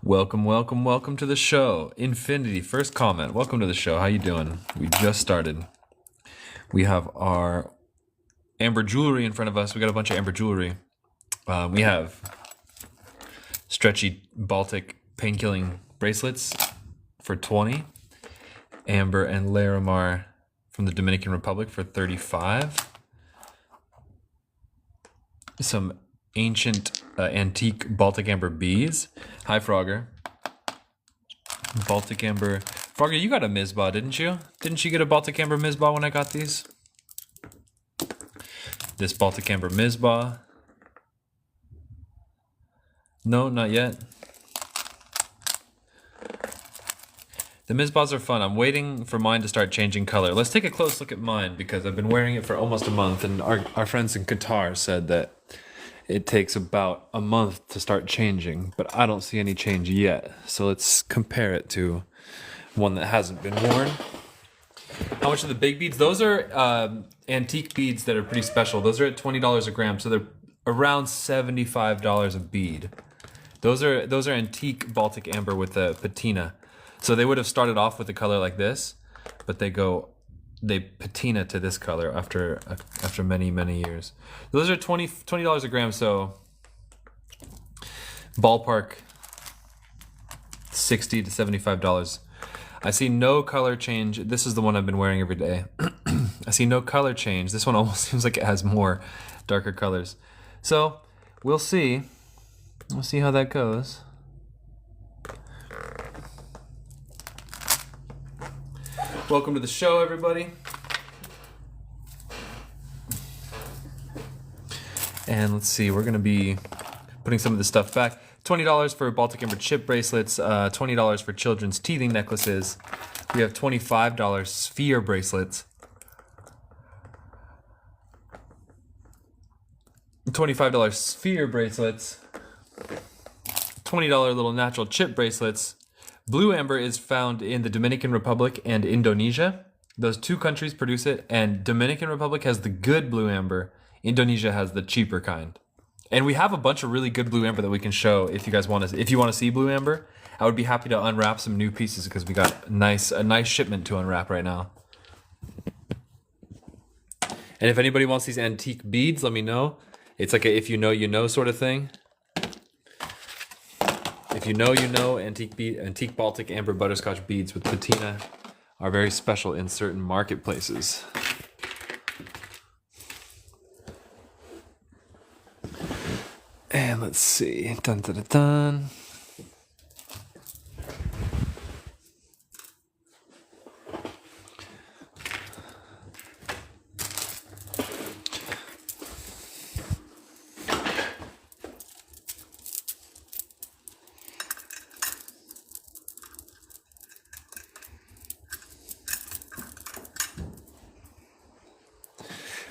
Welcome to the show. Infinity, first comment. Welcome to the show. How you doing? We just started. We have our amber jewelry in front of us. We got a bunch of amber jewelry. We have stretchy Baltic pain-killing bracelets for 20. Amber and Larimar from the Dominican Republic for 35. Some ancient antique Baltic amber beads. Hi, Frogger. Baltic amber. Frogger, you got a Mizbah, didn't you? Didn't you get a Baltic amber Mizbah when I got these? This Baltic amber Mizbah. No, not yet. The Mizbahs are fun. I'm waiting for mine to start changing color. Let's take a close look at mine because I've been wearing it for almost a month, and our friends in Qatar said that it takes about a month to start changing, but I don't see any change yet. So let's compare it to one that hasn't been worn. How much are the big beads? Those are antique beads that are pretty special. Those are at $20 a gram, so they're around $75 a bead. Those are antique Baltic amber with the patina. So they would have started off with a color like this, but they patina to this color after many years. Those are $20 a gram, so ballpark $60 to $75. I see no color change. This is the one I've been wearing every day. I see no color change. This one almost seems like it has more darker colors. So we'll see. We'll see how that goes. Welcome to the show, everybody. And let's see, we're going to be putting some of this stuff back. $20 for Baltic Amber chip bracelets, $20 for children's teething necklaces. We have $25 sphere bracelets. $25 sphere bracelets. $20 little natural chip bracelets. Blue amber is found in the Dominican Republic and Indonesia. Those two countries produce it, and Dominican Republic has the good blue amber. Indonesia has the cheaper kind. And we have a bunch of really good blue amber that we can show if you guys want to. If you want to see blue amber, I would be happy to unwrap some new pieces because we got a nice shipment to unwrap right now. And if anybody wants these antique beads, let me know. It's like a if you know you know sort of thing. If you know, antique Baltic amber butterscotch beads with patina are very special in certain marketplaces. And let's see. Dun dun dun dun.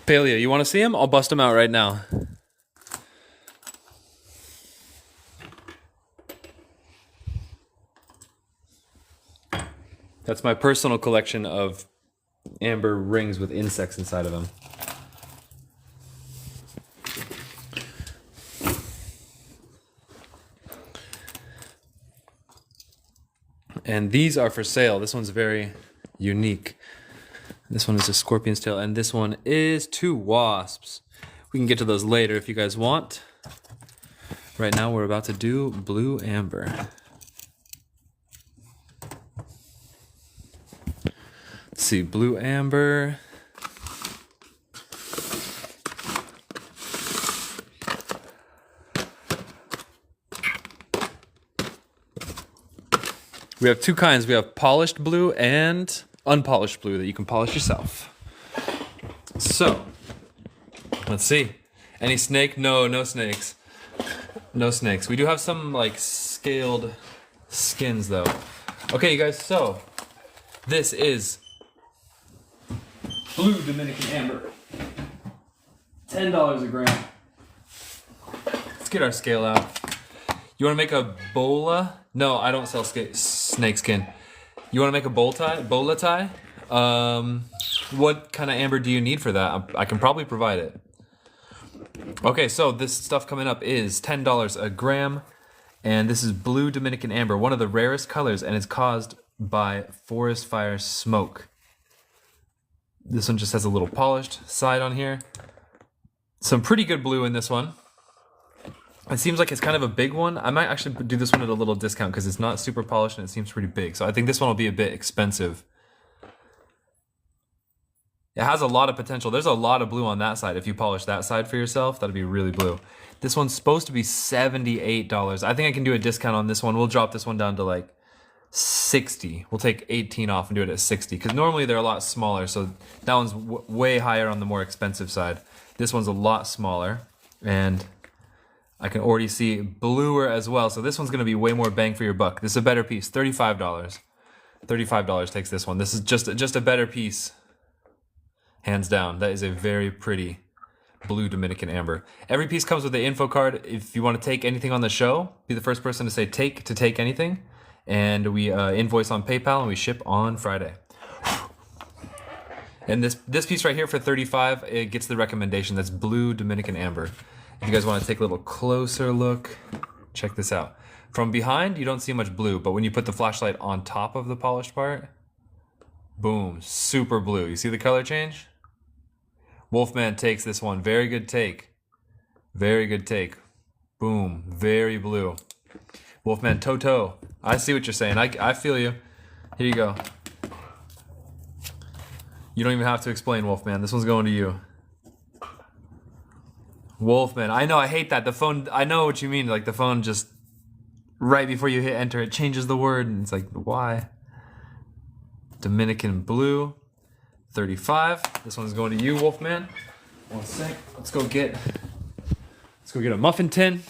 Paleo, you want to see him? I'll bust him out right now. That's my personal collection of amber rings with insects inside of them. And these are for sale. This one's very unique. This one is a scorpion's tail, and this one is two wasps. We can get to those later if you guys want. Right now, we're about to do blue amber. Let's see, blue amber. We have two kinds. We have polished blue and unpolished blue that you can polish yourself. So, let's see. Any snake? No snakes. No snakes. We do have some like scaled skins though. Okay, you guys, so this is blue Dominican amber. $10 a gram. Let's get our scale out. You want to make a bola? No, I don't sell snake skin. You want to make a bola tie? What kind of amber do you need for that? I can probably provide it. Okay, so this stuff coming up is $10 a gram. And this is Blue Dominican Amber, one of the rarest colors, and it's caused by forest fire smoke. This one just has a little polished side on here. Some pretty good blue in this one. It seems like it's kind of a big one. I might actually do this one at a little discount because it's not super polished and it seems pretty big. So I think this one will be a bit expensive. It has a lot of potential. There's a lot of blue on that side. If you polish that side for yourself, that'd be really blue. This one's supposed to be $78. I think I can do a discount on this one. We'll drop this one down to like 60. We'll take 18 off and do it at 60 because normally they're a lot smaller. So that one's way higher on the more expensive side. This one's a lot smaller and I can already see bluer as well. So this one's going to be way more bang for your buck. This is a better piece, $35. $35 takes this one. This is just a better piece. Hands down, that is a very pretty Blue Dominican Amber. Every piece comes with the info card. If you want to take anything on the show, be the first person to say take anything. And we invoice on PayPal and we ship on Friday. And this piece right here for $35, it gets the recommendation. That's Blue Dominican Amber. If you guys want to take a little closer look, check this out. From behind, you don't see much blue, but when you put the flashlight on top of the polished part, boom, super blue. You see the color change? Wolfman takes this one. Very good take. Very good take. Boom. Very blue. Wolfman Toto. I see what you're saying. I feel you. Here you go. You don't even have to explain, Wolfman. This one's going to you. Wolfman. I know, I hate that. The phone, I know what you mean. Like the phone just, right before you hit enter, it changes the word. And it's like, why? Dominican Blue. 35. This one's going to you, Wolfman. One sec. Let's go get a muffin tin.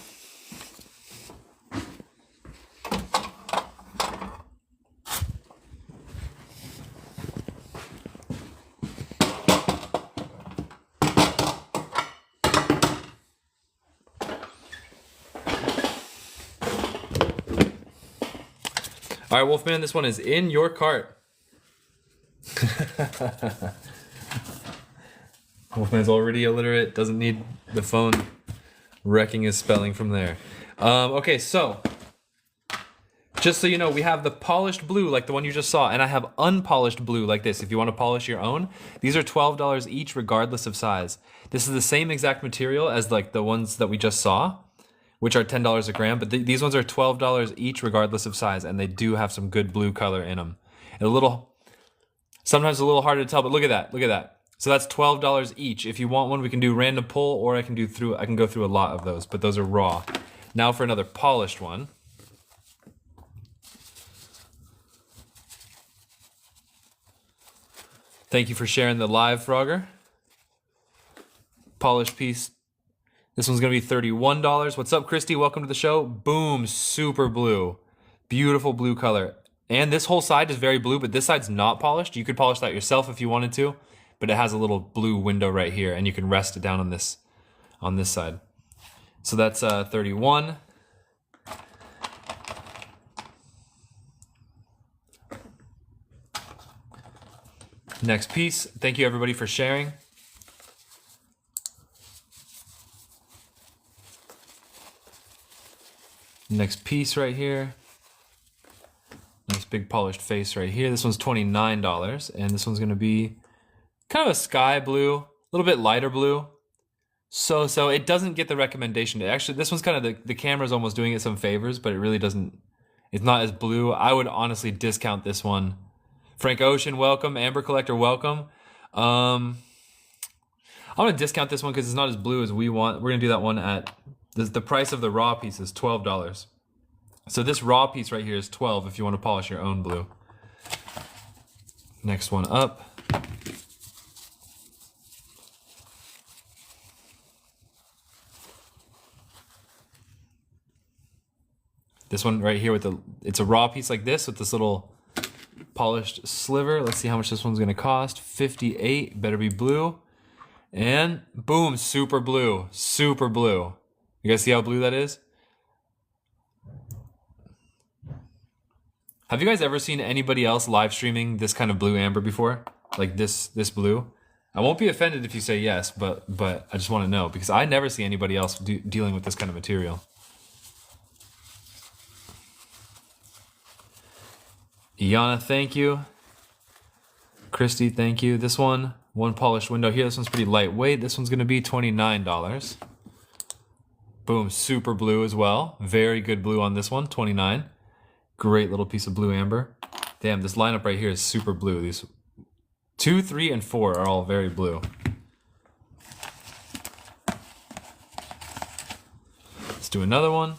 All right, Wolfman, this one is in your cart. Wolfman's already illiterate, doesn't need the phone wrecking his spelling from there. Okay, so just so you know, we have the polished blue like the one you just saw, and I have unpolished blue like this if you want to polish your own. These are $12 each regardless of size. This is the same exact material as like the ones that we just saw, which are $10 a gram, but these ones are $12 each regardless of size, and they do have some good blue color in them. And sometimes a little harder to tell, but look at that, look at that. So that's $12 each. If you want one, we can do random pull, or I can go through a lot of those, but those are raw. Now for another polished one. Thank you for sharing the live, Frogger. Polished piece. This one's gonna be $31. What's up, Christy? Welcome to the show. Boom, super blue. Beautiful blue color. And this whole side is very blue, but this side's not polished. You could polish that yourself if you wanted to, but it has a little blue window right here, and you can rest it down on this side. So that's 31. Next piece. Thank you everybody for sharing. Next piece right here. Nice big polished face right here. This one's $29, and this one's gonna be kind of a sky blue, a little bit lighter blue. So it doesn't get the recommendation. Actually, this one's kind of the camera's almost doing it some favors, but it really doesn't. It's not as blue. I would honestly discount this one. Frank Ocean, welcome. Amber Collector, welcome. I'm gonna discount this one because it's not as blue as we want. We're gonna do that one at the price of the raw piece is $12. So this raw piece right here is $12 if you want to polish your own blue. Next one up. This one right here it's a raw piece like this with this little polished sliver. Let's see how much this one's gonna cost. $58, better be blue. And boom, super blue, super blue. You guys see how blue that is? Have you guys ever seen anybody else live streaming this kind of blue amber before? Like this blue? I won't be offended if you say yes, but I just want to know because I never see anybody else dealing with this kind of material. Iana, thank you. Christy, thank you. This one polished window here. This one's pretty lightweight. This one's going to be $29. Boom, super blue as well. Very good blue on this one, $29. Great little piece of blue amber. Damn, this lineup right here is super blue. These 2, 3, and 4 are all very blue. Let's do another one.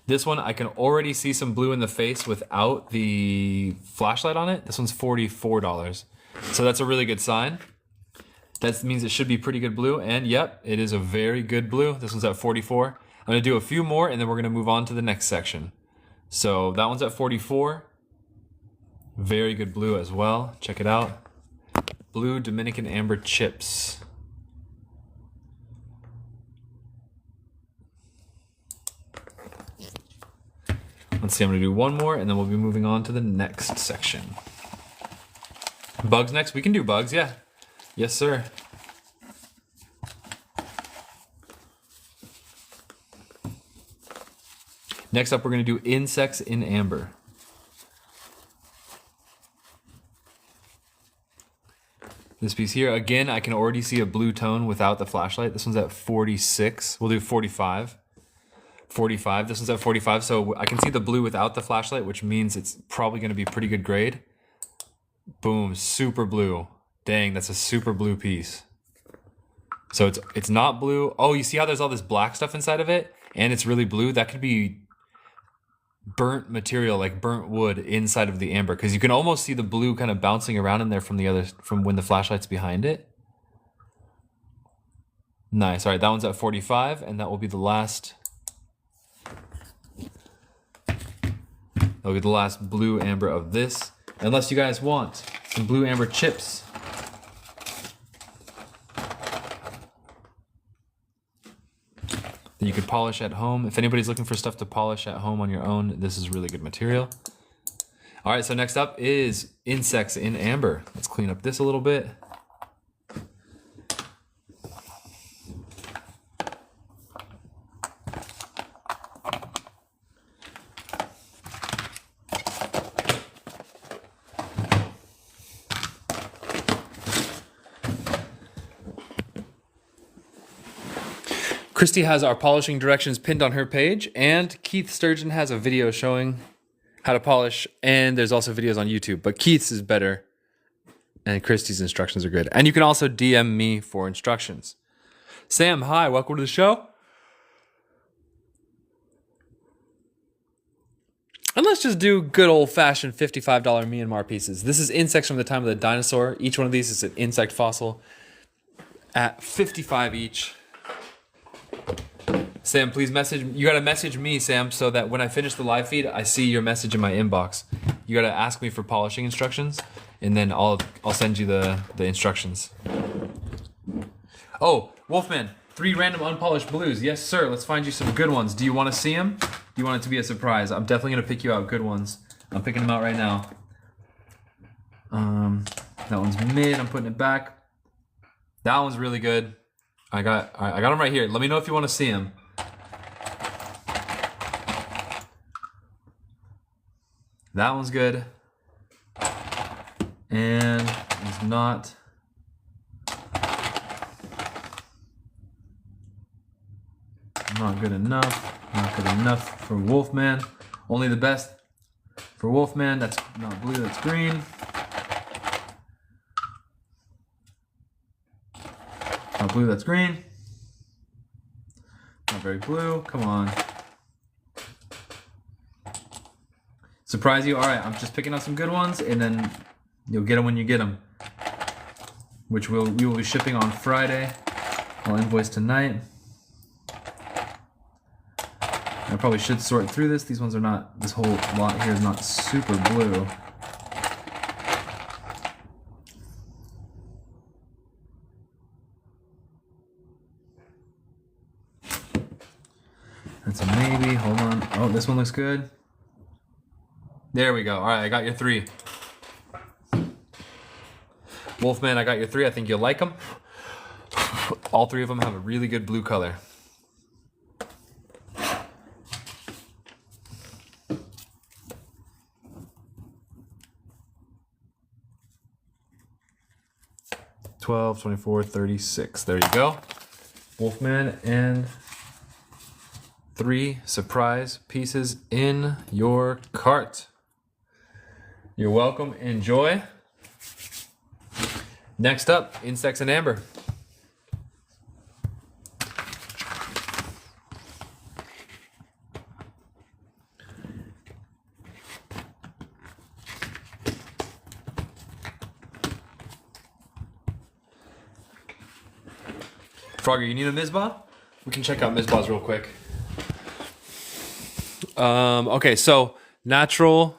This one, I can already see some blue in the face without the flashlight on it. This one's $44. So that's a really good sign. That means it should be pretty good blue. And yep, it is a very good blue. This one's at 44. I'm gonna do a few more and then we're gonna move on to the next section. So that one's at 44. Very good blue as well. Check it out. Blue Dominican Amber Chips. Let's see, I'm gonna do one more and then we'll be moving on to the next section. Bugs next? We can do bugs, yeah. Yes, sir. Next up, we're gonna do insects in amber. This piece here, again, I can already see a blue tone without the flashlight. This one's at 46. We'll do 45. 45. This one's at 45, so I can see the blue without the flashlight, which means it's probably going to be pretty good grade. Boom, super blue. Dang, that's a super blue piece. So it's not blue. Oh, you see how there's all this black stuff inside of it? And it's really blue? That could be burnt material, like burnt wood inside of the amber, because you can almost see the blue kind of bouncing around in there from when the flashlight's behind it. Nice. All right, that one's at 45, and that will be the last. That'll be the last blue amber of this. Unless you guys want some blue amber chips. That you could polish at home. If anybody's looking for stuff to polish at home on your own, this is really good material. All right, so next up is insects in amber. Let's clean up this a little bit. Christy has our polishing directions pinned on her page, and Keith Sturgeon has a video showing how to polish, and there's also videos on YouTube, but Keith's is better, and Christy's instructions are good. And you can also DM me for instructions. Sam, hi, welcome to the show. And let's just do good old-fashioned $55 Myanmar pieces. This is insects from the time of the dinosaur. Each one of these is an insect fossil at $55 each. Sam, please message. You gotta message me, Sam, so that when I finish the live feed, I see your message in my inbox. You gotta ask me for polishing instructions, and then I'll send you the instructions. Oh, Wolfman, 3 random unpolished blues. Yes, sir. Let's find you some good ones. Do you want to see them? Do you want it to be a surprise? I'm definitely gonna pick you out good ones. I'm picking them out right now. That one's mid. I'm putting it back. That one's really good. I got them right here. Let me know if you want to see them. That one's good. And it's not. Not good enough. Not good enough for Wolfman. Only the best for Wolfman. That's not blue, that's green. Not blue, that's green. Not very blue. Come on. Surprise you? All right, I'm just picking out some good ones, and then you'll get them when you get them. Which we will be shipping on Friday. I'll invoice tonight. I probably should sort through this. These ones are not, this whole lot here is not super blue. That's a maybe. Hold on. Oh, this one looks good. There we go. All right, I got your 3. Wolfman, I got your 3. I think you'll like them. All 3 of them have a really good blue color. 12, 24, 36. There you go. Wolfman and 3 surprise pieces in your cart. You're welcome. Enjoy. Next up, Insects and Amber. Frogger, you need a Mizbah? We can check out Mizbahs real quick. Okay, so natural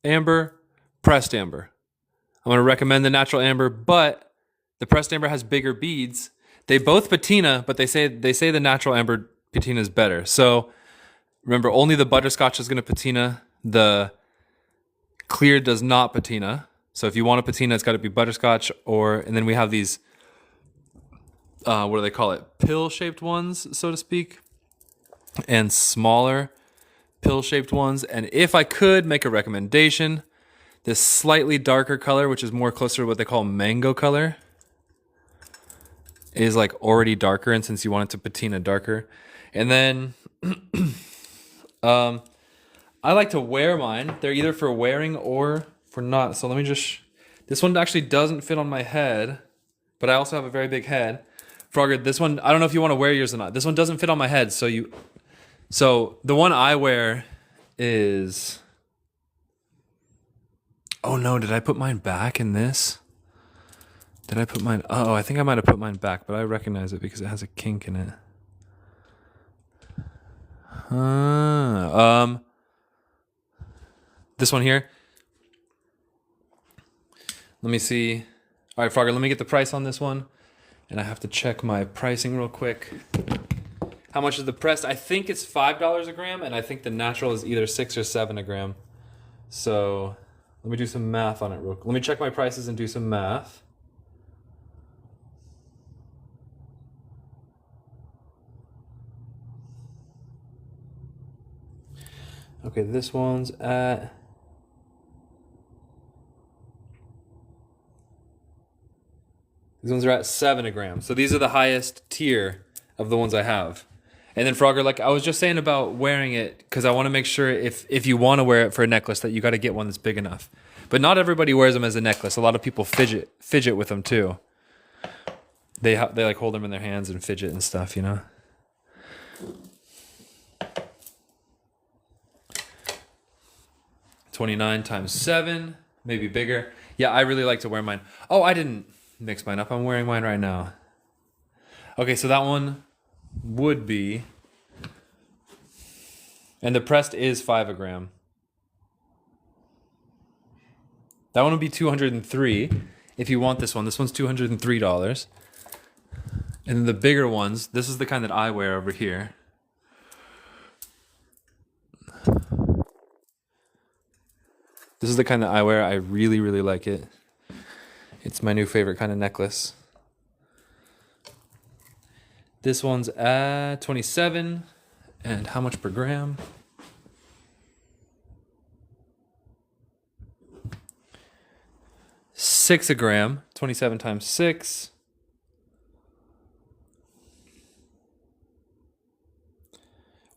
amber, pressed amber. I'm going to recommend the natural amber, but the pressed amber has bigger beads. They both patina, but they say the natural amber patina is better. So remember, only the butterscotch is going to patina. The clear does not patina. So if you want a patina, it's got to be butterscotch, and then we have these, what do they call it? Pill-shaped ones, so to speak, and smaller pill-shaped ones. And if I could make a recommendation, this slightly darker color, which is more closer to what they call mango color, is like already darker, and since you want it to patina darker. And then I like to wear mine. They're either for wearing or for not. So let me just, this one actually doesn't fit on my head, but I also have a very big head. Frogger, this one, I don't know if you want to wear yours or not. This one doesn't fit on my head, so the one I wear is, oh no, did I put mine back in this? Did I put mine, oh, I think I might have put mine back, but I recognize it because it has a kink in it. This one here. Let me see. All right, Frogger, let me get the price on this one. And I have to check my pricing real quick. How much is the pressed? I think it's $5 a gram, and I think the natural is either 6 or 7 a gram. So let me do some math on it real quick. Let me check my prices and do some math. Okay, this one's at, these ones are at 7 a gram. So these are the highest tier of the ones I have. And then Frogger, like I was just saying about wearing it, because I want to make sure if you want to wear it for a necklace that you got to get one that's big enough. But not everybody wears them as a necklace. A lot of people fidget with them too. They like hold them in their hands and fidget and stuff, you know. $29 times 7, maybe bigger. Yeah, I really like to wear mine. Oh, I didn't mix mine up. I'm wearing mine right now. Okay, so that one would be, and the pressed is 5 a gram. That one would be $203 if you want this one. This one's $203. And then the bigger ones, this is the kind that I wear over here. This is the kind that I wear. I really, really like it. It's my new favorite kind of necklace. This one's at 27. And how much per gram? $6 a gram. 27 times 6.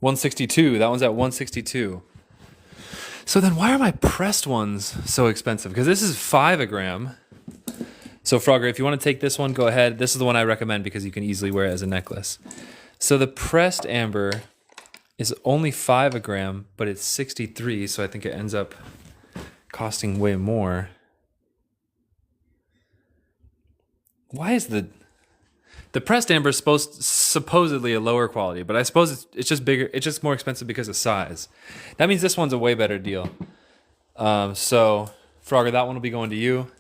$162. That one's at $162. So then why are my pressed ones so expensive? Because this is 5 a gram. So Frogger, if you want to take this one, go ahead. This is the one I recommend because you can easily wear it as a necklace. So the pressed amber is only 5 a gram, but it's 63, so I think it ends up costing way more. Why is the pressed amber is supposedly a lower quality, but I suppose it's just bigger. It's just more expensive because of size. That means this one's a way better deal. So Frogger, that one will be going to you.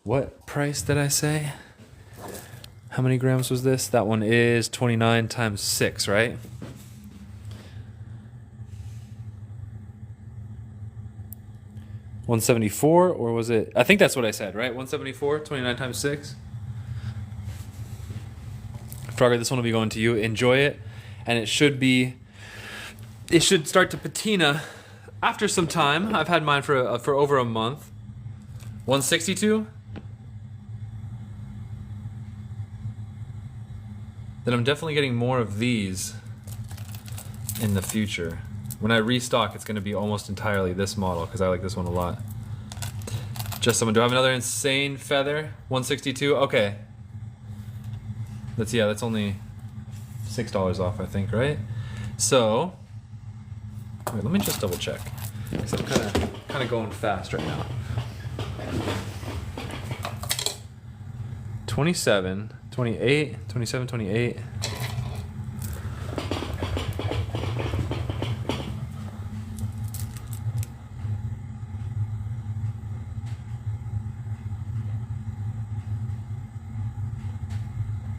What price did I say? How many grams was this? That one is 29 times 6, right? $174, or was it? I think that's what I said, right? 174, 29 times 6. Frogger, this one will be going to you. Enjoy it, and it should start to patina after some time, I've had mine for over a month. 162. Then I'm definitely getting more of these in the future. When I restock, it's going to be almost entirely this model because I like this one a lot. Just someone. Do I have another insane feather? 162. Okay. That's only $6 off, I think, right? So, wait, let me just double check because I'm kind of going fast right now. 27, 28, 27, 28.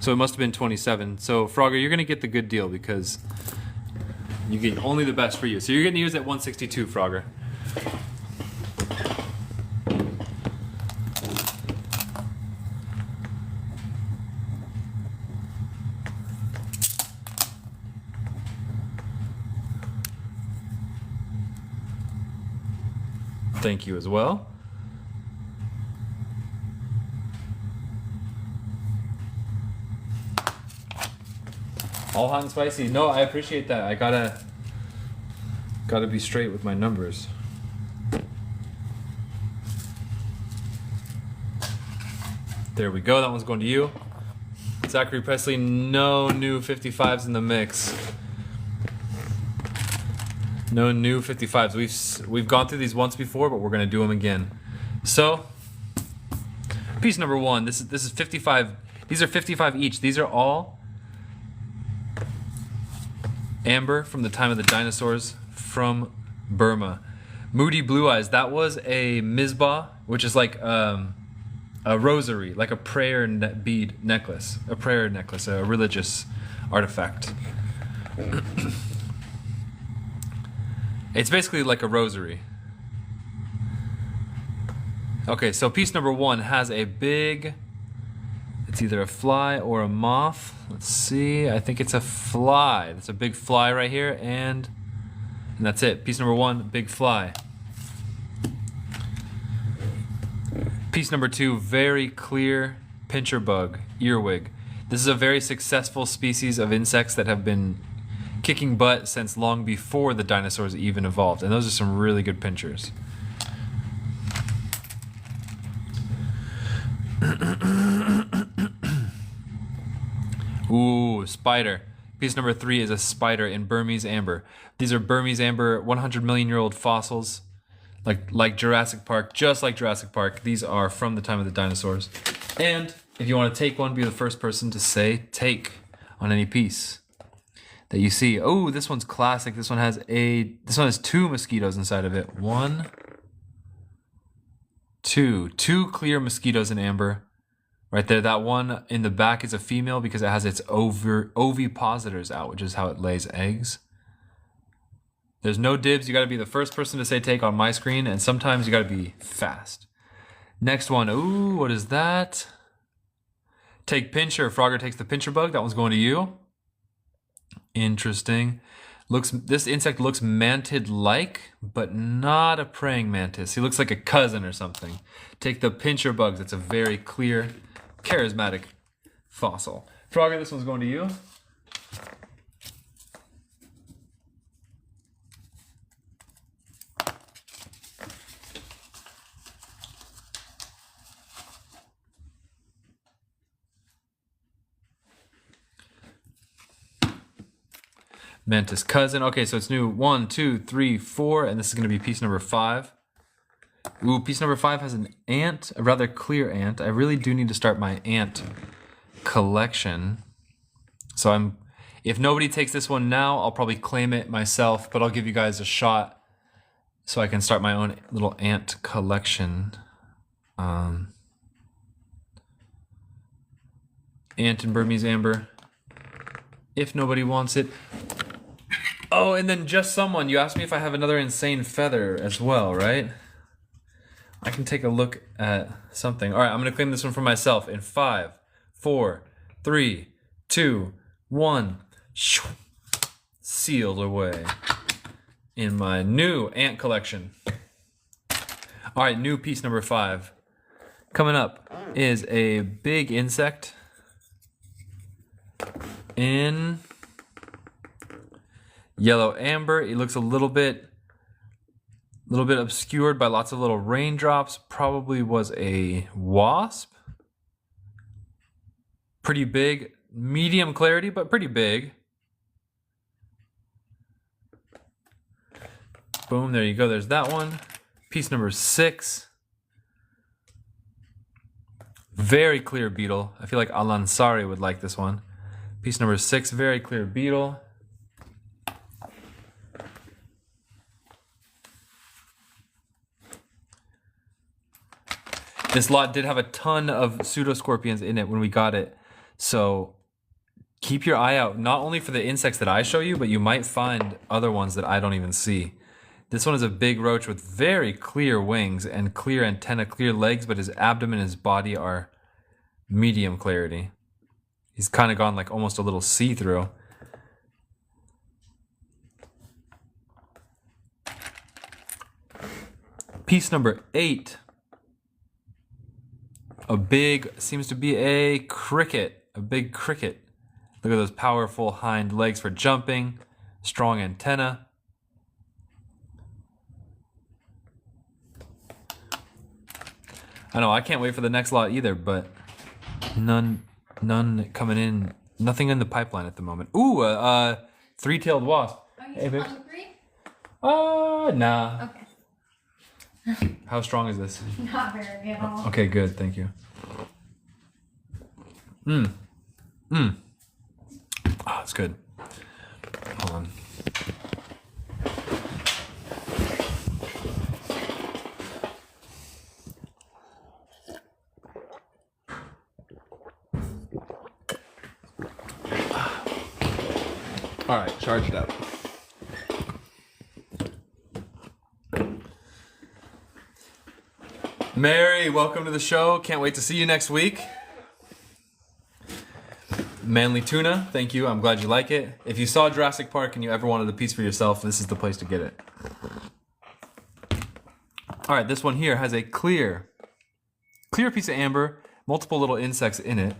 So it must have been 27. So Frogger, you're gonna get the good deal because you get only the best for you. So you're getting used at 162, Frogger. Thank you as well. All hot and spicy. No, I appreciate that. I gotta be straight with my numbers. There we go. That one's going to you. Zachary Presley, no new 55s in the mix. No new 55s. We've gone through these once before, but we're gonna do them again. So, piece number one. This is 55. These are 55 each. These are all amber from the time of the dinosaurs from Burma. Moody Blue Eyes. That was a mizbah, which is like a rosary, like a prayer bead necklace, a prayer necklace, a religious artifact. It's basically like a rosary. Okay, so piece number one has a big, it's either a fly or a moth. Let's see, I think it's a fly. It's a big fly right here, and that's it. Piece number one, big fly. Piece number two, very clear pincher bug, earwig. This is a very successful species of insects that have been kicking butt since long before the dinosaurs even evolved, and those are some really good pinchers. Ooh, spider. Piece number three is a spider in Burmese amber. These are Burmese amber 100 million year old fossils, like Jurassic Park, just like Jurassic Park. These are from the time of the dinosaurs. And if you want to take one, be the first person to say take on any piece that you see. Oh, this one's classic. This one has two mosquitoes inside of it. One, two clear mosquitoes in amber. Right there, that one in the back is a female because it has its ovipositors out, which is how it lays eggs. There's no dibs. You got to be the first person to say take on my screen, and sometimes you got to be fast. Next one. Ooh, what is that? Take pincher. Frogger takes the pincher bug. That one's going to you. Interesting. This insect looks mantid-like, but not a praying mantis. He looks like a cousin or something. Take the pincher bugs. It's a very clear, charismatic fossil. Frogger, this one's going to you. Mantis cousin. Okay, so it's new 1, 2, 3, 4, and this is going to be piece number 5. Ooh, piece number 5 has an ant, a rather clear ant. I really do need to start my ant collection. So if nobody takes this one now, I'll probably claim it myself, but I'll give you guys a shot so I can start my own little ant collection. Ant in Burmese amber. If nobody wants it. Oh, and then just someone, you asked me if I have another insane feather as well, right? I can take a look at something. All right, I'm going to claim this one for myself in 5, 4, 3, 2, 1. Sealed away. in my new ant collection. All right, new piece number 5. Coming up is a big insect in yellow amber. It looks a little bit obscured by lots of little raindrops. Probably was a wasp. Pretty big, medium clarity, but pretty big. Boom, there you go. There's that one. Piece number 6. Very clear beetle. I feel like Al-Ansari would like this one. Piece number 6, very clear beetle. This lot did have a ton of pseudoscorpions in it when we got it. So keep your eye out, not only for the insects that I show you, but you might find other ones that I don't even see. This one is a big roach with very clear wings and clear antenna, clear legs, but his abdomen and his body are medium clarity. He's kind of gone like almost a little see-through. Piece number 8. A big, seems to be a cricket, a big cricket. Look at those powerful hind legs for jumping, strong antenna. I know, I can't wait for the next lot either, but none coming in, nothing in the pipeline at the moment. Ooh, three-tailed wasp. Are you Hey, babes. hungry? Nah. Okay. How strong is this? Not very at all. Okay, good, thank you. Oh, it's good. Hold on. All right, charge it up. Mary, welcome to the show. Can't wait to see you next week. Manly Tuna, thank you. I'm glad you like it. If you saw Jurassic Park and you ever wanted a piece for yourself, this is the place to get it. All right, this one here has a clear piece of amber, multiple little insects in it.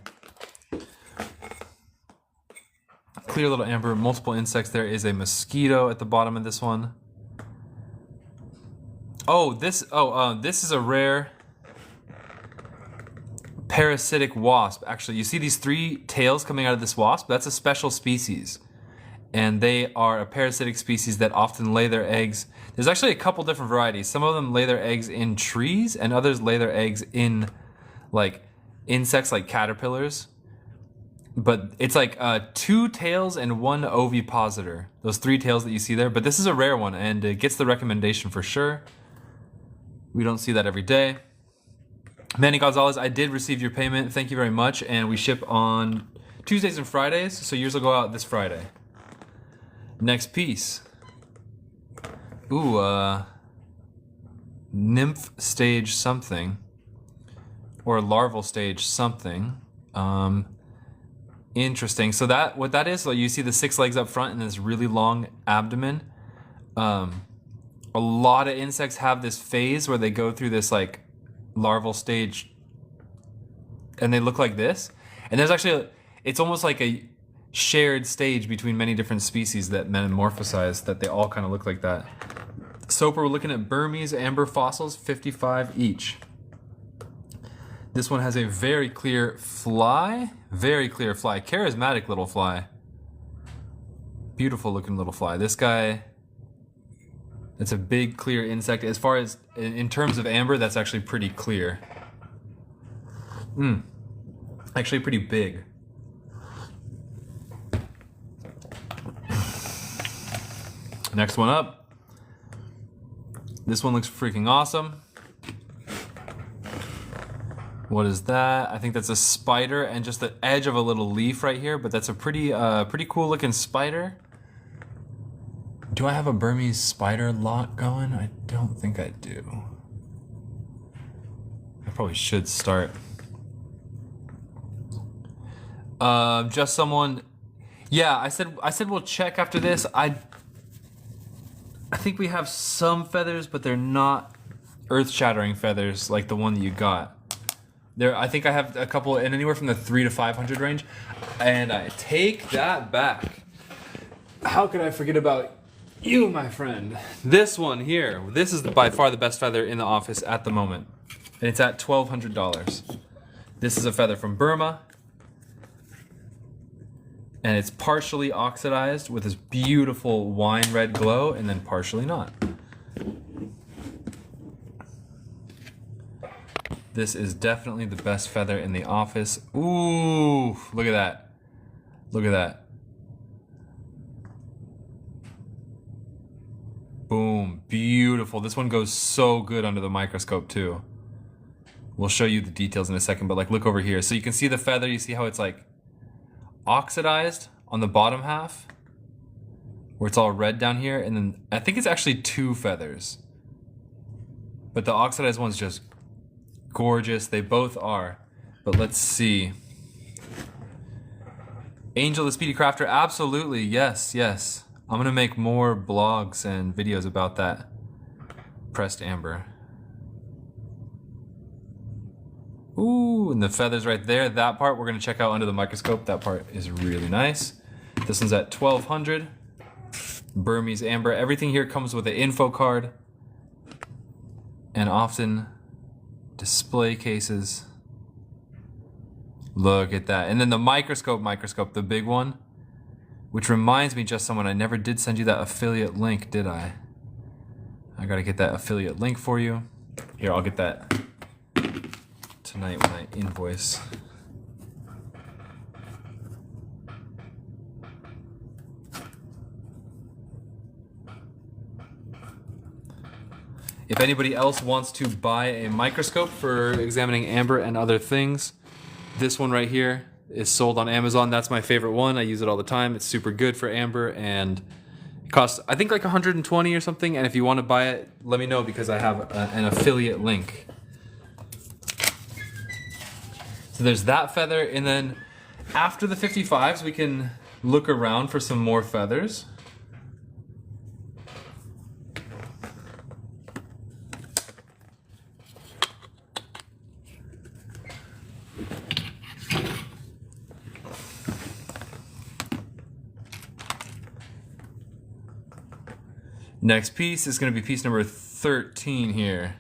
Clear little amber, multiple insects. There is a mosquito at the bottom of this one. This is a rare parasitic wasp. Actually, you see these 3 tails coming out of this wasp? That's a special species. And they are a parasitic species that often lay their eggs. There's actually a couple different varieties. Some of them lay their eggs in trees, and others lay their eggs in like insects like caterpillars. But it's like 2 tails and 1 ovipositor. Those 3 tails that you see there. But this is a rare one, and it gets the recommendation for sure. We don't see that every day. Manny Gonzalez, I did receive your payment. Thank you very much. And we ship on Tuesdays and Fridays, so yours will go out this Friday. Next piece. Ooh, nymph stage something. Or larval stage something. Interesting. So what that is, you see the 6 legs up front and this really long abdomen. A lot of insects have this phase where they go through this like larval stage and they look like this. And there's actually, it's almost like a shared stage between many different species that metamorphosize, that they all kind of look like that. So we're looking at Burmese amber fossils, 55 each. This one has a very clear fly, charismatic little fly. Beautiful looking little fly. This guy, it's a big clear insect. As far as in terms of amber, that's actually pretty clear. Actually pretty big. Next one up. This one looks freaking awesome. What is that? I think that's a spider and just the edge of a little leaf right here, but that's a pretty cool looking spider. Do I have a Burmese spider lot going? I don't think I do. I probably should start. Just someone. Yeah, I said we'll check after this. I think we have some feathers, but they're not earth-shattering feathers like the one that you got. I think I have a couple in anywhere from the 300 to 500 range, and I take that back. How could I forget about you, my friend? This one here. This is by far the best feather in the office at the moment, and it's at $1,200. This is a feather from Burma, and it's partially oxidized with this beautiful wine red glow, and then partially not. This is definitely the best feather in the office. Ooh, look at that. Look at that. Boom, beautiful. This one goes so good under the microscope too. We'll show you the details in a second, but like look over here. So you can see the feather, you see how it's like oxidized on the bottom half, where it's all red down here, and then I think it's actually 2 feathers. But the oxidized one's just gorgeous. They both are. But let's see. Angel the Speedy Crafter, absolutely, yes, yes. I'm gonna make more blogs and videos about that pressed amber. Ooh, and the feathers right there. That part we're gonna check out under the microscope. That part is really nice. This one's at 1200. Burmese amber. Everything here comes with an info card, and often display cases. Look at that. And then the microscope, the big one, which reminds me, just someone, I never did send you that affiliate link, did I? I gotta get that affiliate link for you. Here, I'll get that tonight when I invoice. If anybody else wants to buy a microscope for examining amber and other things, this one right here is sold on Amazon. That's my favorite one. I use it all the time. It's super good for amber, and it costs, I think, like 120 or something. And if you want to buy it, let me know, because I have an affiliate link. So there's that feather, and then after the 55s, we can look around for some more feathers. Next piece is going to be piece number 13 here.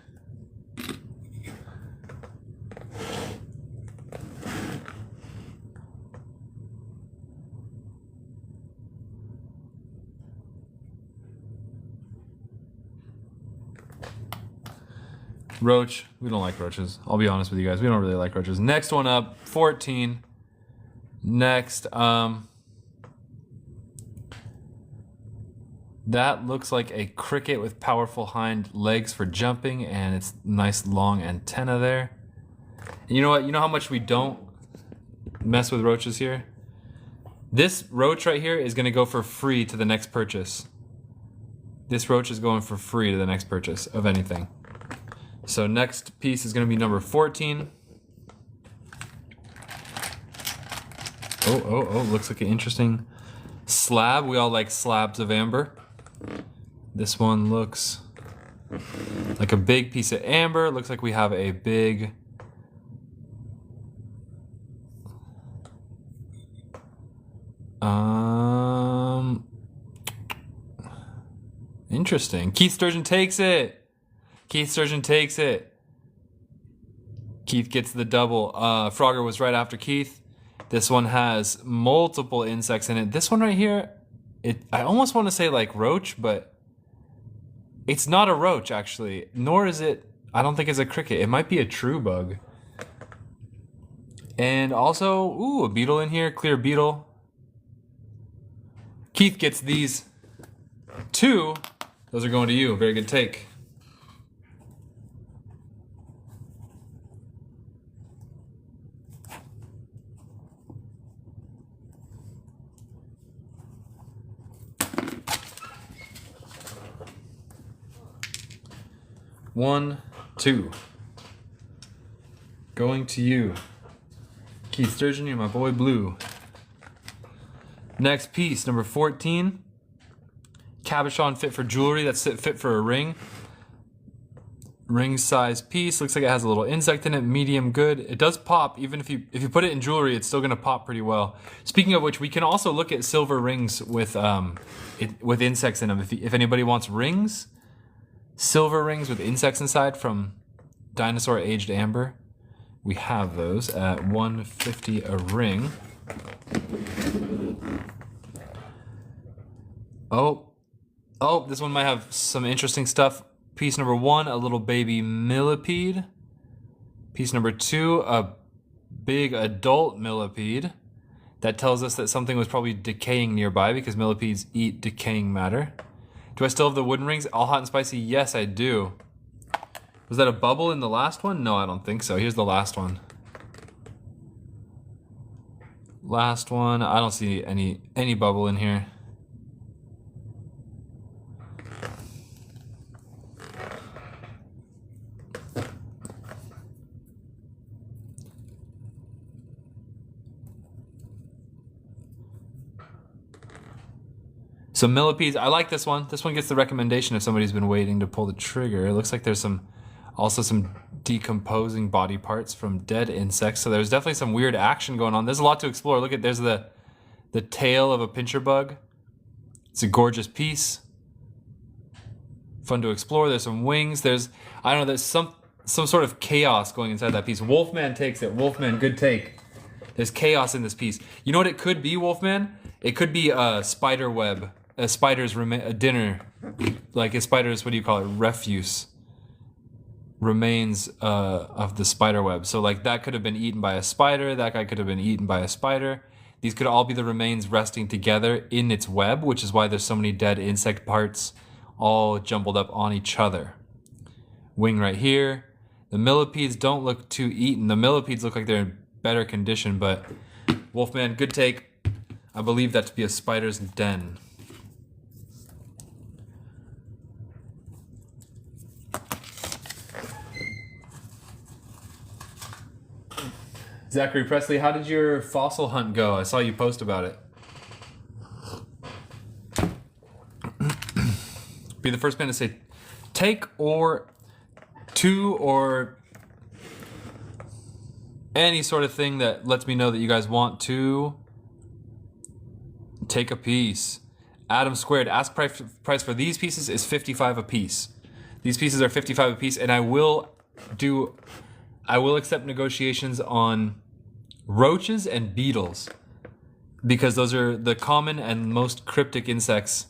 Roach. We don't like roaches. I'll be honest with you guys. We don't really like roaches. Next one up, 14. Next, that looks like a cricket with powerful hind legs for jumping, and it's nice long antenna there. And you know what? You know how much we don't mess with roaches here? This roach right here is going to go for free to the next purchase. This roach is going for free to the next purchase of anything. So next piece is going to be number 14. Oh, looks like an interesting slab. We all like slabs of amber. This one looks like a big piece of amber. Looks like we have a big interesting. Keith Sturgeon takes it. Keith Sturgeon takes it. Keith gets the double. Frogger was right after Keith. This one has multiple insects in it. This one right here, I almost want to say like roach, but it's not a roach actually. Nor is it, I don't think it's a cricket. It might be a true bug. And also, ooh, a beetle in here, clear beetle. Keith gets these 2. Those are going to you. Very good take. One, 2. Going to you. Keith Sturgeon, you're my boy Blue. Next piece, number 14. cabochon fit for jewelry. That's fit for a ring. Ring size piece. Looks like it has a little insect in it. Medium good. It does pop. Even if you put it in jewelry, it's still gonna pop pretty well. Speaking of which, we can also look at silver rings with insects in them. If anybody wants rings, silver rings with insects inside from Dinosaur Aged Amber, we have those at $150 a ring. Oh, this one might have some interesting stuff. Piece number 1, a little baby millipede. Piece number 2, a big adult millipede. That tells us that something was probably decaying nearby because millipedes eat decaying matter. Do I still have the wooden rings? All hot and spicy? Yes, I do. Was that a bubble in the last one? No, I don't think so. Here's the last one. Last one. I don't see any bubble in here. So millipedes, I like this one. This one gets the recommendation if somebody's been waiting to pull the trigger. It looks like there's also some decomposing body parts from dead insects. So there's definitely some weird action going on. There's a lot to explore. Look at, there's the tail of a pincher bug. It's a gorgeous piece. Fun to explore. There's some wings. There's some sort of chaos going inside that piece. Wolfman takes it. Wolfman, good take. There's chaos in this piece. You know what it could be, Wolfman? It could be a spider web. A spider's dinner, like a spider's, what do you call it, refuse, remains of the spider web. So like that could have been eaten by a spider, that guy could have been eaten by a spider. These could all be the remains resting together in its web, which is why there's so many dead insect parts all jumbled up on each other. Wing right here. The millipedes don't look too eaten. The millipedes look like they're in better condition, but Wolfman, good take. I believe that to be a spider's den. Zachary Presley, how did your fossil hunt go? I saw you post about it. Be the first man to say take or two or any sort of thing that lets me know that you guys want to take a piece. Adam Squared, ask price for these pieces is $55 a piece. These pieces are $55 a piece, and I will accept negotiations on roaches and beetles because those are the common and most cryptic insects,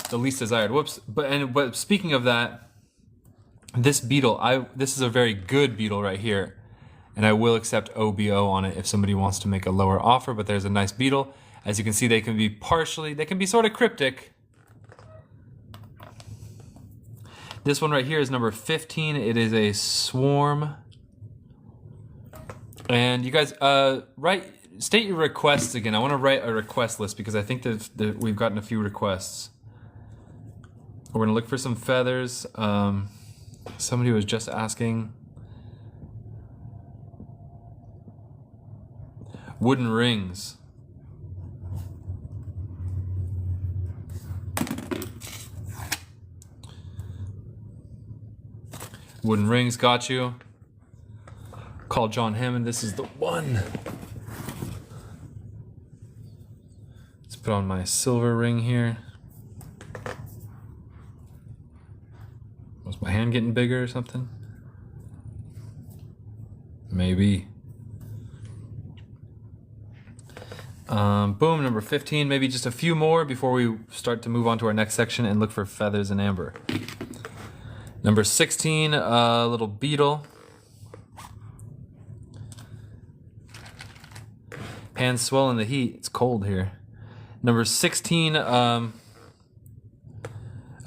the least desired. Whoops. But speaking of that, this beetle, this is a very good beetle right here, and I will accept OBO on it if somebody wants to make a lower offer. But there's a nice beetle. As you can see, they can be sort of cryptic. This one right here is number 15. It is a swarm. And you guys, state your requests again. I want to write a request list because I think that we've gotten a few requests. We're gonna look for some feathers. Somebody was just asking. Wooden rings. Wooden rings, got you. Call John Hammond, this is the one. Let's put on my silver ring here. Was my hand getting bigger or something? Maybe. Boom, number 15. Maybe just a few more before we start to move on to our next section and look for feathers and amber. Number 16, a little beetle. Hands swell in the heat. It's cold here. Number 16, a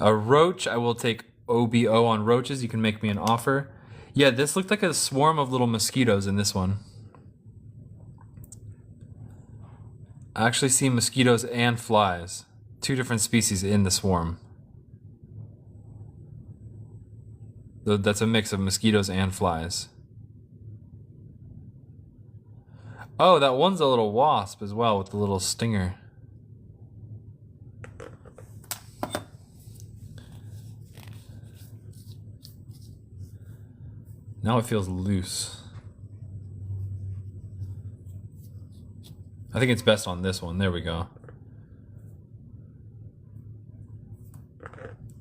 roach. I will take OBO on roaches. You can make me an offer. Yeah, this looked like a swarm of little mosquitoes in this one. I actually see mosquitoes and flies. Two different species in the swarm. That's a mix of mosquitoes and flies. Oh, that one's a little wasp as well with the little stinger. Now it feels loose. I think it's best on this one. There we go.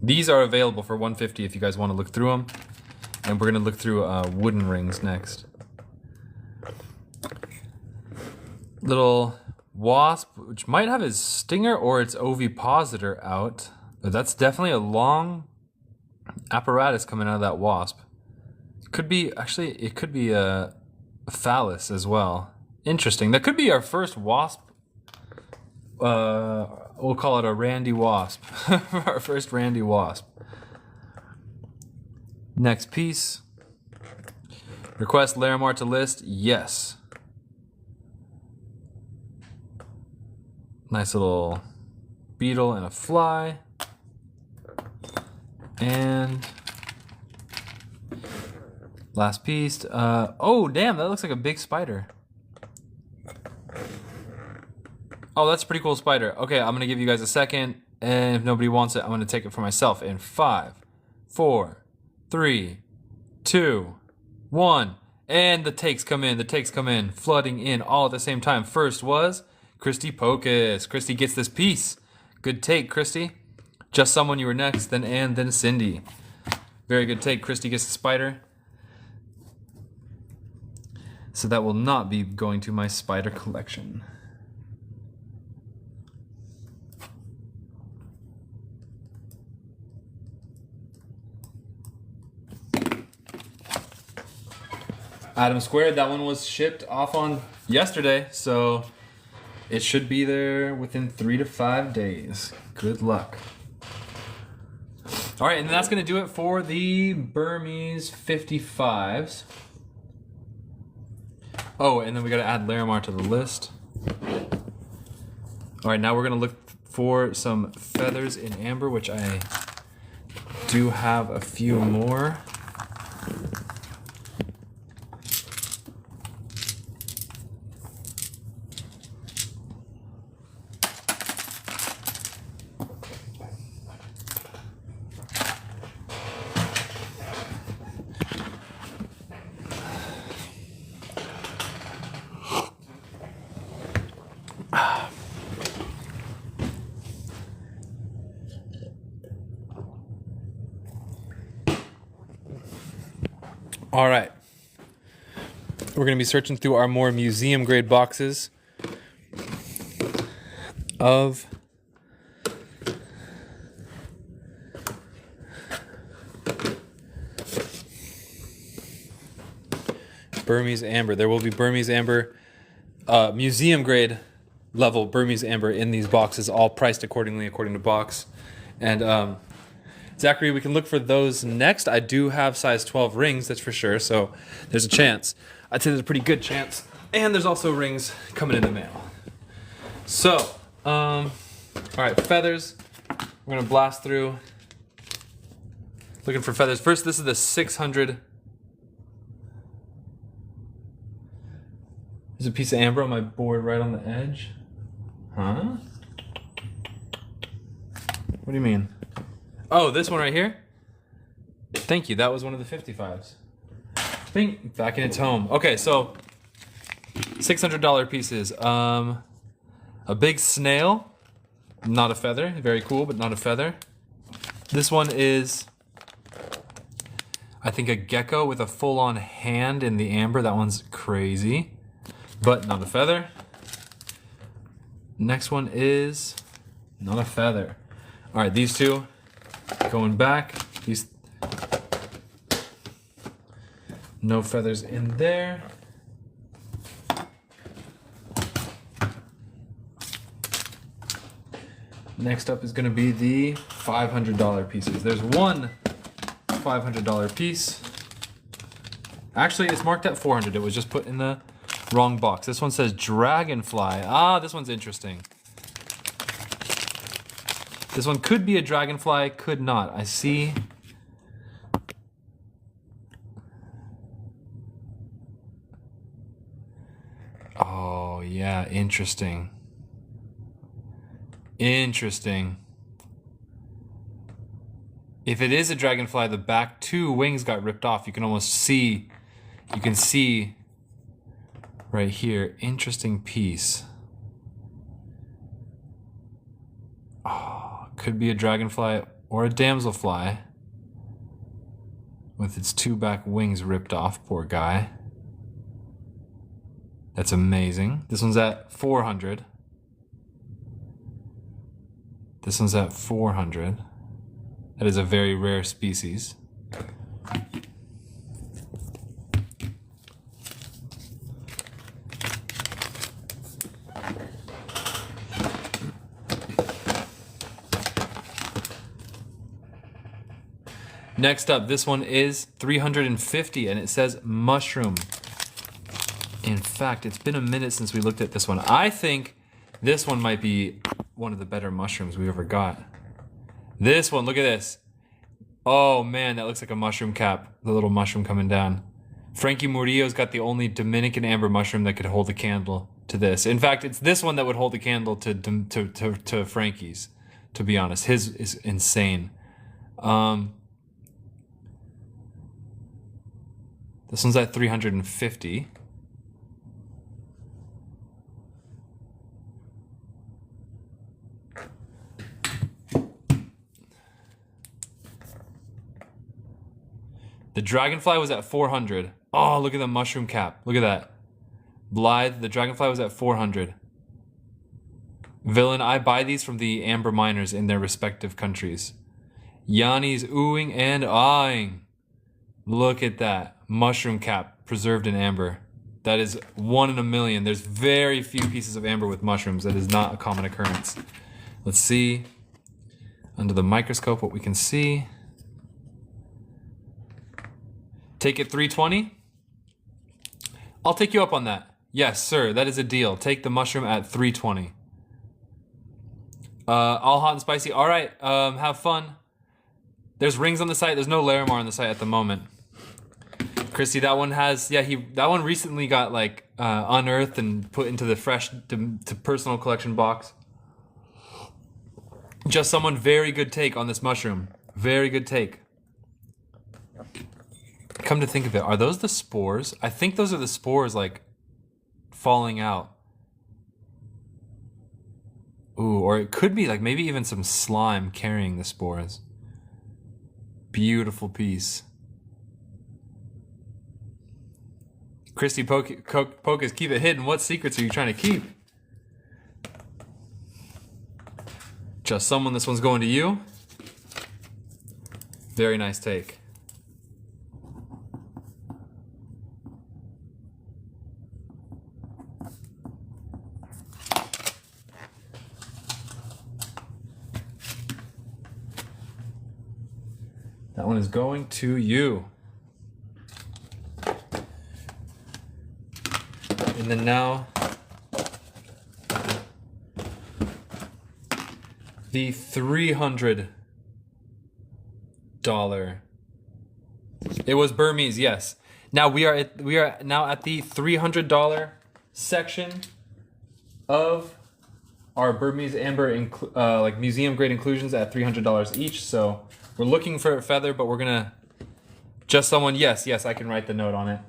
These are available for $150 if you guys want to look through them. And we're going to look through wooden rings next. Little wasp, which might have its stinger or its ovipositor out. But that's definitely a long apparatus coming out of that wasp. Could be, actually, it could be a phallus as well. Interesting. That could be our first wasp. We'll call it a Randy Wasp. Our first Randy Wasp. Next piece. Request Larimar to list. Yes. Nice little beetle and a fly. And last piece. Oh, damn, that looks like a big spider. Oh, that's a pretty cool spider. Okay, I'm going to give you guys a second. And if nobody wants it, I'm going to take it for myself in 5, 4, 3, 2, 1. And the takes come in. The takes come in. Flooding in all at the same time. First was Christy Pocus. Christy gets this piece. Good take, Christy. Just Someone, you were next. Then Ann, then Cindy. Very good take. Christy gets the spider. So that will not be going to my spider collection. Adam Squared, that one was shipped off on yesterday, so it should be there within 3 to 5 days. Good luck. All right, and that's going to do it for the Burmese 55s. Oh, and then we got to add Larimar to the list. All right, now we're going to look for some feathers in amber, which I do have a few more. All right. We're going to be searching through our more museum grade boxes of Burmese amber. There will be Burmese amber, museum grade level Burmese amber in these boxes, all priced accordingly according to box. And Zachary, we can look for those next. I do have size 12 rings, that's for sure, so there's a chance. I'd say there's a pretty good chance. And there's also rings coming in the mail. So, all right, feathers. We're gonna blast through. Looking for feathers. First, this is the 600. There's a piece of amber on my board right on the edge. Huh? What do you mean? Oh, this one right here? Thank you, that was one of the 55s. Bing, back in its home. Okay, so $600 pieces. A big snail, not a feather. Very cool, but not a feather. This one is, I think, a gecko with a full-on hand in the amber. That one's crazy, but not a feather. Next one is not a feather. All right, these two. Going back, these no feathers in there. Next up is going to be the $500 pieces. There's one $500 piece. Actually, it's marked at 400. It was just put in the wrong box. This one says dragonfly. Ah, this one's interesting. This one could be a dragonfly, could not. I see. Oh, yeah, interesting. Interesting. If it is a dragonfly, the back two wings got ripped off. You can almost see you can see right here, interesting piece. Oh, could be a dragonfly or a damselfly with its 2 back wings ripped off, poor guy. That's amazing. This one's at 400. This one's at 400. That is a very rare species. Next up, this one is 350 and it says mushroom. In fact, it's been a minute since we looked at this one. I think this one might be one of the better mushrooms we've ever got. This one, look at this. Oh man, that looks like a mushroom cap. The little mushroom coming down. Frankie Murillo's got the only Dominican amber mushroom that could hold a candle to this. In fact, it's this one that would hold a candle to Frankie's, to be honest. His is insane. This one's at 350. The dragonfly was at 400. Oh, look at the mushroom cap. Look at that. Blythe, the dragonfly was at 400. Villain, I buy these from the amber miners in their respective countries. Yanni's oohing and ahhing. Look at that. Mushroom cap, preserved in amber. That is 1 in a million. There's very few pieces of amber with mushrooms. That is not a common occurrence. Let's see under the microscope what we can see. Take it 320? I'll take you up on that. Yes, sir, that is a deal. Take the mushroom at 320. All hot and spicy. All right, have fun. There's rings on the site. There's no Larimar on the site at the moment. Christy, that one has, that one recently got like unearthed and put into the fresh to personal collection box. Just someone very good take on this mushroom. Very good take. Come to think of it, are those the spores? I think those are the spores like falling out. Ooh, or it could be like maybe even some slime carrying the spores. Beautiful piece. Christy Pocus, keep it hidden. What secrets are you trying to keep? Just someone, this one's going to you. Very nice take. That one is going to you. And then now, the $300. It was Burmese, yes. Now we are now at the $300 section of our Burmese amber like museum grade inclusions at $300 each. So we're looking for a feather, but we're gonna just someone. Yes, I can write the note on it.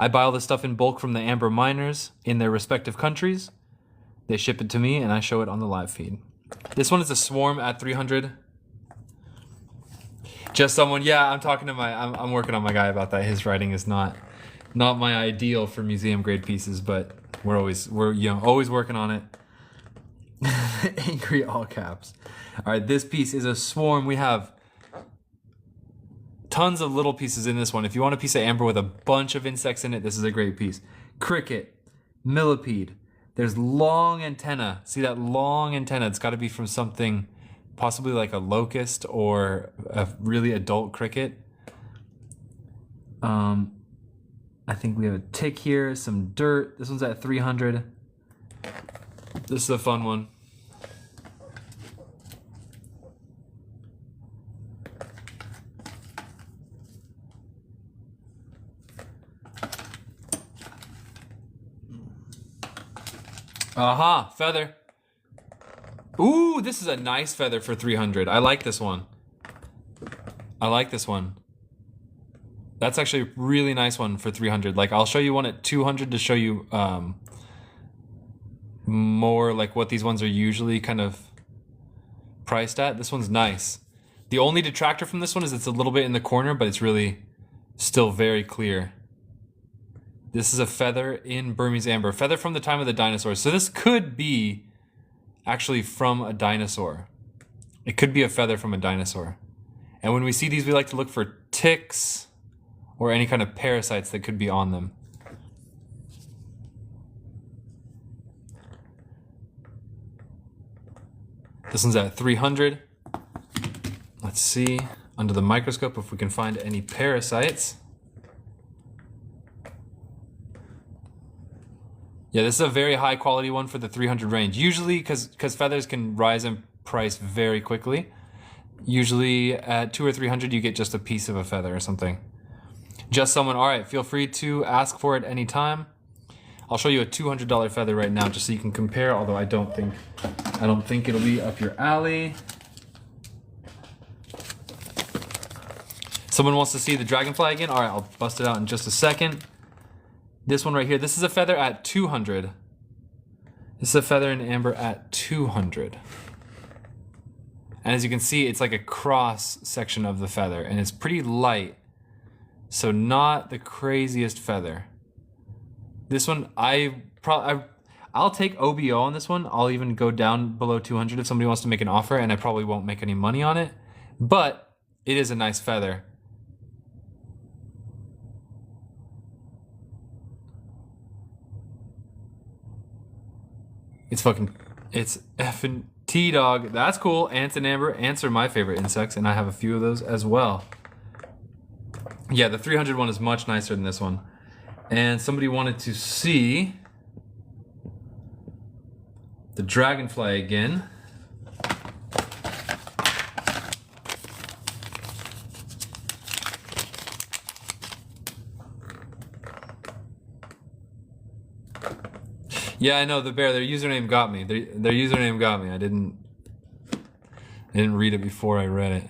I buy all this stuff in bulk from the amber miners in their respective countries. They ship it to me and I show it on the live feed. This one is a swarm at 300. Just someone, yeah, I'm talking to I'm working on my guy about that. His writing is not my ideal for museum grade pieces, but we're always working on it. Angry all caps. All right, this piece is a swarm. We have tons of little pieces in this one. If you want a piece of amber with a bunch of insects in it, this is a great piece. Cricket, millipede. There's long antenna. See that long antenna? It's got to be from something, possibly like a locust or a really adult cricket. I think we have a tick here, some dirt. This one's at 300. This is a fun one. Aha, feather. Ooh, this is a nice feather for 300. I like this one. I like this one. That's actually a really nice one for 300. Like, I'll show you one at 200 to show you more like what these ones are usually kind of priced at. This one's nice. The only detractor from this one is it's a little bit in the corner, but it's really still very clear. This is a feather in Burmese amber. Feather from the time of the dinosaurs. So this could be actually from a dinosaur. It could be a feather from a dinosaur. And when we see these, we like to look for ticks or any kind of parasites that could be on them. This one's at 300. Let's see under the microscope if we can find any parasites. Yeah, this is a very high quality one for the 300 range. Usually, because feathers can rise in price very quickly. Usually at 200 or 300, you get just a piece of a feather or something. Just someone, all right, feel free to ask for it anytime. I'll show you a $200 feather right now just so you can compare, although I don't think it'll be up your alley. Someone wants to see the dragonfly again? All right, I'll bust it out in just a second. This one right here, this is a feather at 200. This is a feather in amber at 200. And as you can see, it's like a cross section of the feather, and it's pretty light. So not the craziest feather. This one, I'll take OBO on this one. I'll even go down below 200 if somebody wants to make an offer, and I probably won't make any money on it. But it is a nice feather. It's effing T-Dog. That's cool. Ants and amber. Ants are my favorite insects, and I have a few of those as well. Yeah, the 300 one is much nicer than this one. And somebody wanted to see the dragonfly again. Yeah, I know, the bear, their username got me. Their username got me. I didn't read it before I read it.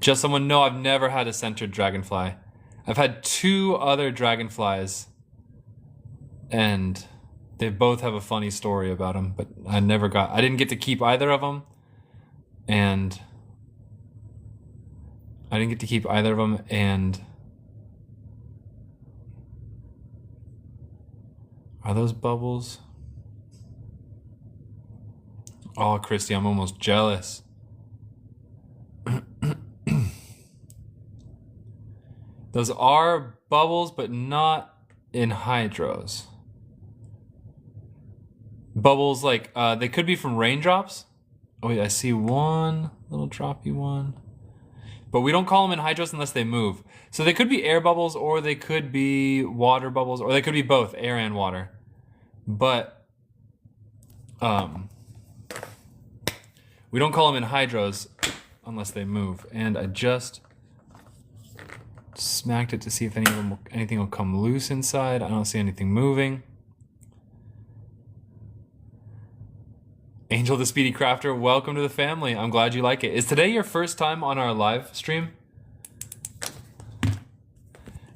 Just someone, no, I've never had a centered dragonfly. I've had 2 other dragonflies, and they both have a funny story about them, but I didn't get to keep either of them, and are those bubbles? Oh, Christy, I'm almost jealous. Those are bubbles, but not in hydros. Bubbles like, they could be from raindrops. Oh wait, I see one little droppy one. But we don't call them in hydros unless they move. So they could be air bubbles, or they could be water bubbles, or they could be both, air and water. But we don't call them in hydros unless they move. And I just smacked it to see if anything will come loose inside. I don't see anything moving. Angel the Speedy Crafter, welcome to the family. I'm glad you like it. Is today your first time on our live stream?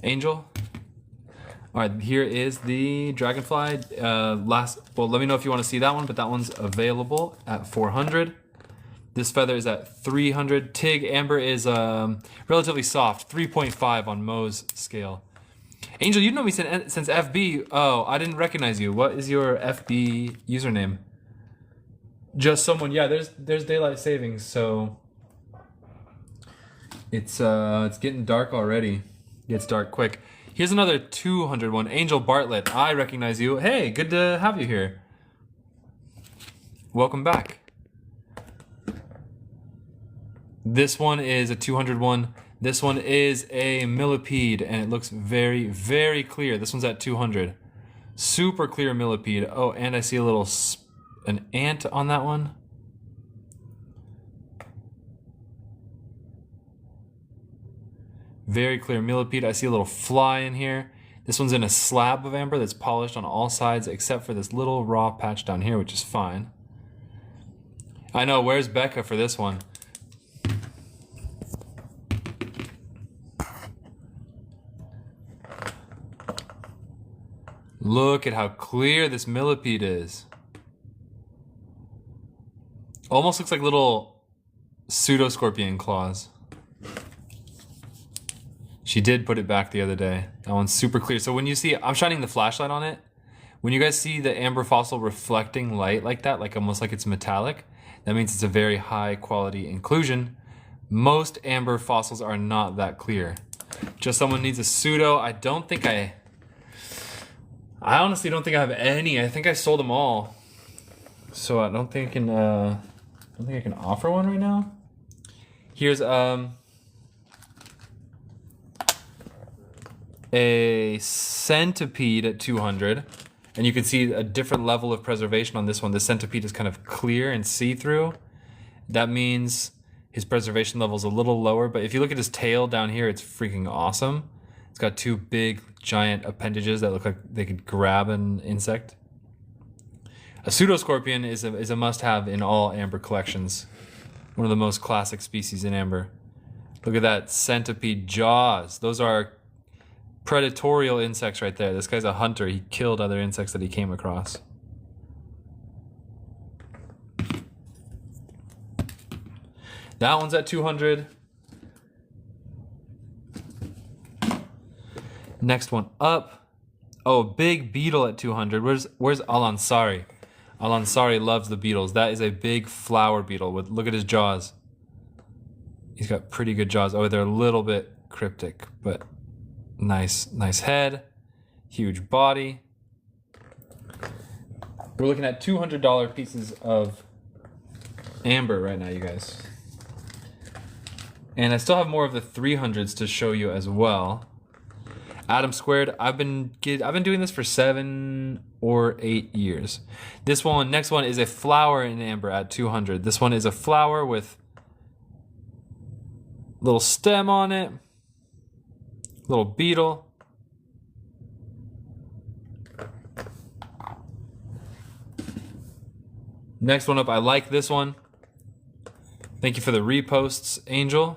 Angel? All right, here is the dragonfly. Well, let me know if you want to see that one, but that one's available at 400. This feather is at 300. Tig amber is relatively soft, 3.5 on Mohs scale. Angel, you've known me since FB. Oh, I didn't recognize you. What is your FB username? Just someone. Yeah, there's daylight savings, so it's getting dark already. It gets dark quick. Here's another 200 one. Angel Bartlett, I recognize you. Hey, good to have you here. Welcome back. This one is a 200 one. This one is a millipede, and it looks very, very clear. This one's at 200. Super clear millipede. Oh, and I see an ant on that one. Very clear millipede. I see a little fly in here. This one's in a slab of amber that's polished on all sides except for this little raw patch down here, which is fine. I know, where's Becca for this one? Look at how clear this millipede is. Almost looks like little pseudo-scorpion claws. She did put it back the other day. That one's super clear. So when you see, I'm shining the flashlight on it. When you guys see the amber fossil reflecting light like that, like almost like it's metallic, that means it's a very high quality inclusion. Most amber fossils are not that clear. Just someone needs a pseudo. I honestly don't think I have any. I think I sold them all. So I don't think I can offer one right now. Here's a centipede at 200, and you can see a different level of preservation on this one. The centipede is kind of clear and see-through. That means his preservation level is a little lower, but if you look at his tail down here, it's freaking awesome. It's got two big giant appendages that look like they could grab an insect. A pseudoscorpion is a must-have in all amber collections. One of the most classic species in amber. Look at that centipede jaws. Those are predatorial insects right there. This guy's a hunter. He killed other insects that he came across. That one's at 200. Next one up. Oh, big beetle at 200. Where's Alansari? Alansari loves the beetles. That is a big flower beetle. Look at his jaws. He's got pretty good jaws. Oh, they're a little bit cryptic, but nice head, huge body. We're looking at $200 pieces of amber right now, you guys. And I still have more of the 300s to show you as well. Atom squared. I've been doing this for 7 or 8 years. Next one is a flower in amber at 200. This one is a flower with little stem on it. Little beetle. Next one up, I like this one. Thank you for the reposts, Angel.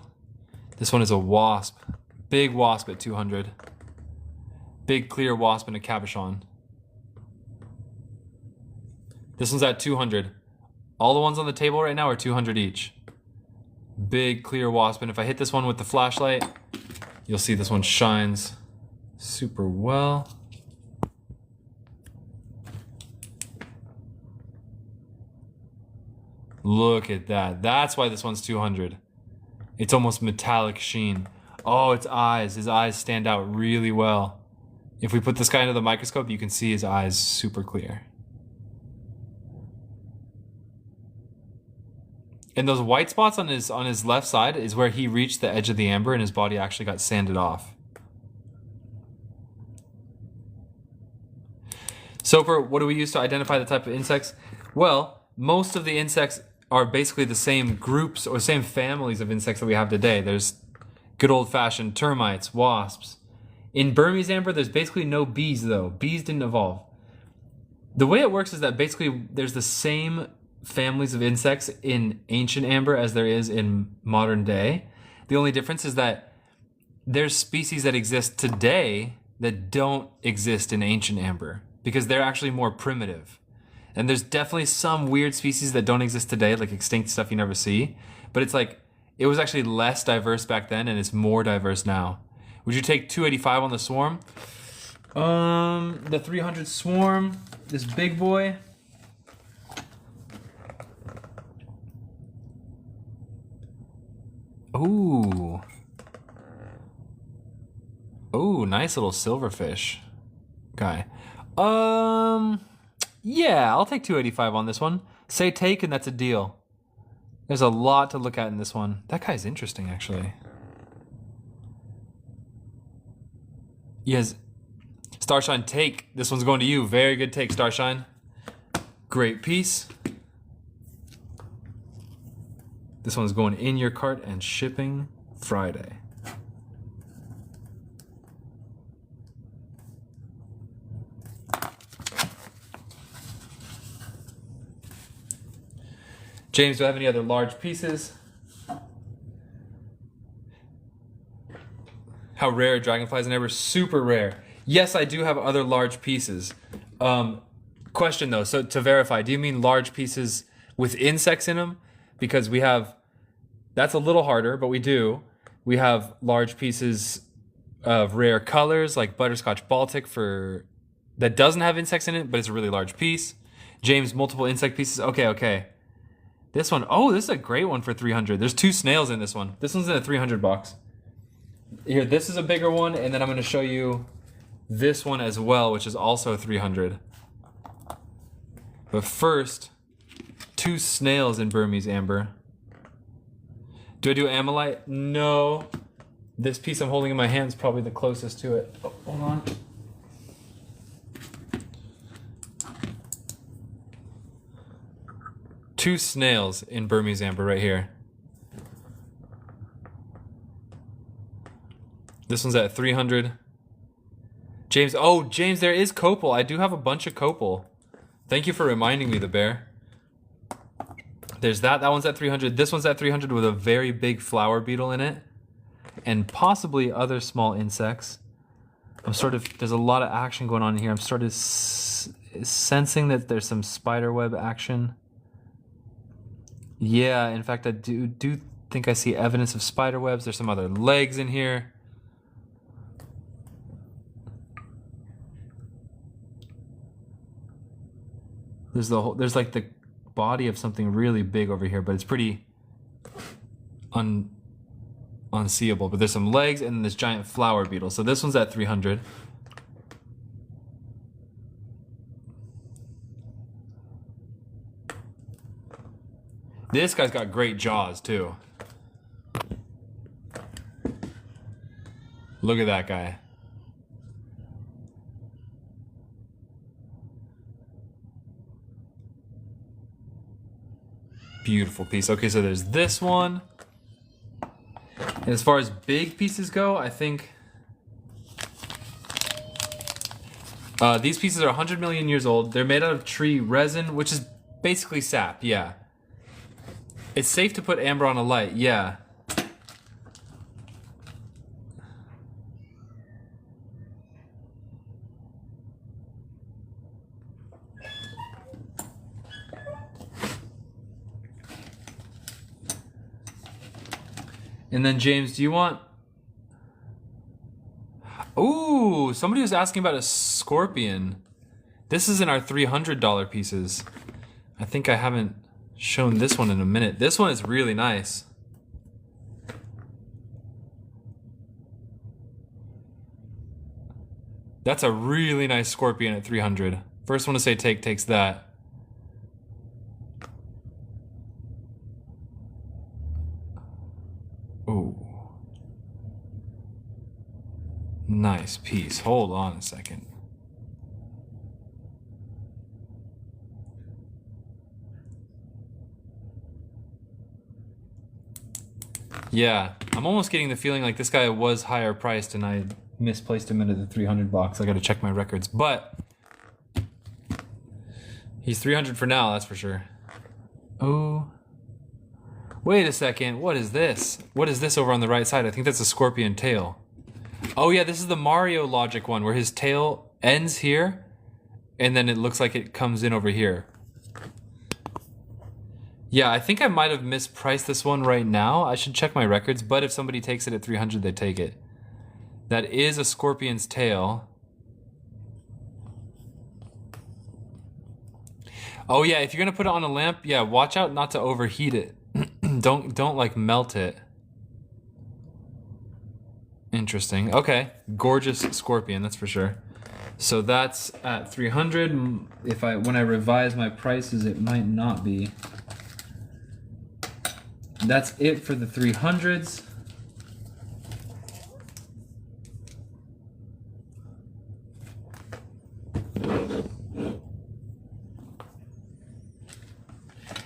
This one is a wasp. Big wasp at 200. Big clear wasp in a cabochon. This one's at 200. All the ones on the table right now are 200 each. Big clear wasp, and if I hit this one with the flashlight, you'll see this one shines super well. Look at that. That's why this one's 200. It's almost metallic sheen. Oh, its eyes. His eyes stand out really well. If we put this guy under the microscope, you can see his eyes super clear. And those white spots on his left side is where he reached the edge of the amber and his body actually got sanded off. So what do we use to identify the type of insects? Well, most of the insects are basically the same groups or same families of insects that we have today. There's good old-fashioned termites, wasps. In Burmese amber, there's basically no bees though. Bees didn't evolve. The way it works is that basically there's the same families of insects in ancient amber as there is in modern day. The only difference is that there's species that exist today that don't exist in ancient amber because they're actually more primitive. And there's definitely some weird species that don't exist today, like extinct stuff you never see. But it's like, it was actually less diverse back then and it's more diverse now. Would you take 285 on the swarm? The 300 swarm, this big boy. Ooh. Ooh, nice little silverfish guy. Yeah, I'll take 285 on this one. Say take and that's a deal. There's a lot to look at in this one. That guy's interesting, actually. Yes. Starshine, take. This one's going to you. Very good take, Starshine. Great piece. This one's going in your cart and shipping Friday. James, do I have any other large pieces? How rare dragonflies and amber? Super rare. Yes, I do have other large pieces. Question though, so to verify, do you mean large pieces with insects in them? Because we have, that's a little harder, but we do. We have large pieces of rare colors like butterscotch Baltic that doesn't have insects in it, but it's a really large piece. James, multiple insect pieces. Okay. This one, this is a great one for 300. There's 2 snails in this one. This one's in a 300 box. Here, this is a bigger one, and then I'm going to show you this one as well, which is also 300. But first, 2 snails in Burmese amber. Do I do Ammonite? No. This piece I'm holding in my hand is probably the closest to it. Oh, hold on. Two snails in Burmese amber right here. This one's at 300. James, James, there is copal. I do have a bunch of copal. Thank you for reminding me, the bear. There's that one's at 300. This one's at 300 with a very big flower beetle in it. And possibly other small insects. There's a lot of action going on here. I'm sort of sensing that there's some spiderweb action. Yeah, in fact, I do think I see evidence of spiderwebs. There's some other legs in here. There's like the body of something really big over here, but it's pretty unseeable. But there's some legs and this giant flower beetle. So this one's at 300. This guy's got great jaws too. Look at that guy. Beautiful piece. Okay, so there's this one. And as far as big pieces go, I think these pieces are 100 million years old. They're made out of tree resin, which is basically sap, yeah. It's safe to put amber on a light, yeah. And then James, do you want... Ooh, somebody was asking about a scorpion. This is in our $300 pieces. I think I haven't shown this one in a minute. This one is really nice. That's a really nice scorpion at 300. First one to say takes that. Ooh. Nice piece. Hold on a second. Yeah, I'm almost getting the feeling like this guy was higher priced and I misplaced him into the 300 box. I gotta check my records, but he's 300 for now, that's for sure. Oh. Wait a second, what is this? What is this over on the right side? I think that's a scorpion tail. Oh yeah, this is the Mario logic one where his tail ends here and then it looks like it comes in over here. Yeah, I think I might have mispriced this one right now. I should check my records, but if somebody takes it at 300, they take it. That is a scorpion's tail. Oh yeah, if you're gonna put it on a lamp, yeah, watch out not to overheat it. Don't like melt it. Interesting. Okay, gorgeous scorpion, that's for sure. So that's at 300. When I revise my prices, it might not be. That's it for the 300s.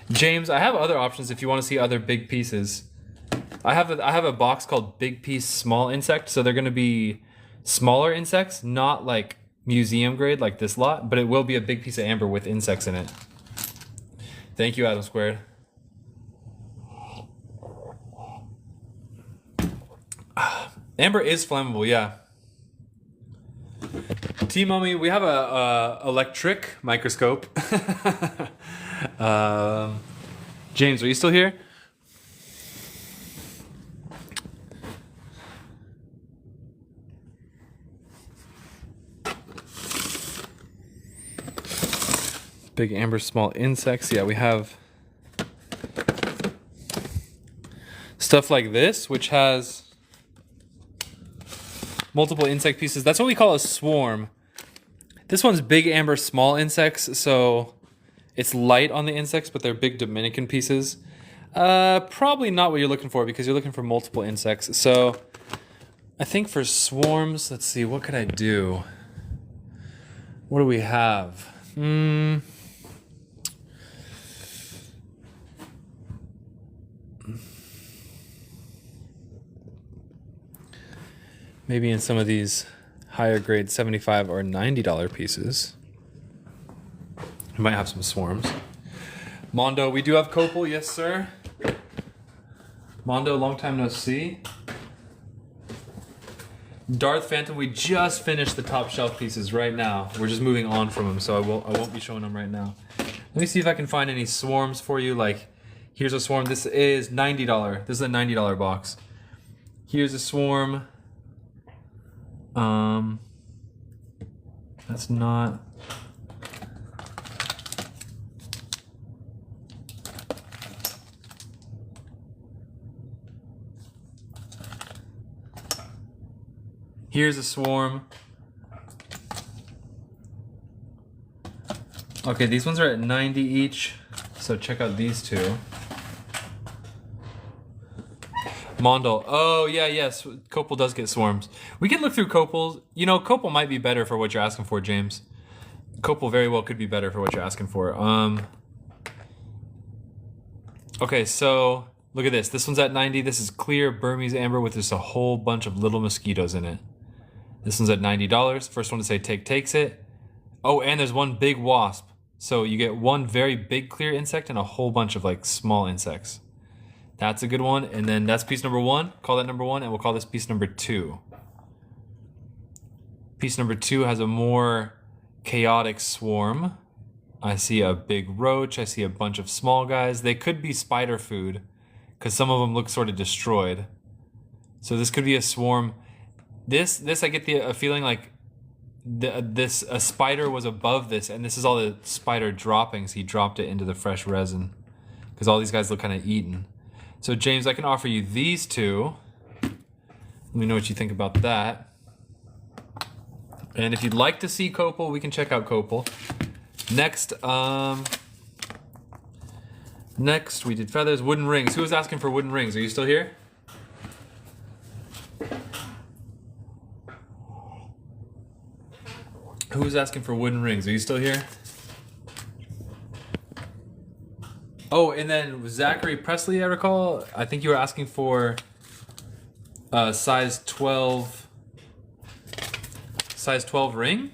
James, I have other options if you want to see other big pieces. I have a box called Big Piece Small Insect, so they're going to be smaller insects, not like museum grade like this lot, but it will be a big piece of amber with insects in it. Thank you, Adam Squared. Amber is flammable, yeah. T-Mummy, we have a electric microscope. James, are you still here? Big amber, small insects. Yeah, we have stuff like this, which has multiple insect pieces. That's what we call a swarm. This one's big amber, small insects, so it's light on the insects, but they're big Dominican pieces. Probably not what you're looking for because you're looking for multiple insects. So I think for swarms, let's see, what could I do? What do we have? Maybe in some of these higher grade $75 or $90 pieces. We might have some swarms. Mondo, we do have copal, yes sir. Mondo, long time no see. Darth Phantom, we just finished the top shelf pieces right now. We're just moving on from them, so I won't be showing them right now. Let me see if I can find any swarms for you. Like, here's a swarm. This is $90. This is a $90 box. Here's a swarm. That's not. Here's a swarm. Okay, these ones are at 90 each, so check out these two. Mondel. Oh, yeah, yes. Copal does get swarms. We can look through copals. You know, copal might be better for what you're asking for, James. Copal very well could be better for what you're asking for. Okay, so look at this. This one's at 90. This is clear Burmese amber with just a whole bunch of little mosquitoes in it. This one's at $90. First one to say take takes it. Oh, and there's one big wasp. So you get one very big clear insect and a whole bunch of like small insects. That's a good one. And then that's piece number one. Call that number one, and we'll call this piece number two. Piece number two has a more chaotic swarm. I see a big roach. I see a bunch of small guys. They could be spider food because some of them look sort of destroyed. So this could be a swarm. This I get a feeling like a spider was above this, and this is all the spider droppings. He dropped it into the fresh resin because all these guys look kind of eaten. So James, I can offer you these two. Let me know what you think about that. And if you'd like to see copal, we can check out copal. Next, next we did feathers, wooden rings. Who was asking for wooden rings? Are you still here? Who was asking for wooden rings? Are you still here? Oh, and then Zachary Presley, I recall. I think you were asking for size 12 ring.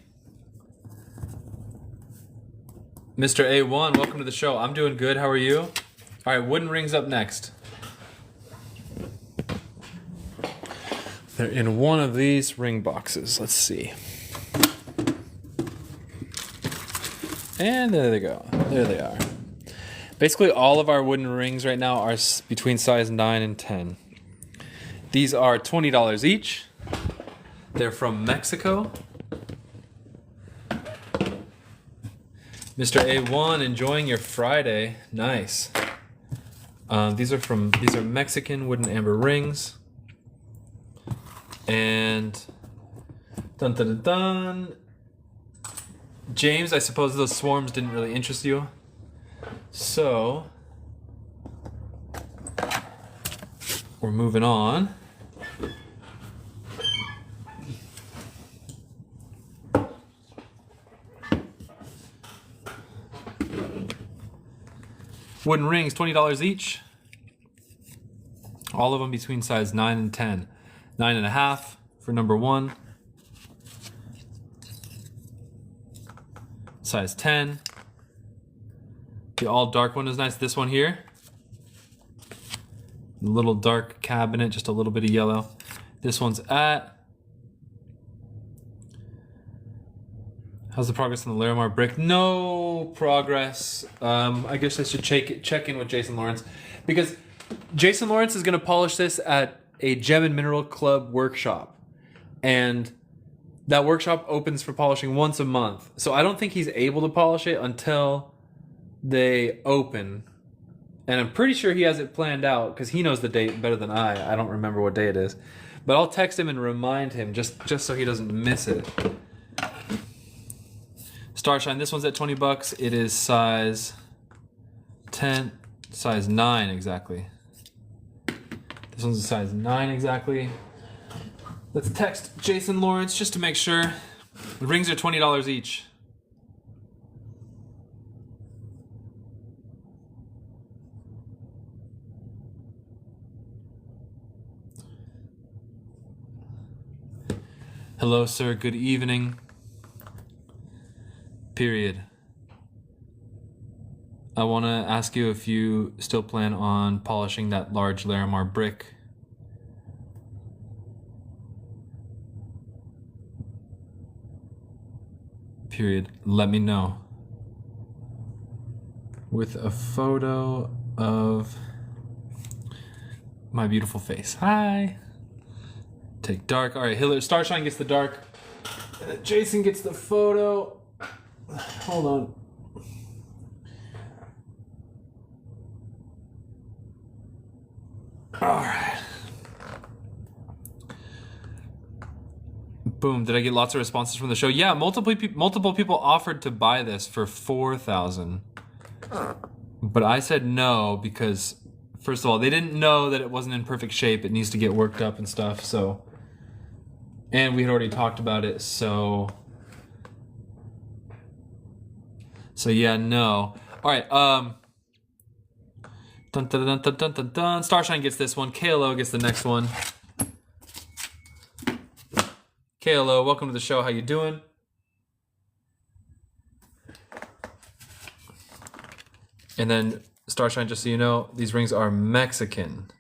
Mr. A1, welcome to the show. I'm doing good. How are you? All right, wooden rings up next. They're in one of these ring boxes. Let's see. And there they go. There they are. Basically, all of our wooden rings right now are between size 9 and 10. These are $20 each. They're from Mexico. Mr. A1, enjoying your Friday. Nice. These are Mexican wooden amber rings. And dun dun dun dun. James, I suppose those swarms didn't really interest you. So we're moving on. Wooden rings, $20 each. All of them between size 9 and 10. 9.5 for number one. Size 10. The all dark one is nice. This one here. The little dark cabinet, just a little bit of yellow. This one's at... How's the progress on the Larimar brick? No progress. I guess I should check in with Jason Lawrence, because Jason Lawrence is going to polish this at a Gem and Mineral Club workshop. And that workshop opens for polishing once a month. So I don't think he's able to polish it until they open. And I'm pretty sure he has it planned out because he knows the date better than I. I don't remember what day it is. But I'll text him and remind him just so he doesn't miss it. Starshine, this one's at $20. It is size 10, size 9 exactly. This one's a size 9 exactly. Let's text Jason Lawrence just to make sure. The rings are $20 each. Hello, sir. Good evening. Period. I want to ask you if you still plan on polishing that large Larimar brick. Period. Let me know. With a photo of my beautiful face. Hi. Take dark. All right, Hillary, Starshine gets the dark. Jason gets the photo. Hold on. All right. Boom. Did I get lots of responses from the show? Yeah, multiple people offered to buy this for $4,000. But I said no because, first of all, they didn't know that it wasn't in perfect shape. It needs to get worked up and stuff, so... And we had already talked about it, so... So yeah, no. Alright, dun dun dun dun dun dun dun. Starshine gets this one. KLO gets the next one. KLO, welcome to the show. How you doing? And then Starshine, just so you know, these rings are Mexican.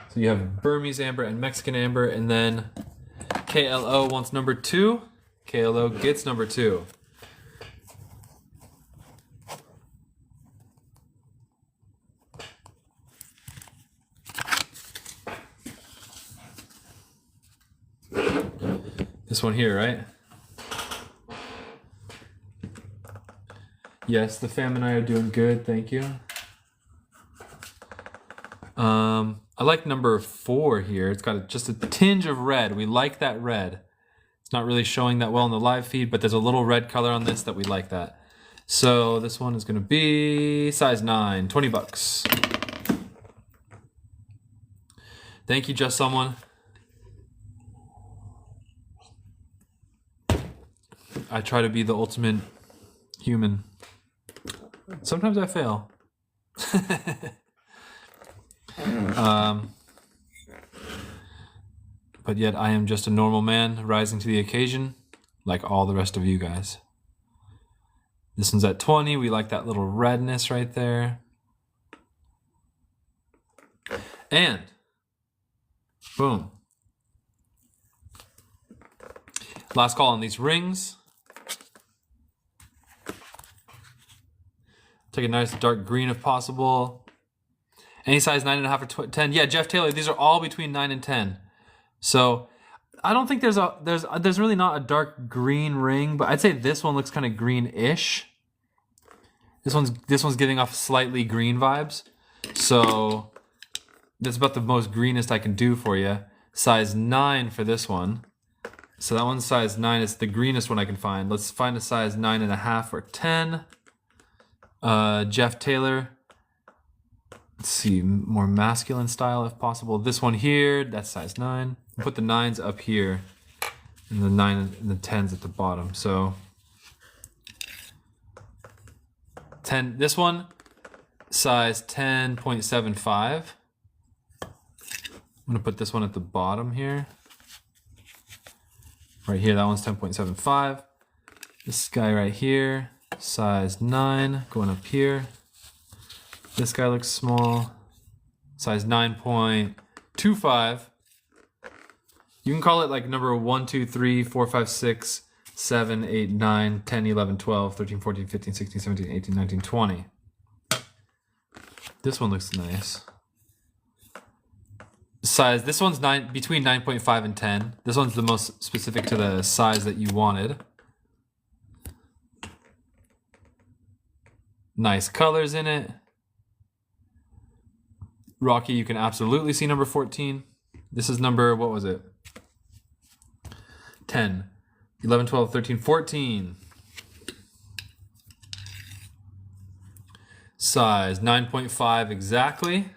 So you have Burmese amber and Mexican amber, and then KLO wants number 2. KLO gets number 2. This one here, right? Yes, the fam and I are doing good, thank you. I like number 4 here. It's got just a tinge of red. We like that red. It's not really showing that well in the live feed, but there's a little red color on this that we like that. So this one is going to be size 9, $20. Thank you, Just Someone. I try to be the ultimate human. Sometimes I fail. But yet I am just a normal man rising to the occasion, like all the rest of you guys. This one's at 20. We like that little redness right there. And boom. Last call on these rings. Take a nice dark green if possible. Any size 9.5 or 10. Yeah, Jeff Taylor, these are all between 9 and 10. So I don't think there's really not a dark green ring, but I'd say this one looks kind of greenish. This one's giving off slightly green vibes. So that's about the most greenest I can do for you. Size 9 for this one. So that one's size 9. It's the greenest one I can find. Let's find a size 9.5 or 10. Jeff Taylor. Let's see, more masculine style if possible. This one here, that's size 9. Put the 9s up here, and the 9 and the 10s at the bottom. So 10. This one, size 10.75. I'm gonna put this one at the bottom here. Right here, that one's 10.75. This guy right here, Size 9 going up here. This guy looks small. Size 9.25. You can call it like number 1, 2, 3, 4, 5, 6, 7, 8, 9, 10, 11, 12, 13, 14, 15, 16, 17, 18, 19, 20. This one looks nice. Size, this one's between 9.5 and 10. This one's the most specific to the size that you wanted. Nice colors in it. Rocky, you can absolutely see number 14. This is number, what was it? 10, 11, 12, 13, 14. Size 9.5 exactly.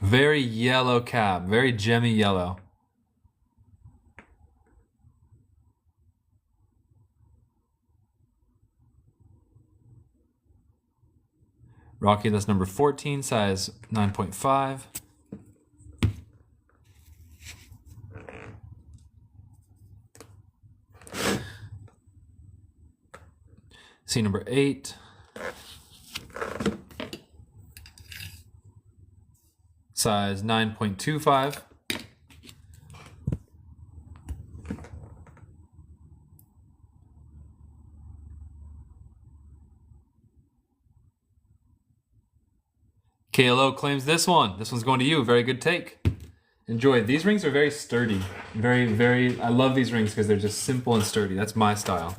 Very yellow cap, very gemmy yellow. Rocky, that's number 14, size 9.5. See number 8. Size 9.25. KLO claims this one. This one's going to you. Very good take. Enjoy. These rings are very sturdy. Very, I love these rings because they're just simple and sturdy. That's my style.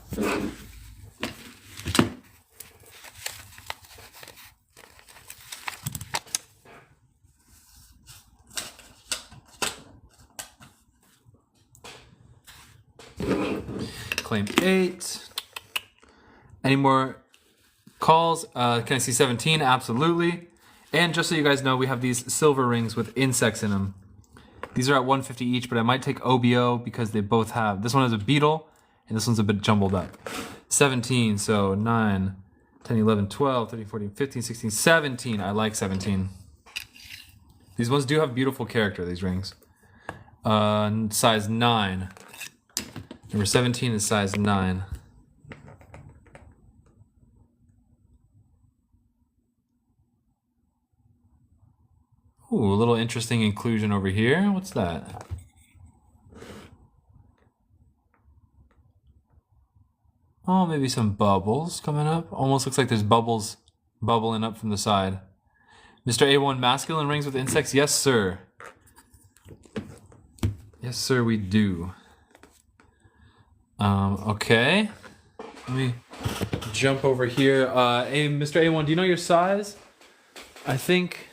Claim 8. Any more calls? Can I see 17? Absolutely. And just so you guys know, we have these silver rings with insects in them. These are at $150 each, but I might take OBO because they both have. This one has a beetle, and this one's a bit jumbled up. 17, so 9, 10, 11, 12, 13, 14, 15, 16, 17. I like 17. These ones do have beautiful character, these rings. Size 9. Number 17 is size 9. Ooh, a little interesting inclusion over here. What's that? Oh, maybe some bubbles coming up. Almost looks like there's bubbles bubbling up from the side. Mr. A1, masculine rings with insects? Yes, sir. Yes, sir, we do. Okay. Let me jump over here. Mr. A1, do you know your size? I think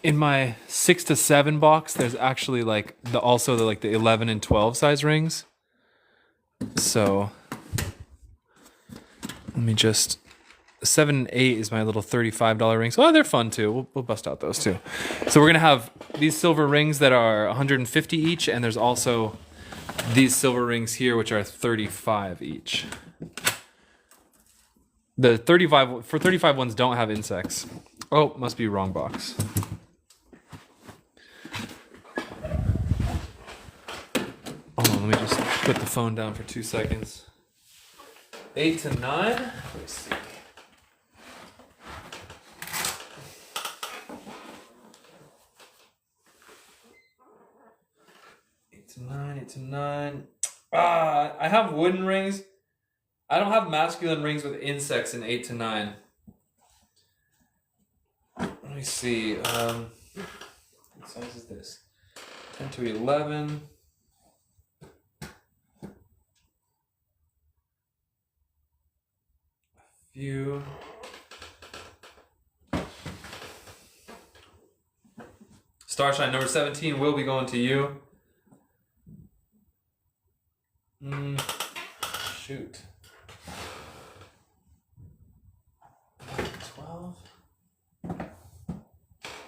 in my 6 to 7 box, there's actually like the 11 and 12 size rings. So let me just 7 and 8 is my little $35 rings. Oh, they're fun too. We'll bust out those too. So we're gonna have these silver rings that are 150 each, and there's also these silver rings here which are 35 each. The 35 ones don't have insects. Oh, must be wrong box. Hold on, let me just put the phone down for 2 seconds. 8 to 9. Let's see. Eight to nine. I have wooden rings. I don't have masculine rings with insects in 8 to 9. Let me see. What size is this? 10 to 11. Few. Starshine number 17 will be going to you. Shoot. 12.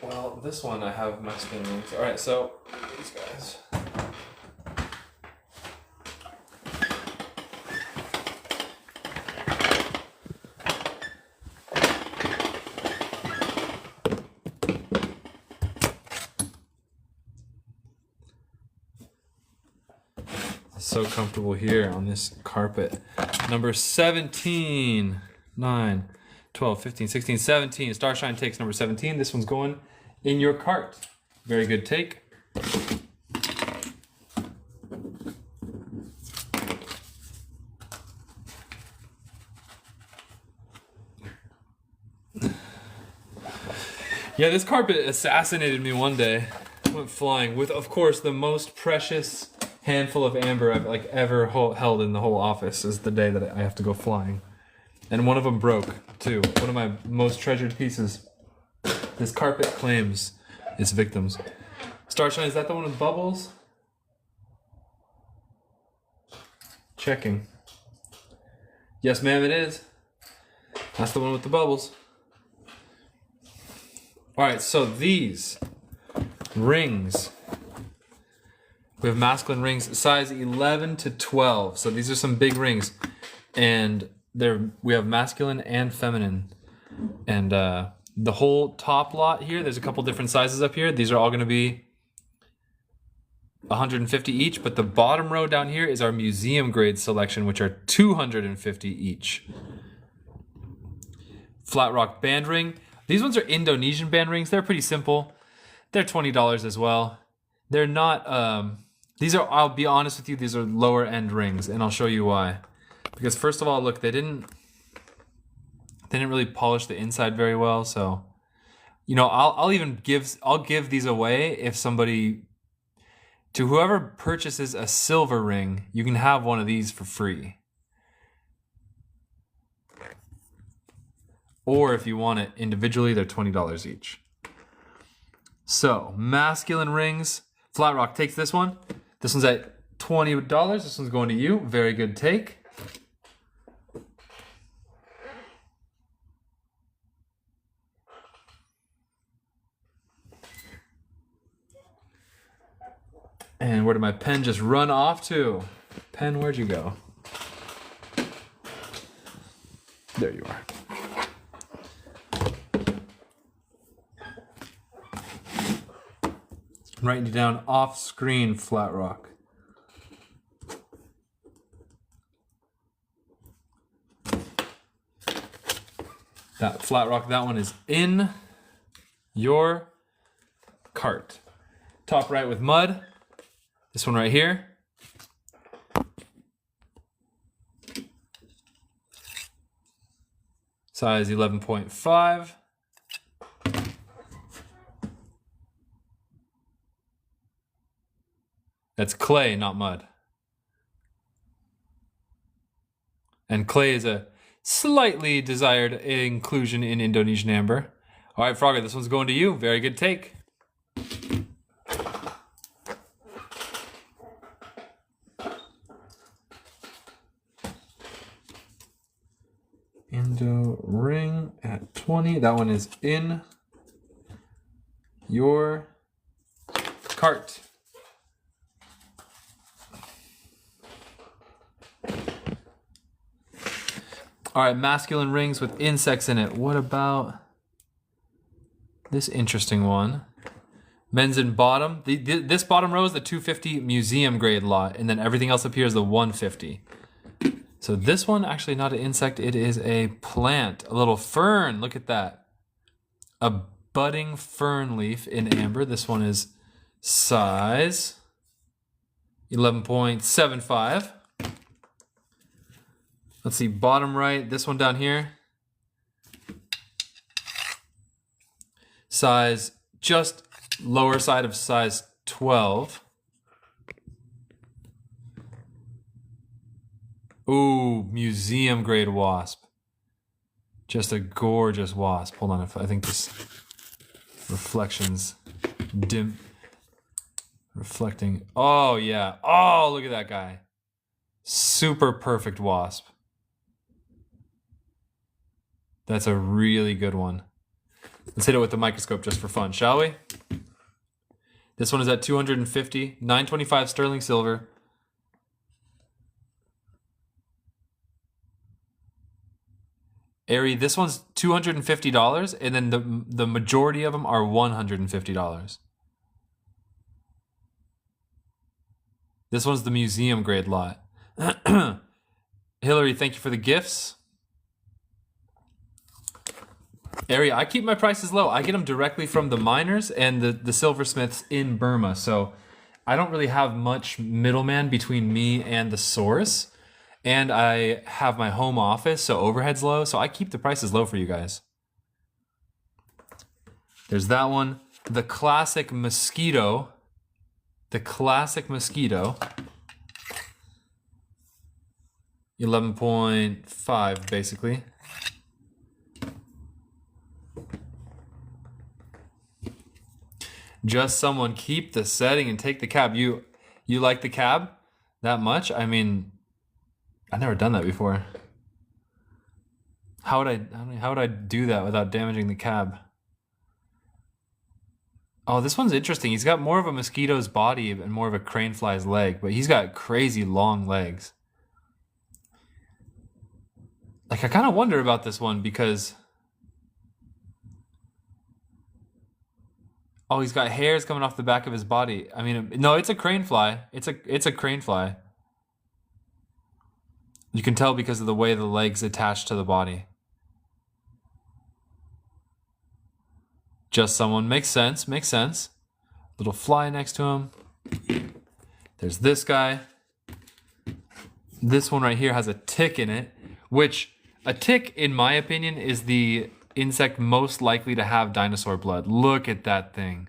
Well, this one I have masculine rings. Alright, so these guys. so comfortable here on this carpet. Number 17, 9, 12, 15, 16, 17. Starshine takes number 17. This one's going in your cart. Very good take. Yeah, this carpet assassinated me one day. Went flying with, of course, the most precious handful of amber I've ever held in the whole office. Is the day that I have to go flying, and one of them broke too. One of my most treasured pieces. This carpet claims its victims. Starshine, is that the one with bubbles? Checking. Yes, ma'am, it is. That's the one with the bubbles. All right, so these rings, we have masculine rings, size 11 to 12. So these are some big rings, and we have masculine and feminine, and the whole top lot here. There's a couple different sizes up here. These are all going to be 150 each, but the bottom row down here is our museum grade selection, which are 250 each. Flat rock band ring. These ones are Indonesian band rings. They're pretty simple. They're $20 as well. They're not, these are, I'll be honest with you, these are lower end rings, and I'll show you why. Because first of all, look, they didn't really polish the inside very well, so, you know, I'll give these away if somebody, to whoever purchases a silver ring, you can have one of these for free. Or if you want it individually, they're $20 each. So, masculine rings. Flat Rock takes this one. This one's at $20. This one's going to you. Very good take. And where did my pen just run off to? Pen, where'd you go? There you are. Writing you down off screen, Flat Rock. That Flat Rock, that one is in your cart. Top right with mud. This one right here. Size 11.5. That's clay, not mud. And clay is a slightly desired inclusion in Indonesian amber. All right, Frogger, this one's going to you. Very good take. Indo ring at 20. That one is in your cart. All right, masculine rings with insects in it. What about this interesting one? Men's in bottom. This bottom row is the 250 museum grade lot, and then everything else up here is the 150. So this one, actually not an insect, it is a plant, a little fern. Look at that. A budding fern leaf in amber. This one is size 11.75. Let's see, bottom right, this one down here. Size, just lower side of size 12. Ooh, museum grade wasp. Just a gorgeous wasp. Hold on, I think this reflection's dim. Reflecting. Oh, yeah. Oh, look at that guy. Super perfect wasp. That's a really good one. Let's hit it with the microscope just for fun, shall we? This one is at 250, 925 sterling silver. Ari, this one's $250, and then the majority of them are $150. This one's the museum grade lot. Hillary, thank you for the gifts. Ari, I keep my prices low. I get them directly from the miners and the silversmiths in Burma. So I don't really have much middleman between me and the source. And I have my home office, so overhead's low. So I keep the prices low for you guys. There's that one. The classic mosquito. The classic mosquito. 11.5 basically. Just someone keep the setting and take the cab. You like the cab that much? I mean, I've never done that before. How would I do that without damaging the cab? Oh, this one's interesting. He's got more of a mosquito's body and more of a crane fly's leg, but he's got crazy long legs. Like, I kind of wonder about this one because... Oh, he's got hairs coming off the back of his body. I mean, no, it's a crane fly. It's a crane fly. You can tell because of the way the legs attach to the body. Just someone. Makes sense. Makes sense. Little fly next to him. There's this guy. This one right here has a tick in it, which a tick, in my opinion, is the insect most likely to have dinosaur blood. Look at that thing.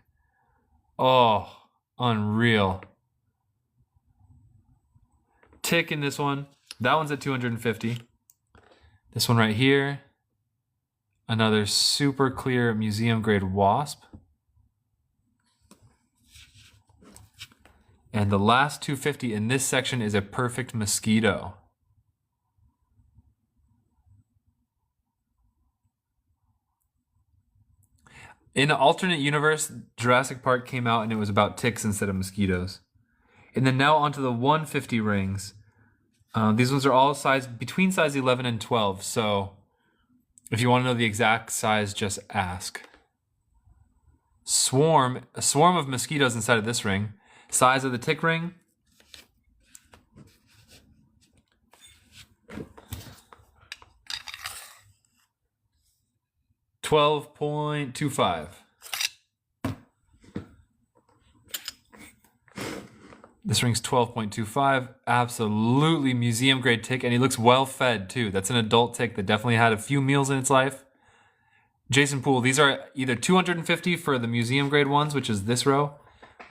Oh, unreal. Tick in this one. That one's at 250. This one right here. Another super clear museum grade wasp. And the last 250 in this section is a perfect mosquito. In an alternate universe, Jurassic Park came out and it was about ticks instead of mosquitoes. And then now onto the 150 rings. These ones are all between size 11 and 12. So if you want to know the exact size, just ask. A swarm of mosquitoes inside of this ring. Size of the tick ring. $12.25. This ring's 12.25. Absolutely museum grade tick, and he looks well fed too. That's an adult tick that definitely had a few meals in its life. Jason Poole, these are either 250 for the museum grade ones, which is this row,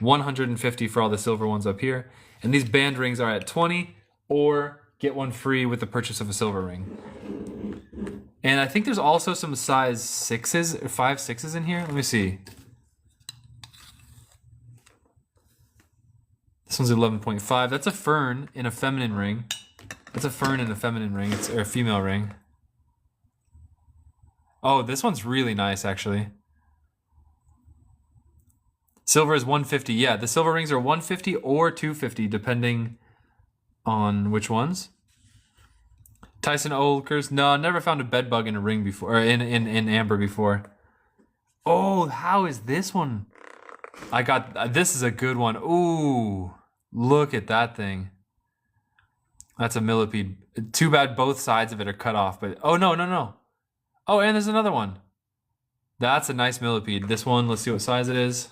150 for all the silver ones up here, and these band rings are at 20, or get one free with the purchase of a silver ring. And I think there's also some size 6s, or 5 6s in here. Let me see. This one's 11.5. That's a fern in a feminine ring. That's a fern in a feminine ring, or a female ring. Oh, this one's really nice, actually. Silver is 150. Yeah, the silver rings are 150 or 250, depending on which ones. Tyson Olkers. No, I never found a bed bug in a ring before, or in amber before. Oh, how is this one? I got, this is a good one. Ooh, look at that thing. That's a millipede. Too bad both sides of it are cut off, but, oh, no. Oh, and there's another one. That's a nice millipede. This one, let's see what size it is.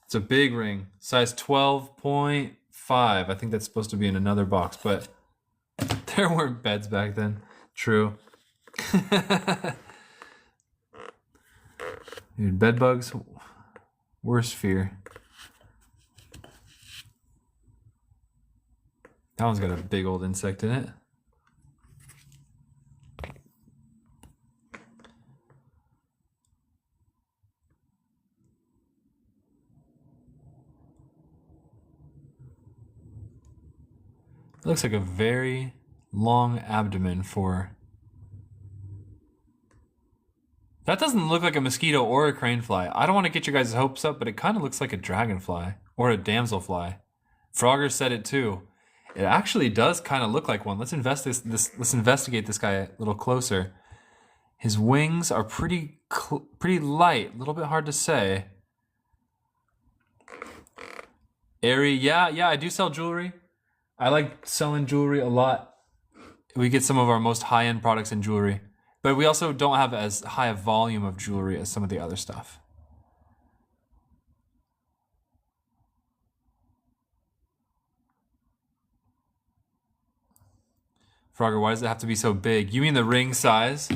It's a big ring, size 12.5. I think that's supposed to be in another box, but there weren't beds back then. True. Dude, bed bugs, worst fear. That one's got a big old insect in it. It looks like a very long abdomen for... That doesn't look like a mosquito or a crane fly. I don't want to get your guys' hopes up, but it kind of looks like a dragonfly or a damselfly. Frogger said it too. It actually does kind of look like one. Let's investigate this guy a little closer. His wings are pretty light, a little bit hard to say. Airy, yeah, I do sell jewelry. I like selling jewelry a lot. We get some of our most high-end products in jewelry, but we also don't have as high a volume of jewelry as some of the other stuff. Frogger, why does it have to be so big? You mean the ring size?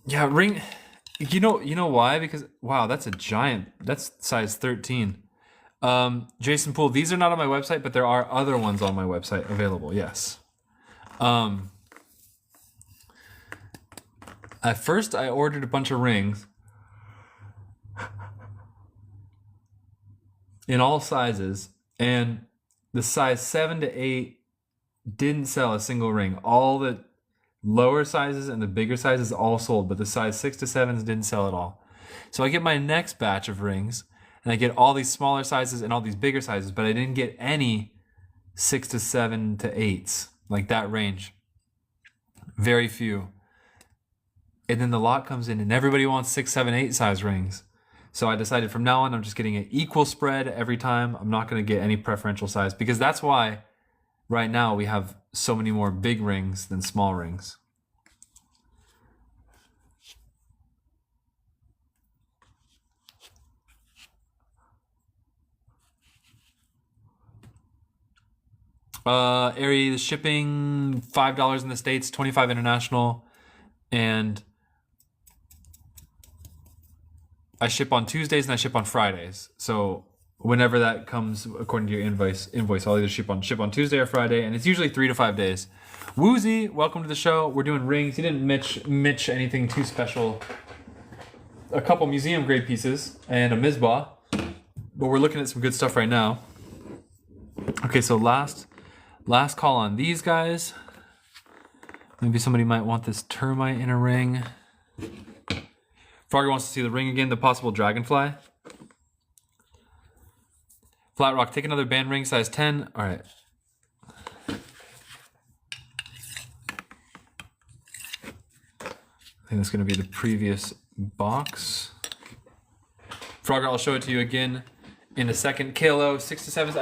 Yeah, ring. You know why? Because wow, that's a giant. That's size 13. Jason Poole, these are not on my website, but there are other ones on my website available. Yes. At first, I ordered a bunch of rings in all sizes, and the size 7 to 8 didn't sell a single ring. All the lower sizes and the bigger sizes all sold, but the size 6 to 7s didn't sell at all. So I get my next batch of rings, and I get all these smaller sizes and all these bigger sizes, but I didn't get any 6 to 7 to 8s, like that range. Very few. And then the lot comes in, and everybody wants 6, 7, 8 size rings. So I decided from now on, I'm just getting an equal spread every time. I'm not going to get any preferential size, because that's why right now we have so many more big rings than small rings. Ari, the shipping $5 in the States, $25 international, and I ship on Tuesdays and I ship on Fridays. So whenever that comes according to your invoice, I'll either ship on Tuesday or Friday, and it's usually 3 to 5 days. Woozy, welcome to the show. We're doing rings. He didn't Mitch anything too special. A couple museum grade pieces and a Mizbah, but we're looking at some good stuff right now. Okay, so last call on these guys. Maybe somebody might want this termite in a ring. Frogger wants to see the ring again, the possible dragonfly. Flat Rock, take another band ring, size 10. All right. I think that's going to be the previous box. Frogger, I'll show it to you again in a second. KLO, 6 to 7.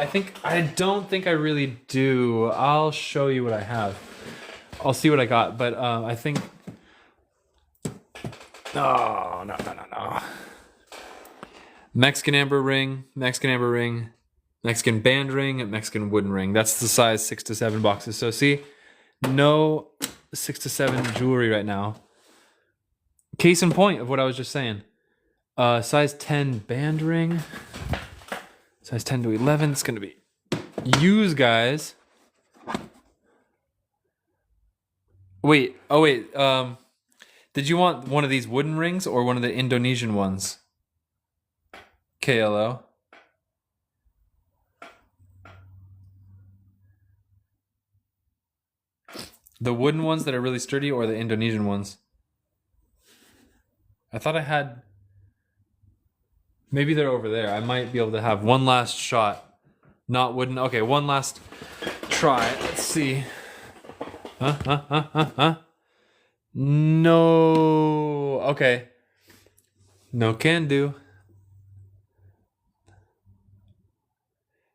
I don't think I really do. I'll show you what I have. I'll see what I got, but I think... No. Mexican amber ring, Mexican band ring, Mexican wooden ring. That's the size 6 to 7 boxes. So see, no 6 to 7 jewelry right now. Case in point of what I was just saying. Size 10 band ring. Size 10 to 11. It's going to be used, guys. Wait. Did you want one of these wooden rings or one of the Indonesian ones? KLO. The wooden ones that are really sturdy or the Indonesian ones? I thought I had... Maybe they're over there. I might be able to have one last shot. Not wooden. Okay, one last try. Let's see. No. Okay. No can do.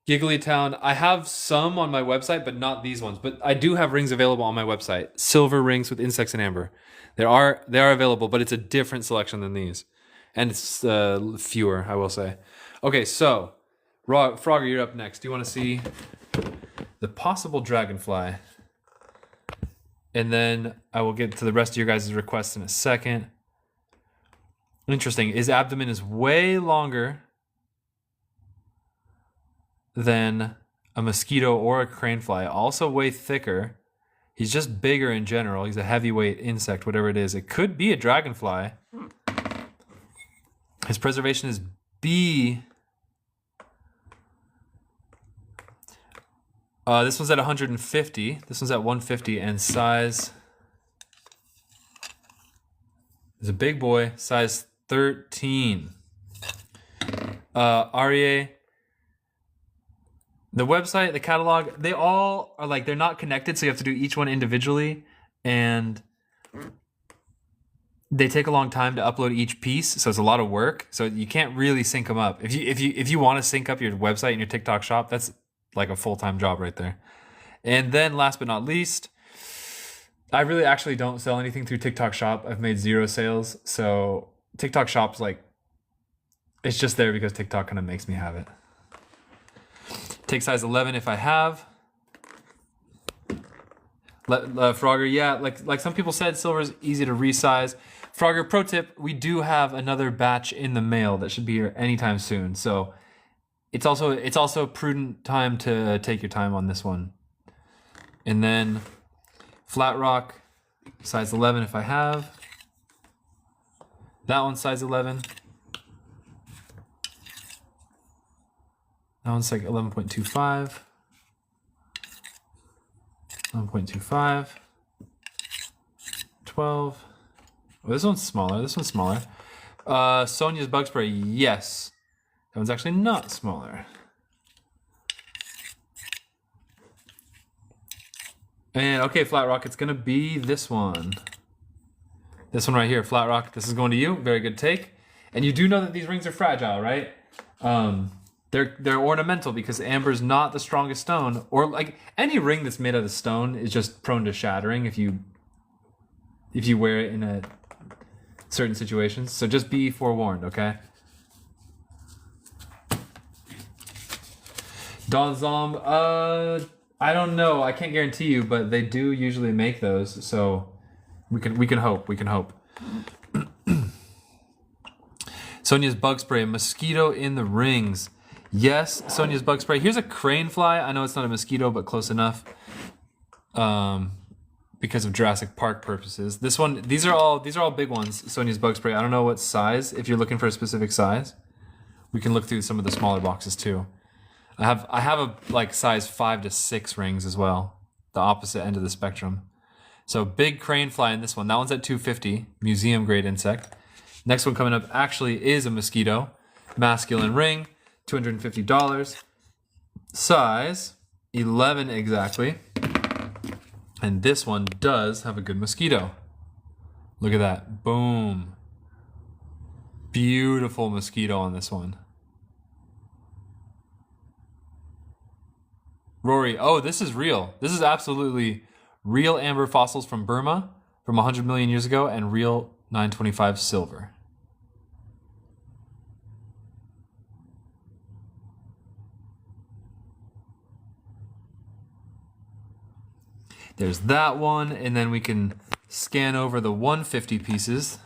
Giggly Town. I have some on my website, but not these ones. But I do have rings available on my website. Silver rings with insects and amber. They are available, but it's a different selection than these. And it's fewer, I will say. Okay, so Frogger, you're up next. Do you want to see the possible dragonfly? And then I will get to the rest of your guys' requests in a second. Interesting. His abdomen is way longer than a mosquito or a cranefly. Also way thicker. He's just bigger in general. He's a heavyweight insect, whatever it is. It could be a dragonfly. His preservation is B. This one's at 150. This one's at 150, and size is a big boy, size 13. REA. The website, the catalog, they all are like, they're not connected, so you have to do each one individually. And they take a long time to upload each piece, so it's a lot of work. So you can't really sync them up. If you want to sync up your website and your TikTok shop, that's like a full-time job right there. And then last but not least, I really actually don't sell anything through TikTok shop. I've made 0 sales. So TikTok shop's like, it's just there because TikTok kind of makes me have it. Take size 11 if I have. Frogger, yeah, like some people said, silver is easy to resize. Frogger, pro tip, we do have another batch in the mail that should be here anytime soon. So it's also prudent time to take your time on this one. And then flat rock, size 11 if I have. That one's size 11. That one's like 11.25. 11.25. 12. Oh, this one's smaller. This one's smaller. Sonia's bug spray, yes. That one's actually not smaller. And okay, Flat Rock, it's gonna be this one. This one right here, Flat Rock. This is going to you. Very good take. And you do know that these rings are fragile, right? They're ornamental because amber's not the strongest stone, or like any ring that's made out of stone is just prone to shattering if you wear it in a certain situations. So just be forewarned, okay? Don Zom, I don't know. I can't guarantee you, but they do usually make those, so we can hope. We can hope. Sonia's bug spray, mosquito in the rings. Yes, Sonia's bug spray. Here's a crane fly. I know it's not a mosquito, but close enough. Because of Jurassic Park purposes. This one, these are all big ones. Sonia's bug spray. I don't know what size. If you're looking for a specific size, we can look through some of the smaller boxes too. I have a like size 5 to 6 rings as well. The opposite end of the spectrum. So big crane fly in this one. That one's at $250, museum grade insect. Next one coming up actually is a mosquito, masculine ring, $250. Size 11 exactly. And this one does have a good mosquito. Look at that. Boom. Beautiful mosquito on this one. Rory, oh, this is real. This is absolutely real amber fossils from Burma from 100 million years ago and real 925 silver. There's that one, and then we can scan over the 150 pieces.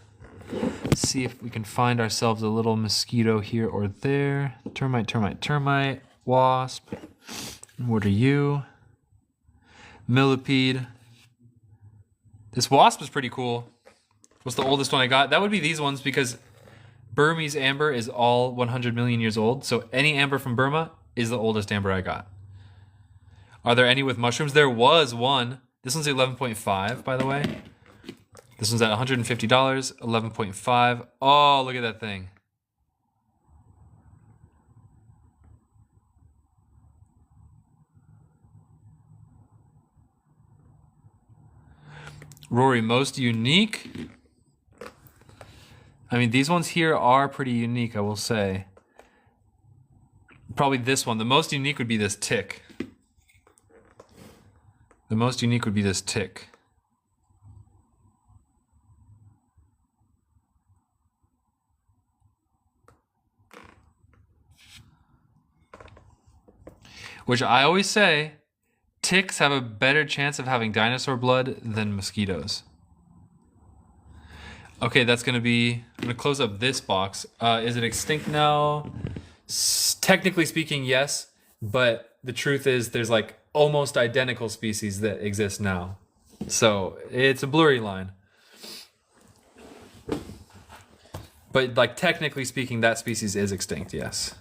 See if we can find ourselves a little mosquito here or there. Termite, termite, termite. Wasp. What are you? Millipede. This wasp is pretty cool. What's the oldest one I got? That would be these ones because Burmese amber is all 100 million years old. So any amber from Burma is the oldest amber I got. Are there any with mushrooms? There was one. This one's 11.5, by the way. This one's at $150, 11.5. Oh, look at that thing. Rory, most unique? I mean, these ones here are pretty unique, I will say. Probably this one. The most unique would be this tick. The most unique would be this tick. Which I always say, ticks have a better chance of having dinosaur blood than mosquitoes. Okay, that's gonna be, I'm gonna close up this box. Is it extinct now? Technically speaking, yes, but the truth is there's like almost identical species that exist now. So it's a blurry line. But like technically speaking, that species is extinct, yes.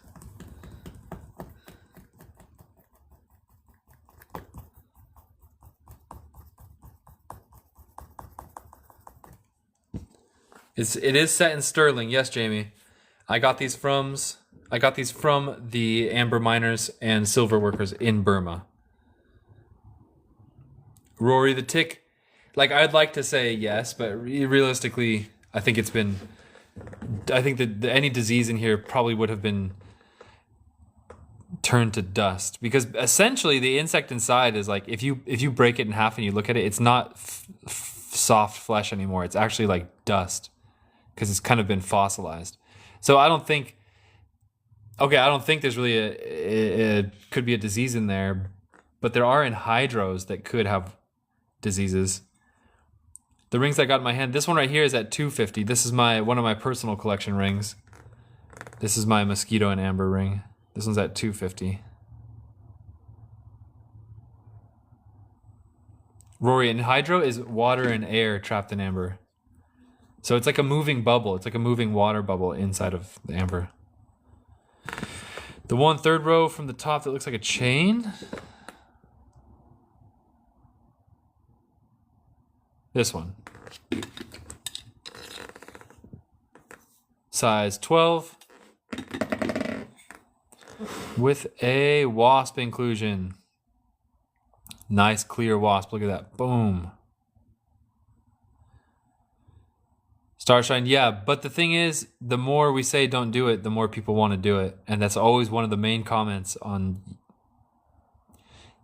It is set in sterling, yes, Jamie. I got these from the amber miners and silver workers in Burma. Rory the tick, like I'd like to say yes, but realistically, I think that any disease in here probably would have been turned to dust, because essentially the insect inside is like, if you break it in half and you look at it, it's not soft flesh anymore. It's actually like dust, because it's kind of been fossilized. So I don't think there's really a could be a disease in there, but there are anhydros that could have diseases. The rings I got in my hand, this one right here is at 250. This is one of my personal collection rings. This is my mosquito and amber ring. This one's at 250. Rory, anhydro is water and air trapped in amber. So it's like a moving bubble. It's like a moving water bubble inside of the amber. The one third row from the top that looks like a chain. This one. Size 12. With a wasp inclusion. Nice clear wasp. Look at that. Boom. Starshine, yeah, but the thing is, the more we say don't do it, the more people want to do it. And that's always one of the main comments on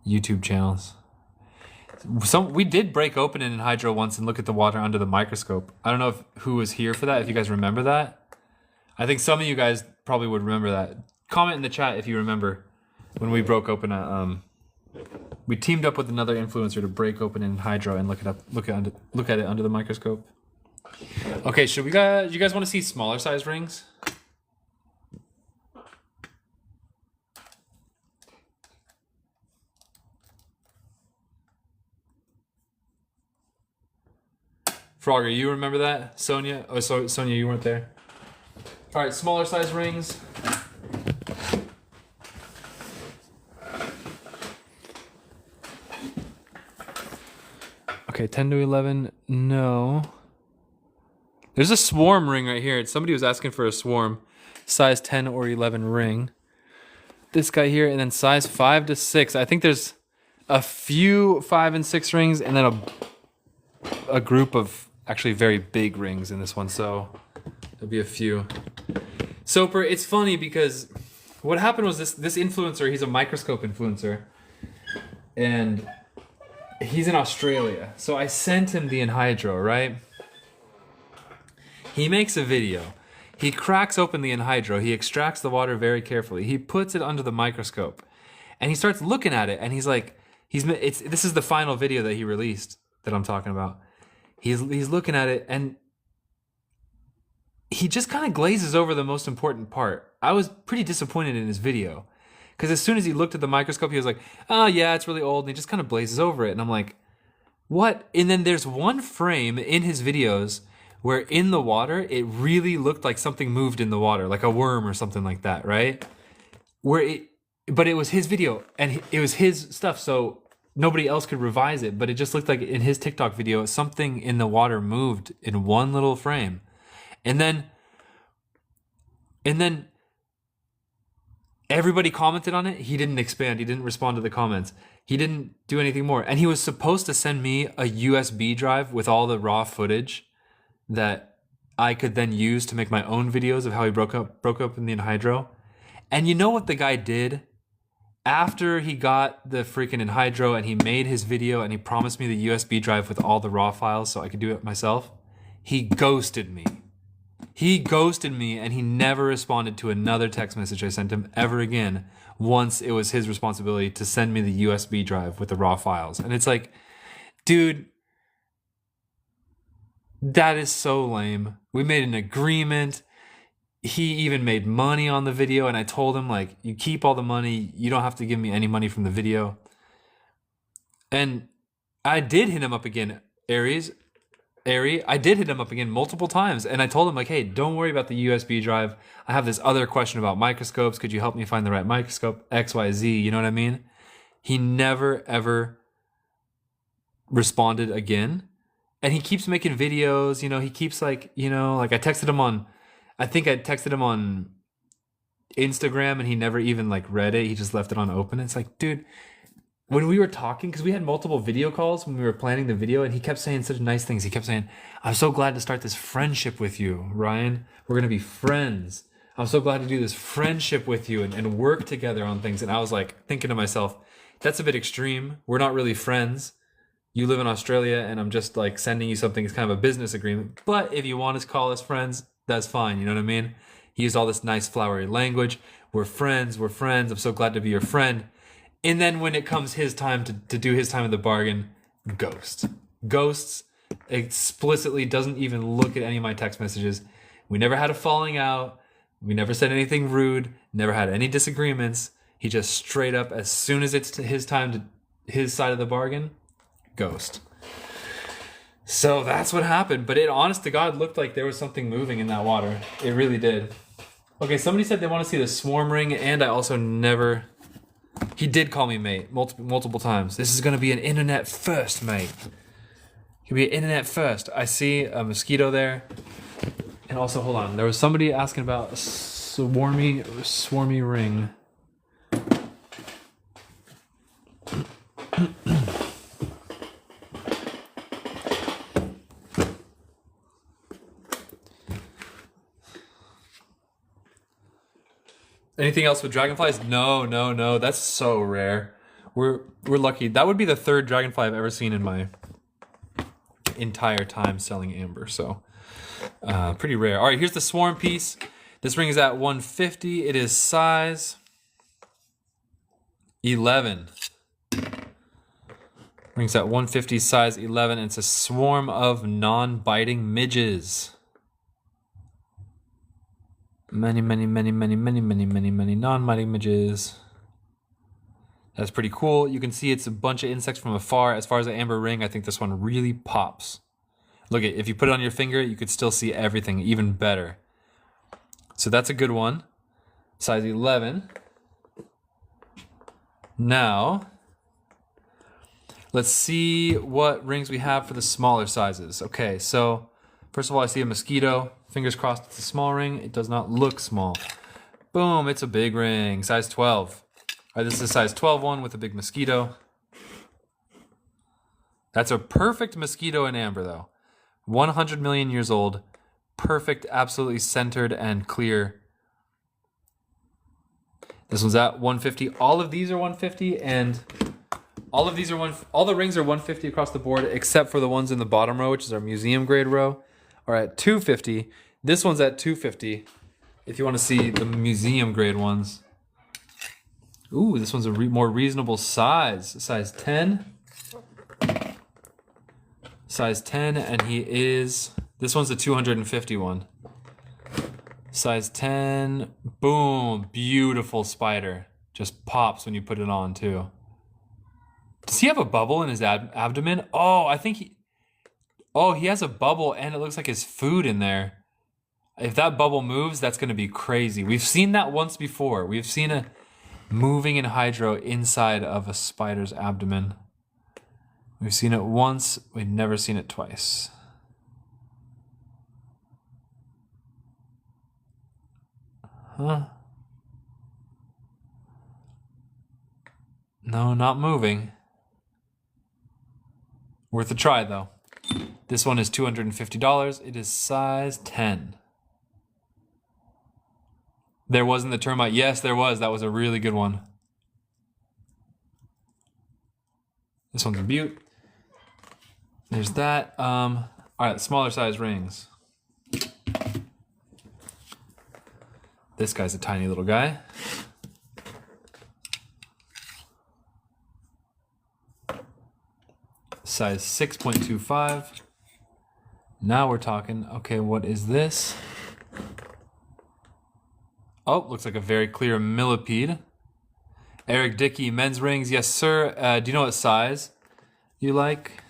YouTube channels. We did break open an anhydro once and look at the water under the microscope. I don't know who was here for that, if you guys remember that. I think some of you guys probably would remember that. Comment in the chat if you remember when we broke open we teamed up with another influencer to break open an anhydro and look at it under the microscope. Okay, you guys want to see smaller size rings? Frogger, you remember that? Sonia? Oh, so Sonia, you weren't there. All right, smaller size rings. Okay, 10 to 11, no. There's a swarm ring right here. Somebody was asking for a swarm. Size 10 or 11 ring. This guy here, and then size 5 to 6. I think there's a few 5 and 6 rings, and then a group of actually very big rings in this one, so there'll be a few. Soper, it's funny because what happened was this influencer, he's a microscope influencer, and he's in Australia. So I sent him the anhydro, right? He makes a video. He cracks open the anhydro. He extracts the water very carefully. He puts it under the microscope, and he starts looking at it. And he's like, this is the final video that he released that I'm talking about. He's looking at it, and he just kind of glazes over the most important part. I was pretty disappointed in his video, because as soon as he looked at the microscope, he was like, "Oh yeah, it's really old," and he just kind of blazes over it. And I'm like, "What?" And then there's one frame in his videos where in the water, it really looked like something moved in the water, like a worm or something like that, right? But it was his video, and it was his stuff, so nobody else could revise it. But it just looked like in his TikTok video, something in the water moved in one little frame. And then everybody commented on it. He didn't expand. He didn't respond to the comments. He didn't do anything more. And he was supposed to send me a USB drive with all the raw footage that I could then use to make my own videos of how he broke up in the anhydro. And you know what the guy did? After he got the freaking anhydro and he made his video and he promised me the USB drive with all the raw files so I could do it myself, he ghosted me. He ghosted me, and he never responded to another text message I sent him ever again once it was his responsibility to send me the USB drive with the raw files. And it's like, dude, that is so lame. We made an agreement. He even made money on the video, and I told him, like, you keep all the money. You don't have to give me any money from the video. And I did hit him up again, I did hit him up again multiple times, and I told him, like, hey, don't worry about the USB drive. I have this other question about microscopes. Could you help me find the right microscope? XYZ, you know what I mean? He never, ever responded again. And he keeps making videos, he keeps I texted him on Instagram, and he never even read it. He just left it on open. It's like, dude, when we were talking, because we had multiple video calls when we were planning the video, and he kept saying such nice things. He kept saying, I'm so glad to start this friendship with you, Ryan. We're going to be friends. I'm so glad to do this friendship with you and work together on things. And I was like thinking to myself, that's a bit extreme. We're not really friends. You live in Australia and I'm just like sending you something. It's kind of a business agreement. But if you want to call us friends, that's fine. You know what I mean? He used all this nice flowery language. We're friends. We're friends. I'm so glad to be your friend. And then when it comes his time to do his time in the bargain, ghost. Ghosts explicitly doesn't even look at any of my text messages. We never had a falling out. We never said anything rude. Never had any disagreements. He just straight up, as soon as it's his time to his side of the bargain, ghost. So that's what happened. But it, honest to God, looked like there was something moving in that water. It really did. Okay, somebody said they want to see the swarm ring, and I also never... He did call me mate multiple times. This is going to be an internet first, mate. It'll be an internet first. I see a mosquito there. And also, hold on. There was somebody asking about a swarmy ring. Anything else with dragonflies? No. That's so rare. We're lucky. That would be the third dragonfly I've ever seen in my entire time selling amber. So pretty rare. All right, here's the swarm piece. This ring is at 150. It is size 11. Ring's at 150, size 11. And it's a swarm of non-biting midges. Many non-biting midges. That's pretty cool. You can see it's a bunch of insects from afar. As far as the amber ring, I think this one really pops. Look, if you put it on your finger, you could still see everything even better. So that's a good one. Size 11. Now, let's see what rings we have for the smaller sizes. Okay, so first of all, I see a mosquito. Fingers crossed it's a small ring. It does not look small. Boom, it's a big ring. Size 12. All right, this is a size 12 one with a big mosquito. That's a perfect mosquito in amber, though. 100 million years old. Perfect, absolutely centered and clear. This one's at 150. All of these are 150, and all of these are all the rings are 150 across the board, except for the ones in the bottom row, which is our museum grade row, are at 250. This one's at 250. If you want to see the museum grade ones. Ooh, this one's a more reasonable size. Size 10. Size 10, and he is... This one's a 250 one. Size 10. Boom. Beautiful spider. Just pops when you put it on, too. Does he have a bubble in his abdomen? Oh, I think he... Oh, he has a bubble, and it looks like his food in there. If that bubble moves, that's going to be crazy. We've seen that once before. We've seen a moving anhydro inside of a spider's abdomen. We've seen it once. We've never seen it twice. Huh? No, not moving. Worth a try, though. This one is $250. It is size 10. There wasn't the termite. Yes, there was. That was a really good one. This one's a beaut. There's that. All right, smaller size rings. This guy's a tiny little guy. Size 6.25. Now we're talking. Okay, what is this? Oh, looks like a very clear millipede. Eric Dickey, men's rings. Yes, sir. Do you know what size you like?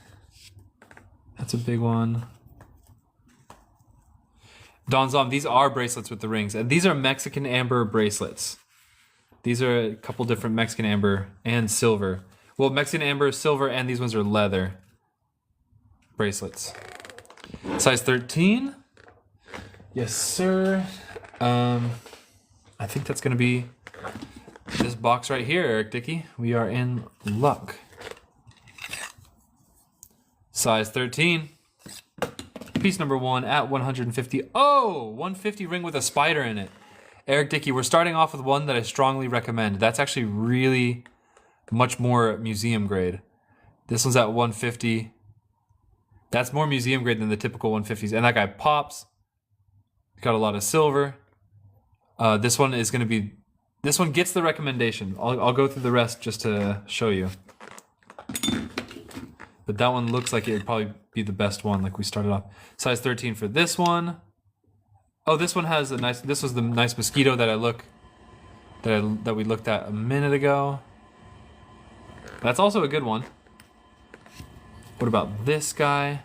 That's a big one. Don Zom, these are bracelets with the rings. And these are Mexican amber bracelets. These are a couple different Mexican amber and silver. Well, Mexican amber, silver, and these ones are leather bracelets. Size 13. Yes, sir. I think that's going to be This box right here, Eric Dickey, we are in luck. Size 13. Piece number 1 at 150. Oh, 150 ring with a spider in it. Eric Dickey, we're starting off with one that I strongly recommend. That's actually really much more museum grade. This one's at 150. That's more museum grade than the typical 150s. And that guy pops. Got a lot of silver. This one is going to be... This one gets the recommendation. I'll go through the rest just to show you. But that one looks like it would probably be the best one, like we started off. Size 13 for this one. Oh, this one has a nice... This was the nice mosquito that that we looked at a minute ago. That's also a good one. What about this guy?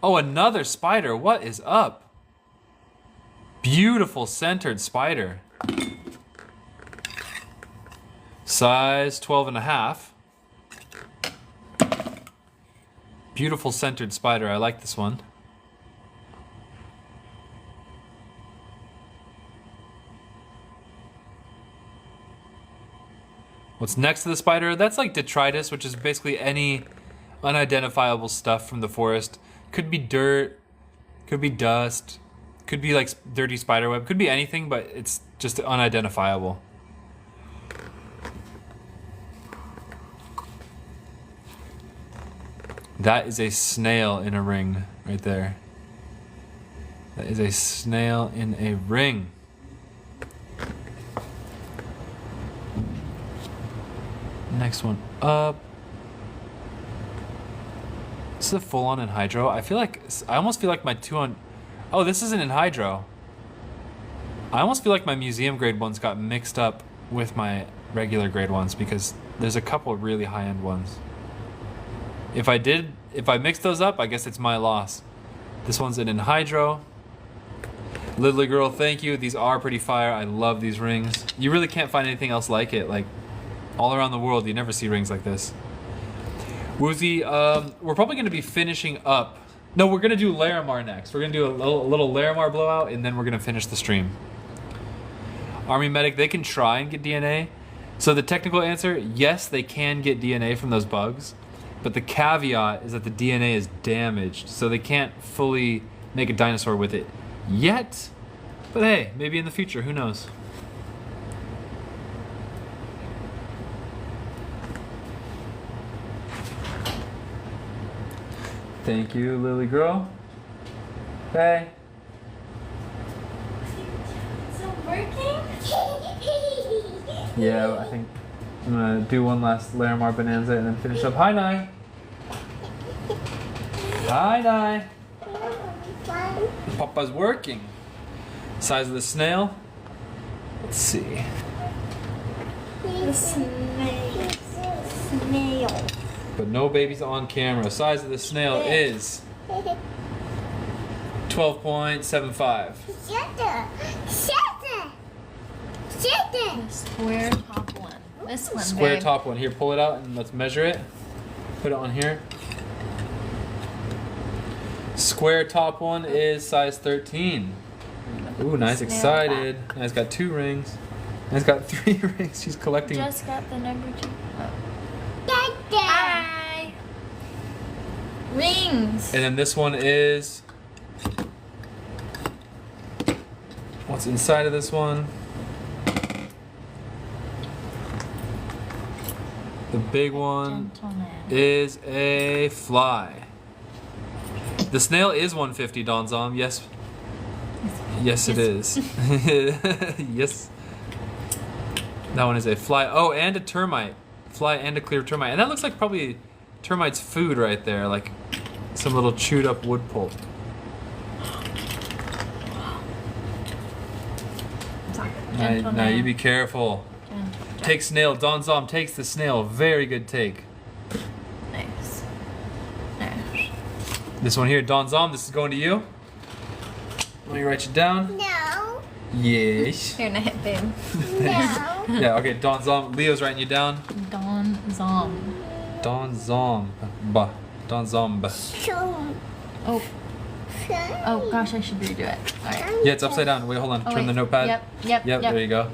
Oh, another spider. What is up? Beautiful centered spider. Size 12.5. Beautiful centered spider. I like this one. What's next to the spider? That's like detritus, which is basically any unidentifiable stuff from the forest. Could be dirt, could be dust, could be like dirty spider web, could be anything, but it's just unidentifiable. That is a snail in a ring right there. That is a snail in a ring. Next one up. This is a full-on in hydro. I almost feel like my 200... Oh, this isn't in hydro. I almost feel like my museum grade ones got mixed up with my regular grade ones because there's a couple really high-end ones. If I mixed those up, I guess it's my loss. This one's in hydro. Lidley Girl, thank you. These are pretty fire. I love these rings. You really can't find anything else like it. Like, all around the world, you never see rings like this. Woozy, we're probably going to be finishing up. No, we're going to do Larimar next. We're going to do a little Larimar blowout, and then we're going to finish the stream. Army Medic, they can try and get DNA. So the technical answer, yes, they can get DNA from those bugs. But the caveat is that the DNA is damaged, so they can't fully make a dinosaur with it yet. But hey, maybe in the future, who knows? Thank you, Lily Girl. Hey. Is it working? Yeah, I think I'm gonna do one last Larimar Bonanza and then finish up. Hi, Nye. Hi, Nye. Papa's working. Size of the snail. Let's see. The snail. Snail. But no babies on camera. Size of the snail is 12.75. The square top one. This one. Square babe. top one. Here, pull it out and let's measure it. Put it on here. Square top one is size 13. Ooh, nice, Snail excited. Nice, got 2 rings. Nice, got 3 rings. She's collecting. Just got the number 2. Oh. Hi. Rings. And then this one is... What's inside of this one? The big one Gentleman. is a fly. The snail is 150, Don Zom. Yes. Yes, it is. Yes. That one is a fly. Oh, and a termite. Fly and a clear termite. And that looks like probably termite's food right there. Like some little chewed up wood pulp. Now you be careful. Take snail. Don Zom takes the snail. Very good take. Nice. Nice. This one here, Don Zom, this is going to you. Let me write you down. No. Yes. Here, not babe. No. Yeah, okay, Don Zom. Leo's writing you down. Don Zom. Don Zom. Bah. Don Zomba. Show. Oh. Oh gosh, I should redo it. Alright. Yeah, it's upside down. Wait, hold on. Oh, Turn the wait. notepad. Yep. Yep, there you go.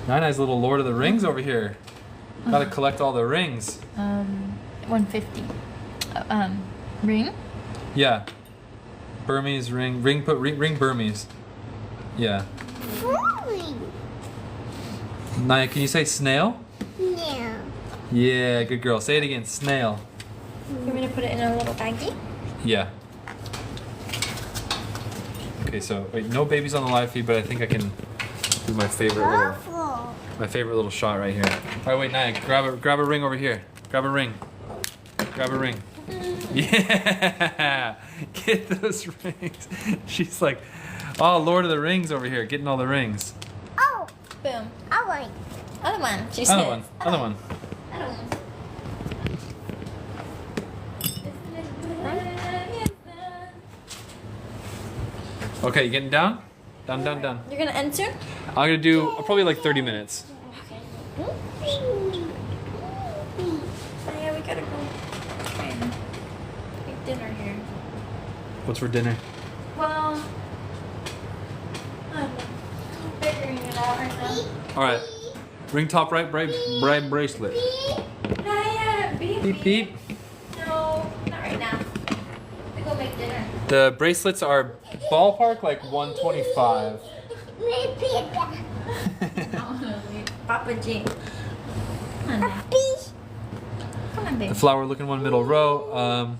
Nine-Eye's little Lord of the Rings over here. Gotta collect all the rings. 150. Ring? Yeah. Burmese ring. Ring Burmese. Yeah. Falling. Naya, can you say snail? Yeah. Yeah, good girl. Say it again. Snail. You want me to put it in a little baggie? Yeah. Okay, so wait, no babies on the live feed, but I think I can do my favorite little shot right here. All right, wait, Naya, grab a ring over here. Grab a ring. Grab a ring. Yeah, get those rings. She's like, oh, Lord of the Rings over here, getting all the rings. Oh, Boom. all right. Other one. She Other said. one. Other one. Other one. Okay, you getting down? Down, down, down. You're gonna end soon? I'm gonna do probably like 30 minutes. Oh yeah, we gotta go. Eat dinner here. What's for dinner? Well, I'm figuring it out right now. All right, ring top right bracelet. Naya, beep, Beep beep. No, not right now. We go make dinner. The bracelets are ballpark like 125. Papa G. Come on, Naya. Come on, baby. The flower looking one middle row.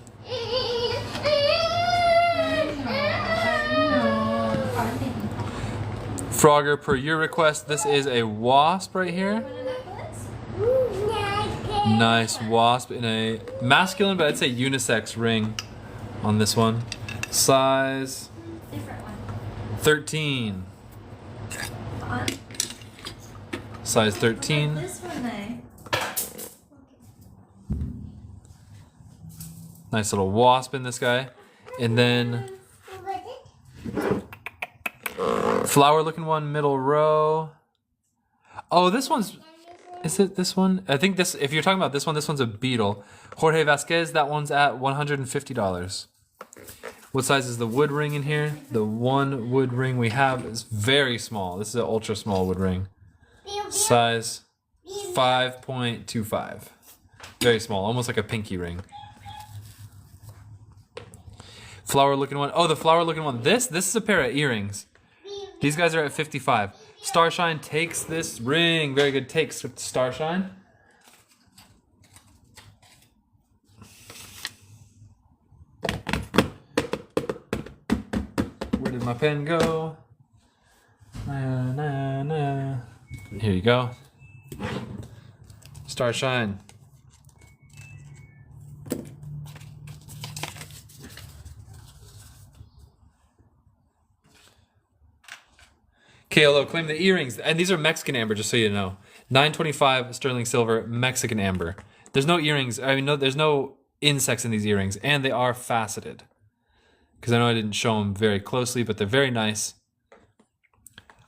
Frogger, per your request, this is a wasp right here. Nice wasp in a masculine, but I'd say unisex ring on this one. Size Different one. 13. On. Size 13. This one, Naya. Nice little wasp in this guy. And then flower looking one middle row. Oh, this one's, is it this one? I think this, if you're talking about this one's a beetle. Jorge Vasquez, that one's at $150. What size is the wood ring in here? The one wood ring we have is very small. This is an ultra small wood ring. Size 5.25. Very small, almost like a pinky ring. Flower looking one. Oh, the flower looking one. This is a pair of earrings. These guys are at 55. Starshine takes this ring. Very good takes with Starshine. Where did my pen go? Na, na, na. Here you go. Starshine. KLO, claim the earrings. And these are Mexican amber, just so you know. $9.25 sterling silver, Mexican amber. There's no earrings. I mean, there's no insects in these earrings. And they are faceted. Because I know I didn't show them very closely, but they're very nice.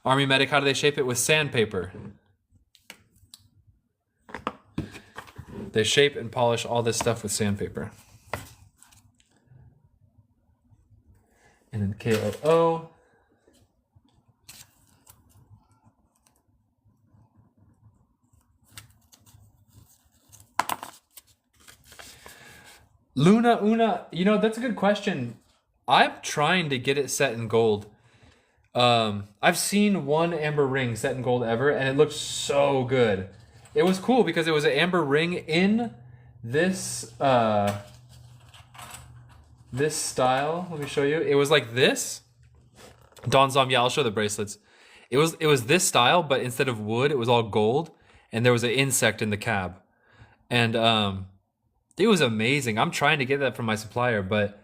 Army Medic, how do they shape it? With sandpaper. They shape and polish all this stuff with sandpaper. And then KLO. Luna Una, you know, that's a good question. I'm trying to get it set in gold. I've seen one amber ring set in gold ever, and it looked so good. It was cool because it was an amber ring in this this style. Let me show you. It was like this. Don Zom, yeah, I'll show the bracelets. It was this style, but instead of wood, it was all gold, and there was an insect in the cab. And it was amazing. I'm trying to get that from my supplier, but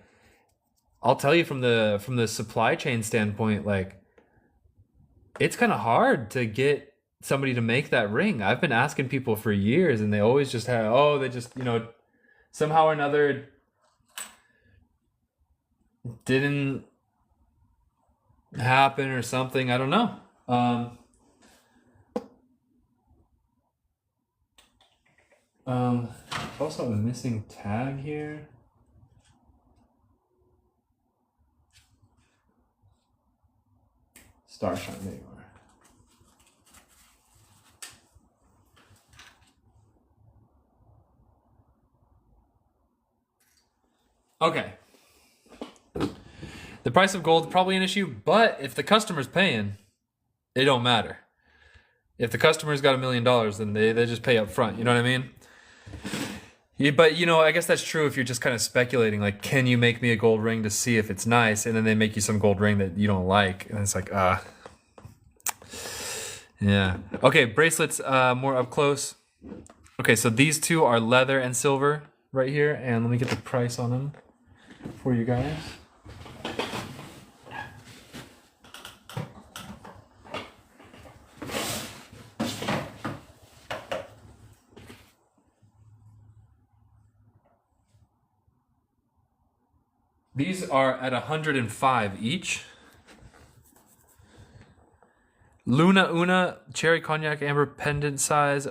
I'll tell you from the supply chain standpoint, like, it's kind of hard to get somebody to make that ring. I've been asking people for years, and they always just have, they just, somehow or another didn't happen or something. I don't know. Also a missing tag here. Starshine, there you are. Okay. The price of gold is probably an issue, but if the customer's paying, it don't matter. If the customer's got $1 million, then they just pay up front. You know what I mean? Yeah, but you know, I guess that's true if you're just kind of speculating, like, can you make me a gold ring to see if it's nice? And then they make you some gold ring that you don't like, and it's like, yeah. Okay, bracelets, more up close. Okay, so these two are leather and silver right here, and let me get the price on them for you guys. These are at 105 each. Luna Una cherry cognac amber pendant size.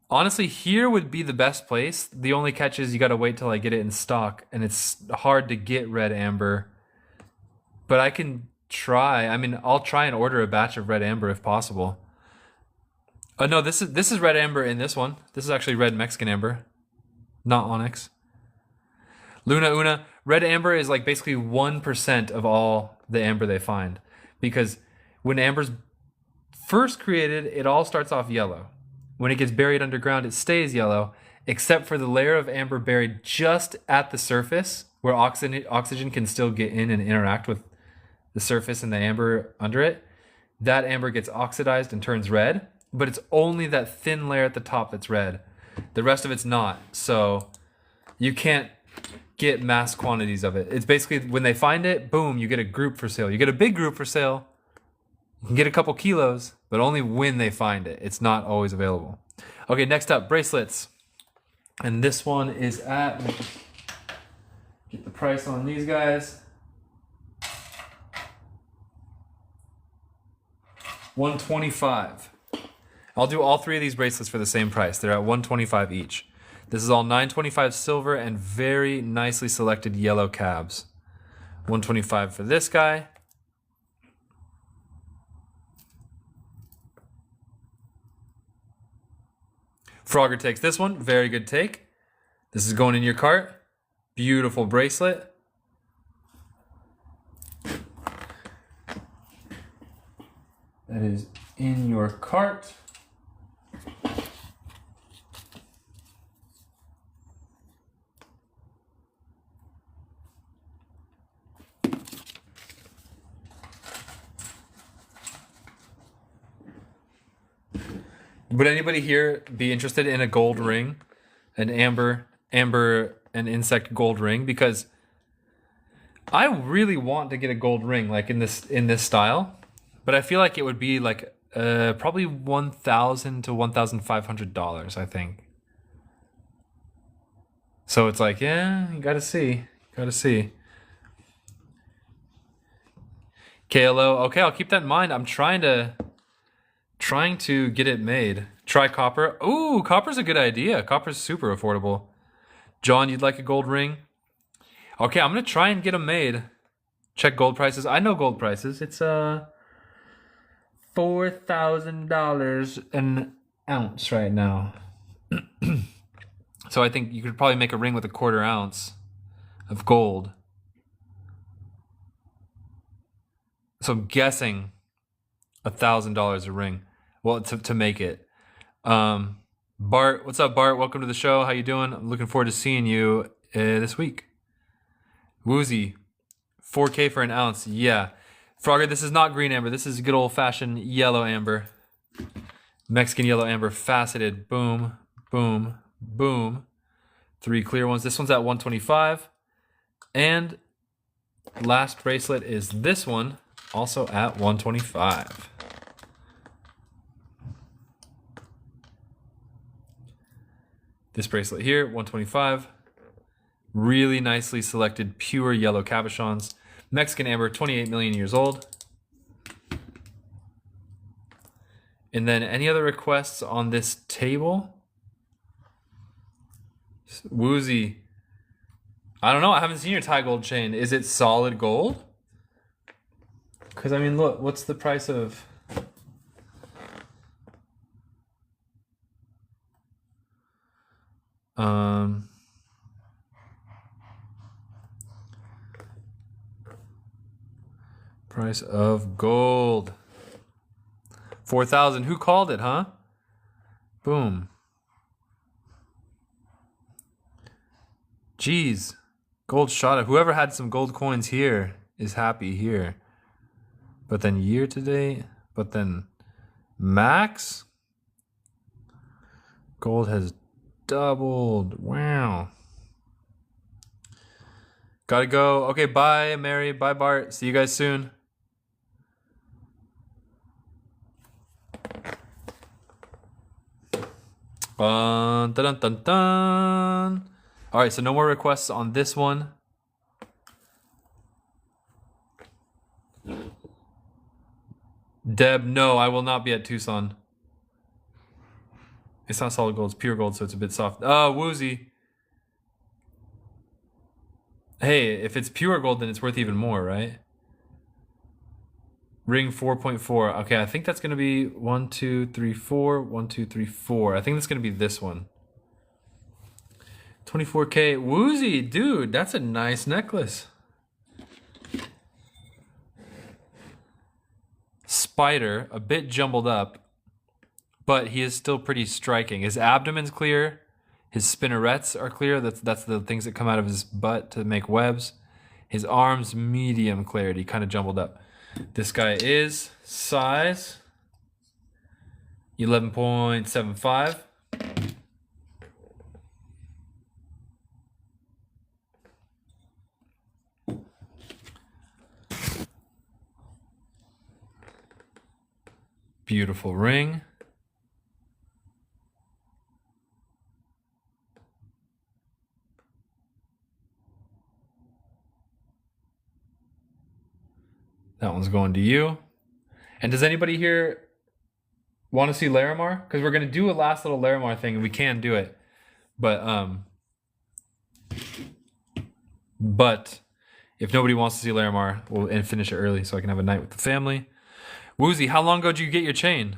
Honestly, here would be the best place. The only catch is you gotta wait till I get it in stock, and it's hard to get red amber. But I can try. I mean, I'll try and order a batch of red amber if possible. No, this is red amber in this one. This is actually red Mexican amber, not onyx. Luna Una. Red amber is like basically 1% of all the amber they find. Because when amber's first created, it all starts off yellow. When it gets buried underground, it stays yellow, except for the layer of amber buried just at the surface, where oxygen can still get in and interact with the surface and the amber under it. That amber gets oxidized and turns red, but it's only that thin layer at the top that's red. The rest of it's not. So you can't get mass quantities of it. It's basically when they find it, boom, you get a group for sale. You get a big group for sale. You can get a couple kilos, but only when they find it. It's not always available. Okay, next up, bracelets. And this one is at, let me just get the price on these guys. $125. I'll do all three of these bracelets for the same price. They're at $125 each. This is all 925 silver and very nicely selected yellow cabs. $125 for this guy. Frogger takes this one. Very good take. This is going in your cart. Beautiful bracelet. That is in your cart. Would anybody here be interested in a gold ring? An amber and insect gold ring? Because I really want to get a gold ring like in this style, but I feel like it would be like probably $1,000 to $1,500, I think. So it's like, yeah, you gotta see. KLO, okay, I'll keep that in mind. I'm trying to get it made. Try copper. Ooh, copper's a good idea. Copper's super affordable. John, you'd like a gold ring? Okay, I'm gonna try and get them made. Check gold prices. I know gold prices. It's $4,000 an ounce right now. So I think you could probably make a ring with a 1/4 ounce of gold. So I'm guessing $1,000 a ring. Well, to make it. Bart, what's up, Bart? Welcome to the show. How you doing? I'm looking forward to seeing you this week. Woozy, 4K for an ounce. Yeah. Frogger, this is not green amber. This is good old-fashioned yellow amber. Mexican yellow amber, faceted. Boom, boom, boom. 3 clear ones. This one's at 125. And last bracelet is this one, also at 125. This bracelet here, 125. Really nicely selected pure yellow cabochons. Mexican amber, 28 million years old. And then any other requests on this table? Woozy. I don't know. I haven't seen your Thai gold chain. Is it solid gold? Because, I mean, look, what's the price of... Price of gold. 4,000. Who called it, huh? Boom. Jeez. Gold shot up. Whoever had some gold coins here is happy here. But then year to date. But then max. Gold has doubled. Wow. Gotta go. Okay, bye, Mary. Bye, Bart. See you guys soon. Dun, dun, dun, dun. All right, so no more requests on this one. Deb, no, I will not be at Tucson. It's not solid gold, it's pure gold, so it's a bit soft. Woozy. Hey, if it's pure gold, then it's worth even more, right? Ring 4.4. Okay, I think that's going to be 1, 2, 3, 4. 1, 2, 3, 4. I think that's going to be this one. 24K. Woozy, dude, that's a nice necklace. Spider, a bit jumbled up, but he is still pretty striking. His abdomen's clear. His spinnerets are clear. That's the things that come out of his butt to make webs. His arms, medium clarity, kind of jumbled up. This guy is size 11.75. Beautiful ring. That one's going to you. And does anybody here want to see Larimar? Because we're going to do a last little Larimar thing, and we can do it. But if nobody wants to see Larimar, we'll finish it early so I can have a night with the family. Woozy, how long ago did you get your chain?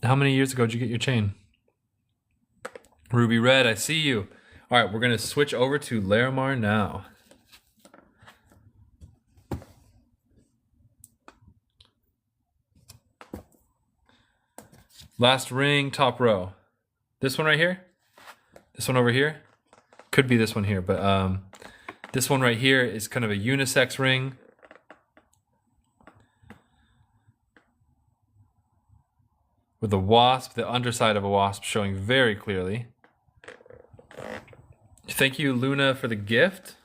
How many years ago did you get your chain? Ruby Red, I see you. All right, we're going to switch over to Larimar now. Last ring, top row. This one right here? This one over here? Could be this one here, but this one right here is kind of a unisex ring. With a wasp, the underside of a wasp showing very clearly. Thank you, Luna, for the gift.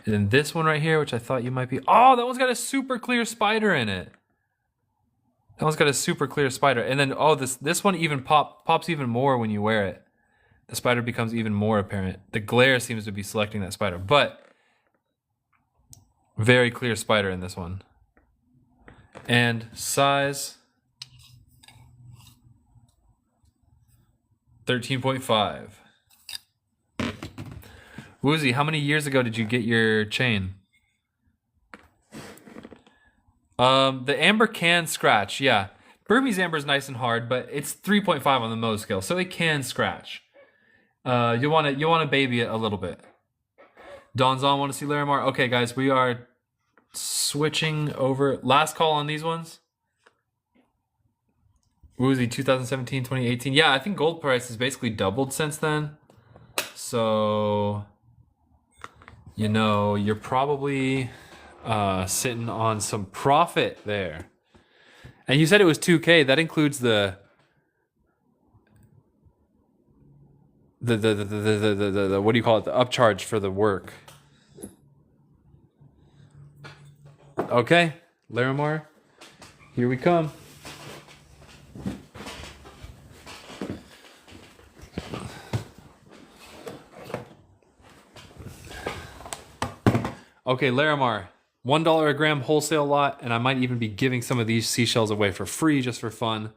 And then this one right here, which I thought you might be... Oh, that one's got a super clear spider in it. That one's got a super clear spider. And then, oh, this one even pops even more when you wear it. The spider becomes even more apparent. The glare seems to be selecting that spider. But, very clear spider in this one. And size... 13.5. Woozy, how many years ago did you get your chain? The amber can scratch, yeah. Burmese amber is nice and hard, but it's 3.5 on the Mohs scale, so it can scratch. You want to baby it a little bit. Don's on, want to see Larimar? Okay, guys, we are switching over. Last call on these ones. Woozy, 2017, 2018. Yeah, I think gold price has basically doubled since then. So, you know, you're probably sitting on some profit there. And you said it was 2K. That includes the what do you call it? The upcharge for the work. Okay, Larimar, here we come. Okay, Larimar, $1 a gram wholesale lot, and I might even be giving some of these seashells away for free, just for fun,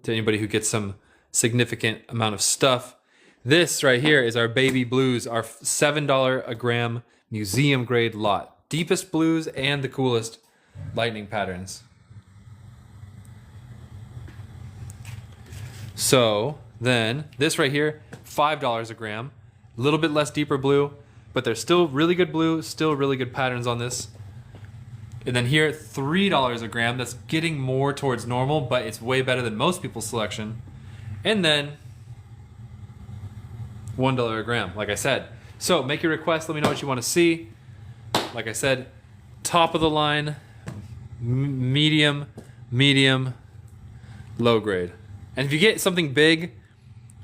to anybody who gets some significant amount of stuff. This right here is our baby blues, our $7 a gram museum grade lot. Deepest blues and the coolest lightning patterns. So then this right here, $5 a gram, a little bit less deeper blue, but there's still really good blue, still really good patterns on this. And then here, $3 a gram. That's getting more towards normal, but it's way better than most people's selection. And then $1 a gram, like I said. So make your request. Let me know what you want to see. Like I said, top of the line, medium, low grade. And if you get something big,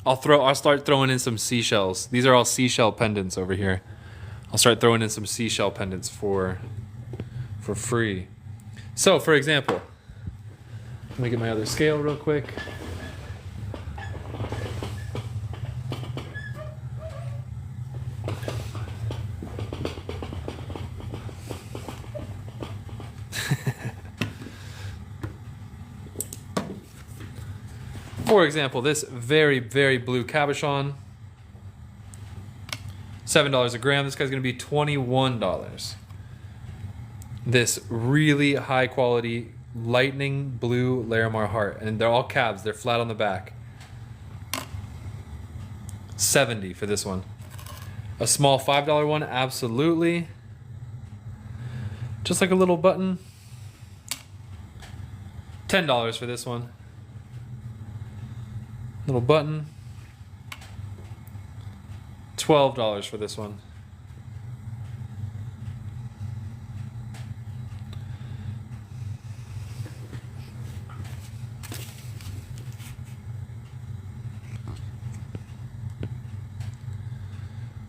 I'll start throwing in some seashells. These are all seashell pendants over here. I'll start throwing in some seashell pendants for free. So, for example, let me get my other scale real quick. For example, this very, very blue cabochon, $7 a gram. This guy's going to be $21. This really high quality lightning blue Larimar heart, and they're all cabs. They're flat on the back. $70 for this one. A small $5 one, absolutely. Just like a little button. $10 for this one. Little button. $12 for this one.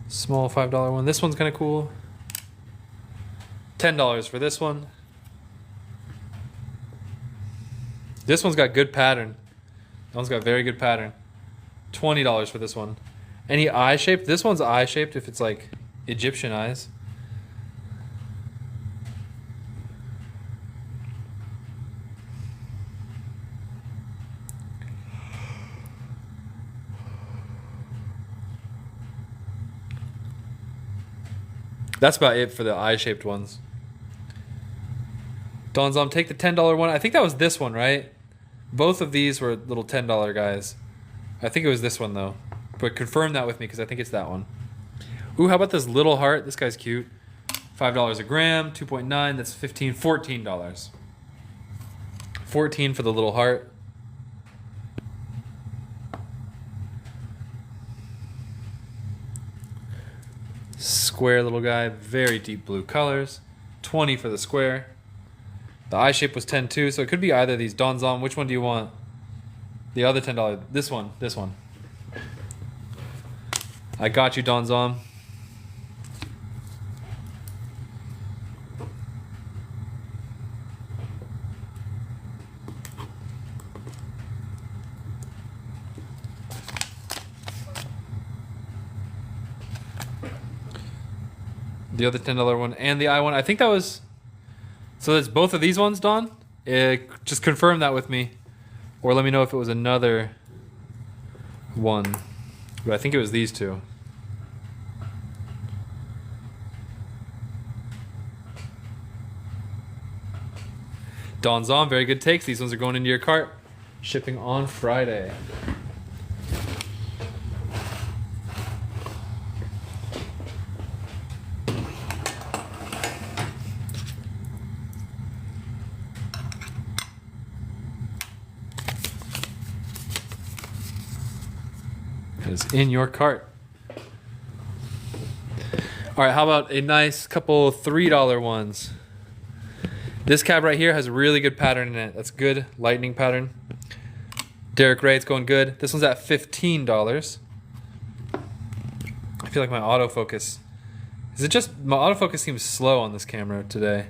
Small $5 one. This one's kind of cool. $10 for this one. This one's got good pattern. That one's got very good pattern. $20 for this one. Any eye shaped? This one's eye shaped if it's like Egyptian eyes. That's about it for the eye shaped ones. Donzom, take the $10 one. I think that was this one, right? Both of these were little $10 guys. I think it was this one though. But confirm that with me because I think it's that one. Ooh, how about this little heart? This guy's cute. $5 a gram, 2.9, that's $14. $14 for the little heart. Square little guy, very deep blue colors. $20 for the square. The eye shape was 10 too, so it could be either of these. Donzom, which one do you want? The other $10. This one. I got you, Donzom. The other $10 one and the eye one. I think that was... So that's both of these ones, Don? Just confirm that with me. Or let me know if it was another one. But I think it was these two. Donzom, very good takes. These ones are going into your cart. Shipping on Friday. Is in your cart. All right, how about a nice couple $3 ones? This cab right here has a really good pattern in it. That's good lightning pattern. Derek Ray, it's going good. This one's at $15. I feel like my autofocus. Is it just my autofocus seems slow on this camera today?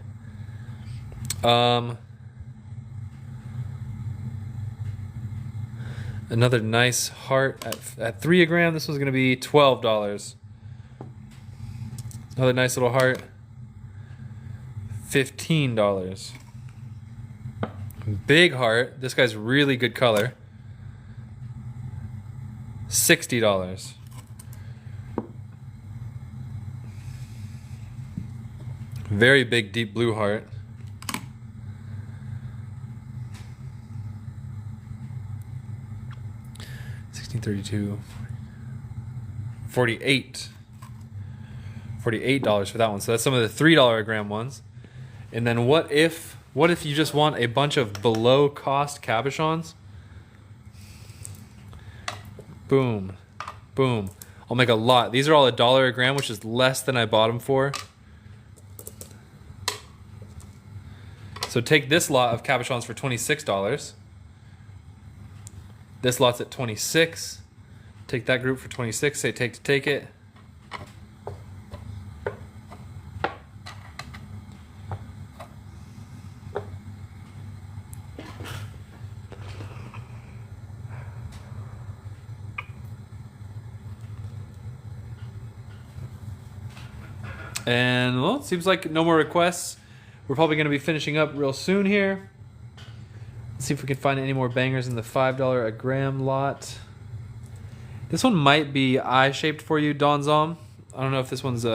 Another nice heart at 3 a gram. This one's gonna be $12. Another nice little heart. $15. Big heart. This guy's really good color. $60. Very big deep blue heart. $16.32. $48 for that one. So that's some of the $3 a gram ones. And then what if you just want a bunch of below cost cabochons? Boom. Boom. I'll make a lot. These are all $1 a gram, which is less than I bought them for. So take this lot of cabochons for $26. This lot's at 26. Take that group for 26. Say take to take it. And well, it seems like no more requests. We're probably going to be finishing up real soon here. Let's see if we can find any more bangers in the $5 a gram lot. This one might be eye-shaped for you, Don Zom. I don't know if this one's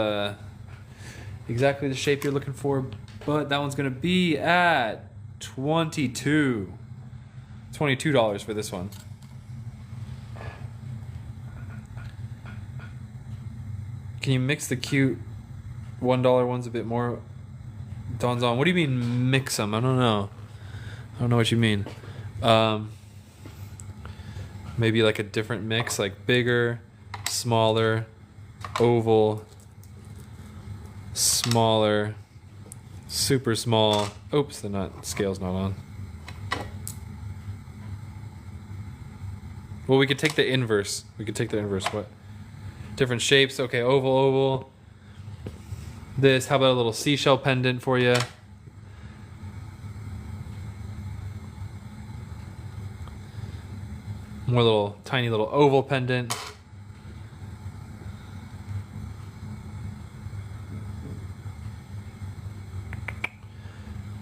exactly the shape you're looking for, but that one's going to be at $22 for this one. Can you mix the cute $1 ones a bit more? Don's on. What do you mean mix them? I don't know. I don't know what you mean. Maybe like a different mix, like bigger, smaller, oval, smaller, super small. Oops, the scale's not on. Well, we could take the inverse. What? Different shapes. Okay, oval, oval. This, how about a little seashell pendant for you? More little, tiny little oval pendant.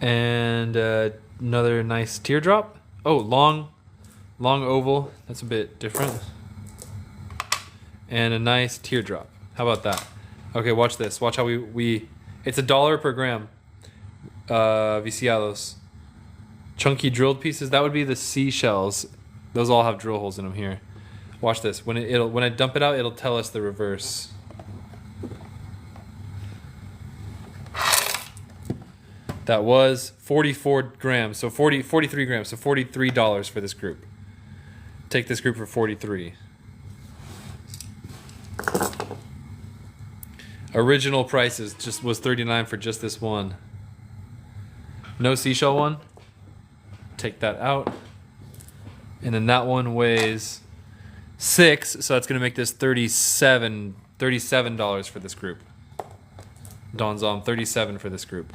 And another nice teardrop. Oh, long oval. That's a bit different. And a nice teardrop. How about that? Okay, watch this. Watch how we it's $1 per gram. Viciados. Chunky drilled pieces. That would be the seashells. Those all have drill holes in them here. Watch this. When I dump it out, it'll tell us the reverse. That was 44 grams. So 43 grams. So $43 for this group. Take this group for 43. Original prices was $39 for just this one. No seashell one. Take that out. And then that one weighs 6, so that's gonna make this $37 for this group. Don's on 37 for this group.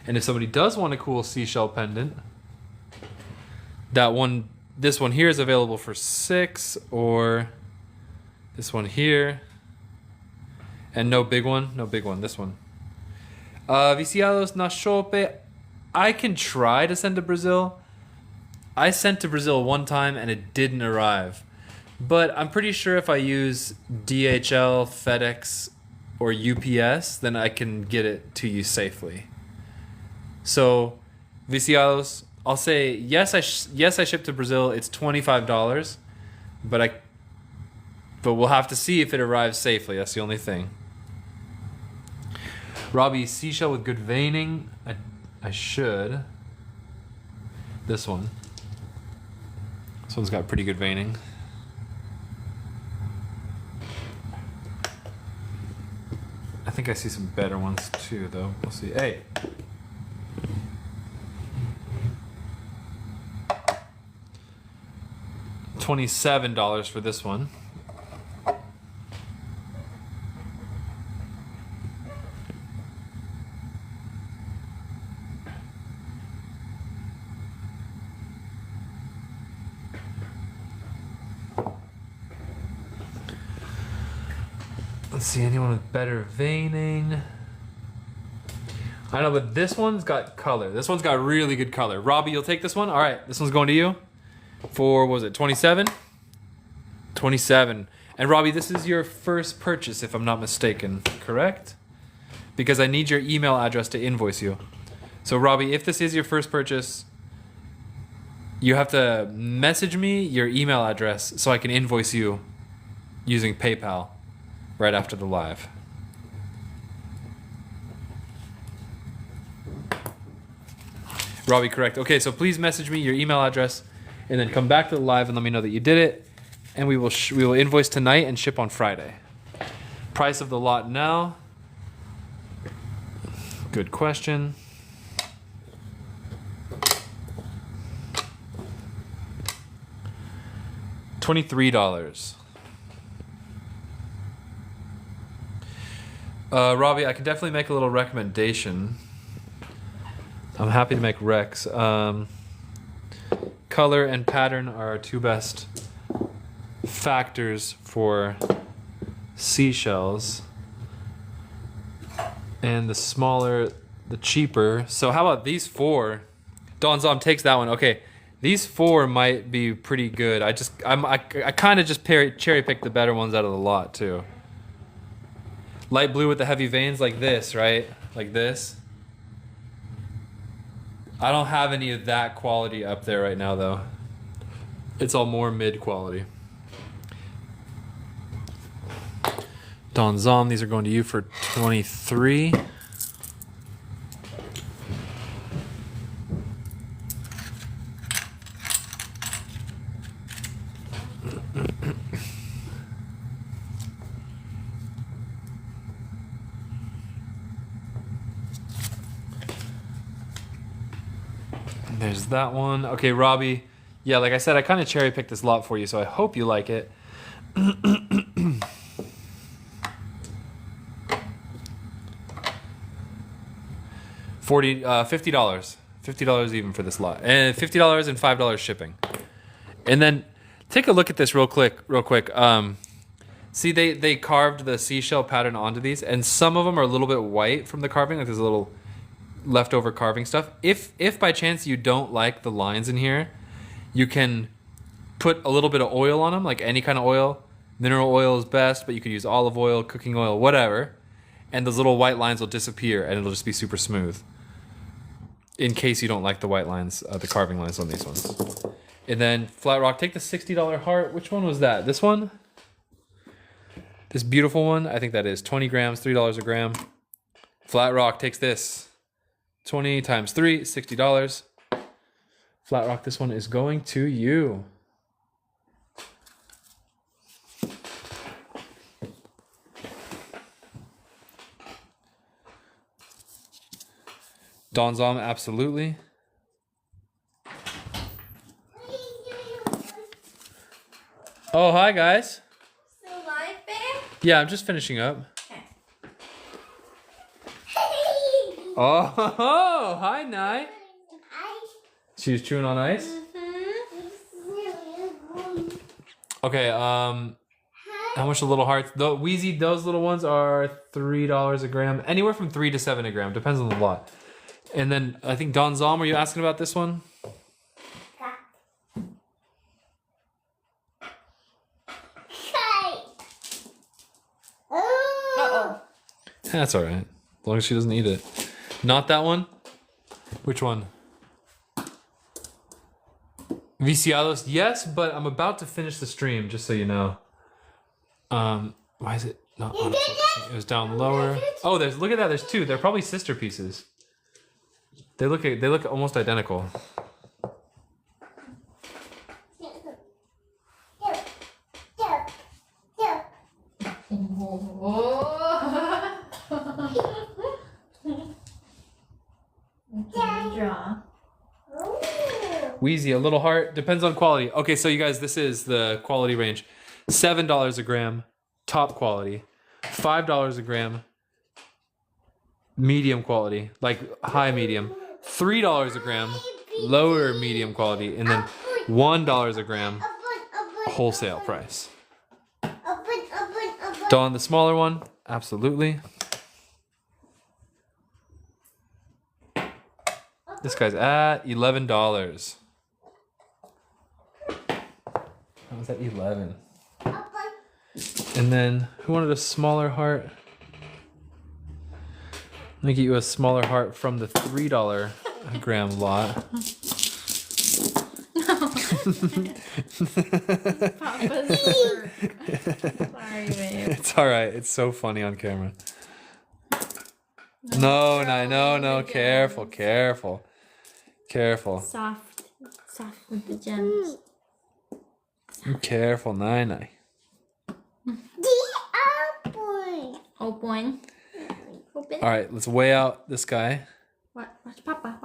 And if somebody does want a cool seashell pendant, this one here is available for 6, or this one here. And no big one, this one. Viciados na Chope, I can try to send to Brazil. I sent to Brazil one time and it didn't arrive. But I'm pretty sure if I use DHL, FedEx, or UPS, then I can get it to you safely. So, Viciados, I'll say yes. I ship to Brazil. It's $25, but we'll have to see if it arrives safely. That's the only thing. Robbie, seashell with good veining. I should. This one. This one's got pretty good veining. I think I see some better ones too, though. We'll see. Hey. $27 for this one. Let's see, anyone with better veining? I know, but this one's got color. This one's got really good color. Robbie, you'll take this one? All right, this one's going to you. For, what was it, 27? 27. And Robbie, this is your first purchase, if I'm not mistaken, correct? because I need your email address to invoice you. So Robbie, if this is your first purchase, you have to message me your email address so I can invoice you using PayPal right after the live. Robbie, correct. Okay, so please message me your email address and then come back to the live and let me know that you did it. And we will invoice tonight and ship on Friday. Price of the lot now. Good question. $23. Robbie, I can definitely make a little recommendation. I'm happy to make recs. Color and pattern are our two best factors for seashells. And the smaller, the cheaper. So how about these four? Don Zom takes that one. Okay, these four might be pretty good. I kind of just cherry picked the better ones out of the lot too. Light blue with the heavy veins like this, right? Like this. I don't have any of that quality up there right now though. It's all more mid quality. Don Zom, these are going to you for 23. There's that one. Okay, Robbie. Yeah, like I said, I kind of cherry picked this lot for you, so I hope you like it. $50. $50 even for this lot. And $50 and $5 shipping. And then take a look at this real quick. See, they carved the seashell pattern onto these, and some of them are a little bit white from the carving, like there's a little leftover carving stuff. If by chance you don't like the lines in here, you can put a little bit of oil on them, like any kind of oil. Mineral oil is best, but you could use olive oil, cooking oil, whatever. And those little white lines will disappear, and it'll just be super smooth. In case you don't like the white lines, the carving lines on these ones. And then Flat Rock, take the $60 heart. Which one was that? This one? This beautiful one? I think that is 20 grams, $3 a gram. Flat Rock takes this. 20 times 3, $60. Flat Rock, this one is going to you. Don Zom, absolutely. Oh, hi guys. Still live, babe? Yeah, I'm just finishing up. Okay. Oh, hi, Nye. She was chewing on ice? Okay, how much the little hearts? The Wheezy, those little ones are $3 a gram. Anywhere from 3 to 7 a gram. Depends on the lot. And then I think Don Zom, were you asking about this one? Uh-oh. That's all right. As long as she doesn't eat it. Not that one? Which one? Viciados? Yes, but I'm about to finish the stream, just so you know. Why is it not autofocusing? It was down lower. Oh, look at that. There's two. They're probably sister pieces. They look almost identical. Wheezy, a little heart. Depends on quality. Okay, so you guys, this is the quality range. $7 a gram, top quality. $5 a gram, medium quality, like high medium. $3 a gram, lower medium quality. And then $1 a gram, wholesale price. Dawn, the smaller one, absolutely. This guy's at $11. How was that 11? And then who wanted a smaller heart? me get you a smaller heart from the $3 gram lot. Papa's work. Sorry, babe. It's all right. It's so funny on camera. No, no. Careful. Soft with the gems. Careful, Nai. The apple. Open. Open. All right, let's weigh out this guy. Watch Papa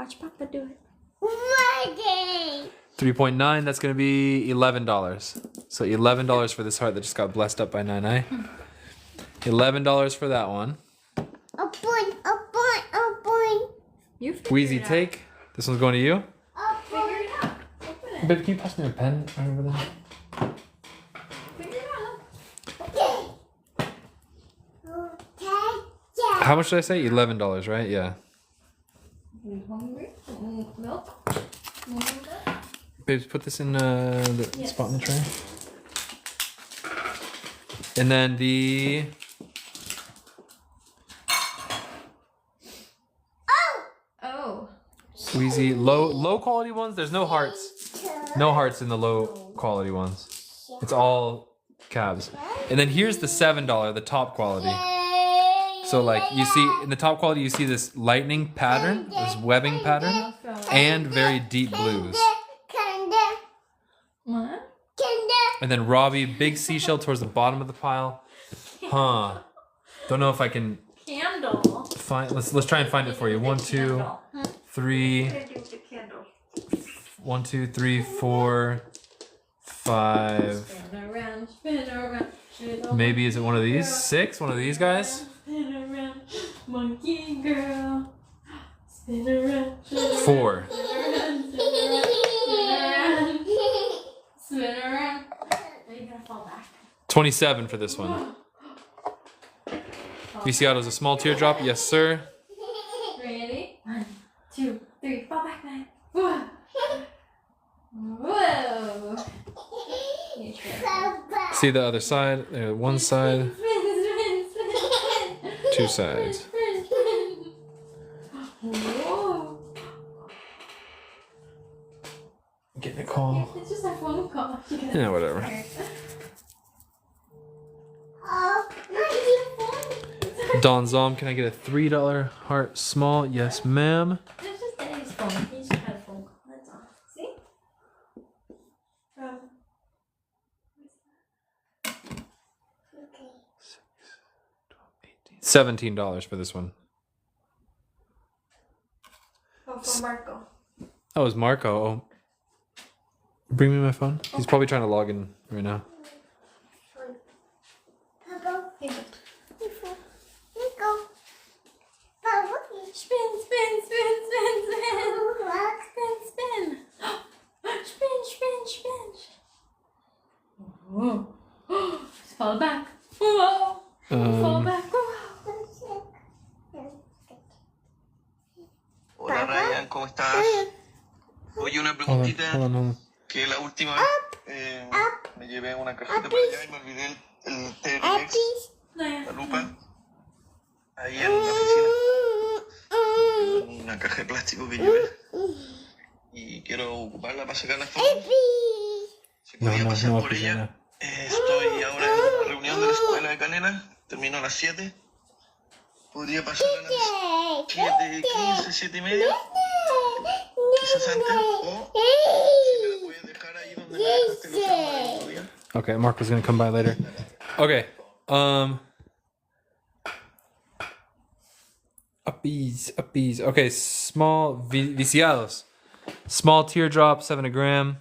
do it. Ready. 3.9. That's gonna be $11. So $11 for this heart that just got blessed up by Nai. $11 for that one. Apple. You figure Wheezy, it out. take. This one's going to you. Figure it out. Open it. Babe, can you pass me a pen right over there? Figure it out. How much did I say? $11, right? Yeah. You hungry? Milk? Babes, put this in the Yes. spot in the tray. And then the Oh. Wheezy low quality ones. There's no hearts. No hearts in the low quality ones. It's all cabs. And then here's the $7, the top quality. So like you see in the top quality, you see this lightning pattern, this webbing pattern, and very deep blues. What? And then Robbie, big seashell towards the bottom of the pile. Huh. Don't know if I can Candle. find. Let's try and find it for you. 1, 2, 3. 1, 2, 3, 4, 5. Spin around, spin around. Maybe is it one of these? 6? One of these guys? Spin around, monkey girl. Spin around. 4. Spin around. Are you gonna fall back? 27 for this one. Viciado's a small teardrop. Yes, sir. Ready? 1, 2, 3. Fall back, man. Whoa. Whoa. You try. See the other side? There, one side, Spin, spin, spin. 2 sides. Spin, spin. Whoa. Getting a call. It's just a phone call. Yeah, whatever. Don Zom, can I get a $3 heart small? Yes, ma'am. It's just Daddy's phone. He just had a phone call. That's all. See? $17 for this one. Oh, for Marco. Oh, it's Marco. Oh. Bring me my phone. He's probably trying to log in right now. Spin, spin, spin, spin, spin. Spin, spin. Spin, spin, spin. Whoa. Fall back. Whoa. Fall back. Whoa. Hola Ryan, ¿cómo estás? Oye, una preguntita, Hold on. que la última vez me llevé una cajita para allá y me olvidé el T-Rex, la lupa, ahí en la oficina. Una caja de plástico que llevé y quiero ocuparla para sacar las fotos. Si podía pasar por ella. Estoy ahora en una reunión de la escuela de Canela, termino a las 7. Podría pasar a las 7:15, 7:30, quizás antes, o si me la puedes dejar ahí donde me dejaste los otro día. Okay, Marco's gonna come by later. Okay. Uppies. Okay, small viciados. Small teardrop, 7 a gram,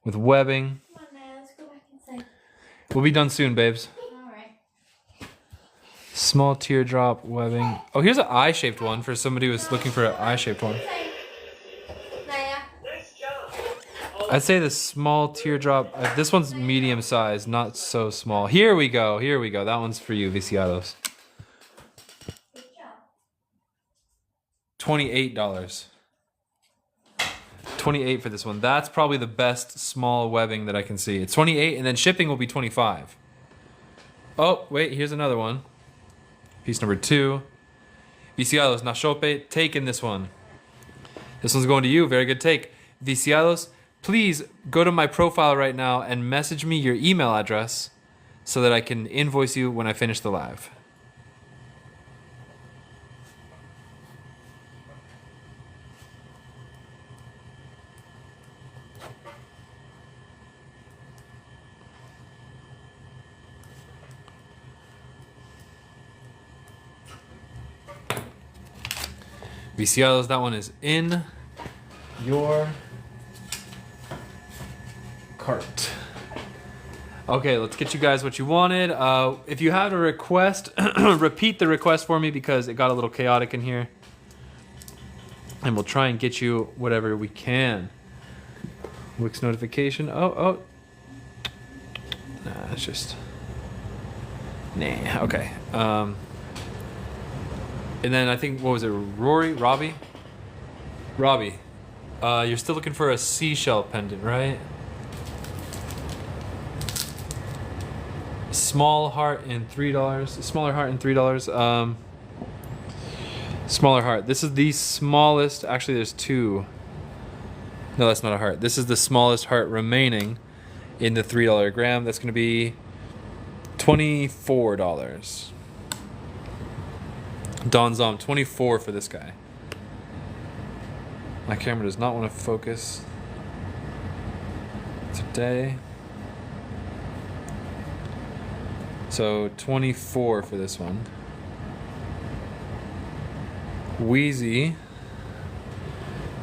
with webbing. Come on, Naya, let's go back inside. We'll be done soon, babes. Alright. Small teardrop webbing. Oh, here's an eye-shaped one for somebody who's looking for an eye-shaped one. Naya. I'd say the small teardrop. This one's medium size, not so small. Here we go. That one's for you, viciados. Good job. $28. 28 for this one. That's probably the best small webbing that I can see. It's 28, and then shipping will be 25. Oh, wait, here's another one. Piece number 2. Viciados, Nashope, take in this one. This one's going to you. Very good take. Viciados, please go to my profile right now and message me your email address so that I can invoice you when I finish the live. Viciados, that one is in your cart. Okay, let's get you guys what you wanted. If you had a request, repeat the request for me because it got a little chaotic in here. And we'll try and get you whatever we can. Wix notification. Oh. Nah, it's just... Nah, okay. And then I think, what was it, Robbie? You're still looking for a seashell pendant, right? Small heart and $3. Smaller heart and $3. Smaller heart. This is the smallest. Actually, there's two. No, that's not a heart. This is the smallest heart remaining in the $3 gram. That's going to be $24. Don Zom, 24 for this guy. My camera does not want to focus today. So 24 for this one. Wheezy.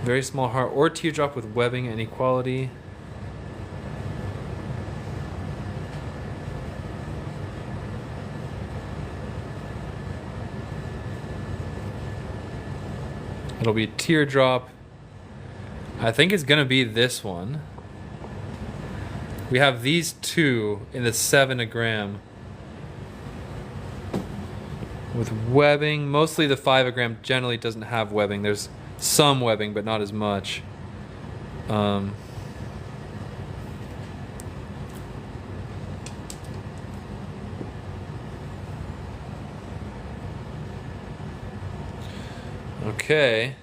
Very small heart or teardrop with webbing and equality. It'll be teardrop. I think it's gonna be this one. We have these two in the 7 a gram with webbing. Mostly the 5 a gram generally doesn't have webbing. There's some webbing, but not as much. Okay.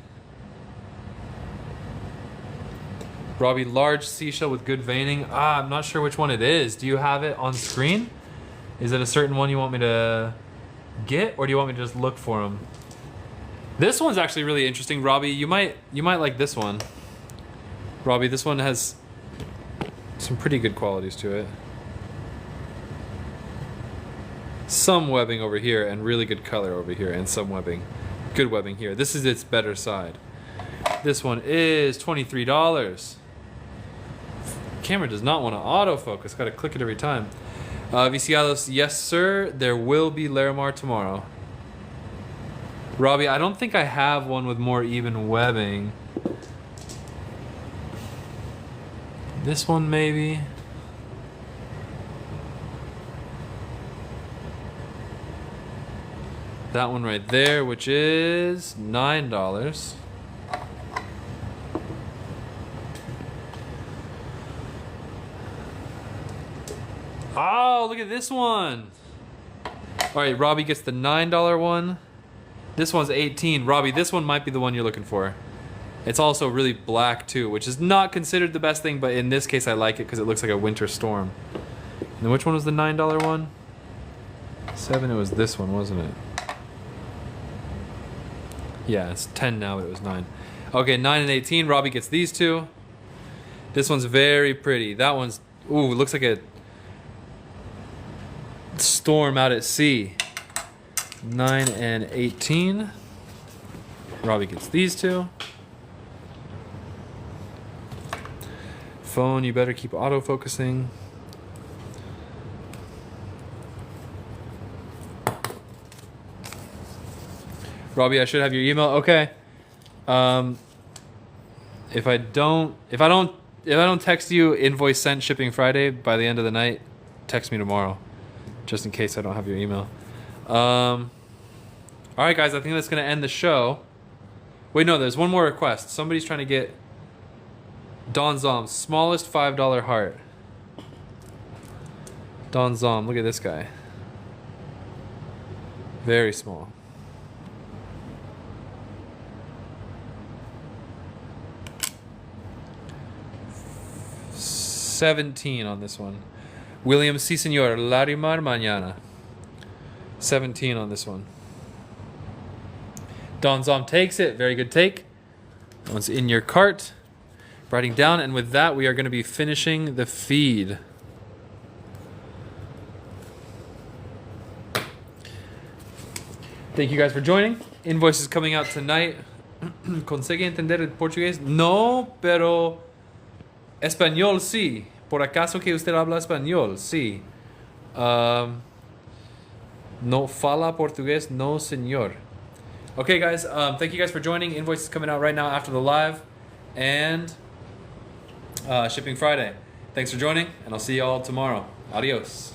Robbie, large seashell with good veining. I'm not sure which one it is. Do you have it on screen? Is it a certain one you want me to get, or do you want me to just look for them? This one's actually really interesting, Robbie. You might like this one. Robbie, this one has some pretty good qualities to it. Some webbing over here and really good color over here, and some webbing. Good webbing here. This is its better side. This one is $23. Camera does not want to autofocus. Got to click it every time. Viciados, yes sir. There will be Larimar tomorrow. Robbie, I don't think I have one with more even webbing. This one maybe. That one right there, which is $9. Oh, look at this one. All right, Robbie gets the $9 one. This one's $18. Robbie, this one might be the one you're looking for. It's also really black too, which is not considered the best thing, but in this case I like it because it looks like a winter storm. And then which one was the $9 one? 7, it was this one, wasn't it? Yeah, it's 10 now, but it was 9. Okay, 9 and 18. Robbie gets these two. This one's very pretty. That one's, ooh, it looks like a storm out at sea. 9 and 18. Robbie gets these two. Phone, you better keep autofocusing. Robbie, I should have your email. Okay. If I don't text you invoice sent shipping Friday by the end of the night, text me tomorrow, just in case I don't have your email. All right, guys, I think that's gonna end the show. Wait, no, there's one more request. Somebody's trying to get Don Zom's smallest $5 heart. Don Zom, look at this guy. Very small. 17 on this one. William, sí señor, Larimar mañana. 17 on this one. Don Zom takes it. Very good take. That one's in your cart. Writing down, and with that, we are going to be finishing the feed. Thank you guys for joining. Invoice is coming out tonight. ¿Consigue entender el portugués? No, pero español sí. Por acaso que usted habla español, sí. No fala portugués, no señor. Okay, guys. Thank you guys for joining. Invoice is coming out right now after the live, and shipping Friday. Thanks for joining, and I'll see you all tomorrow. Adios.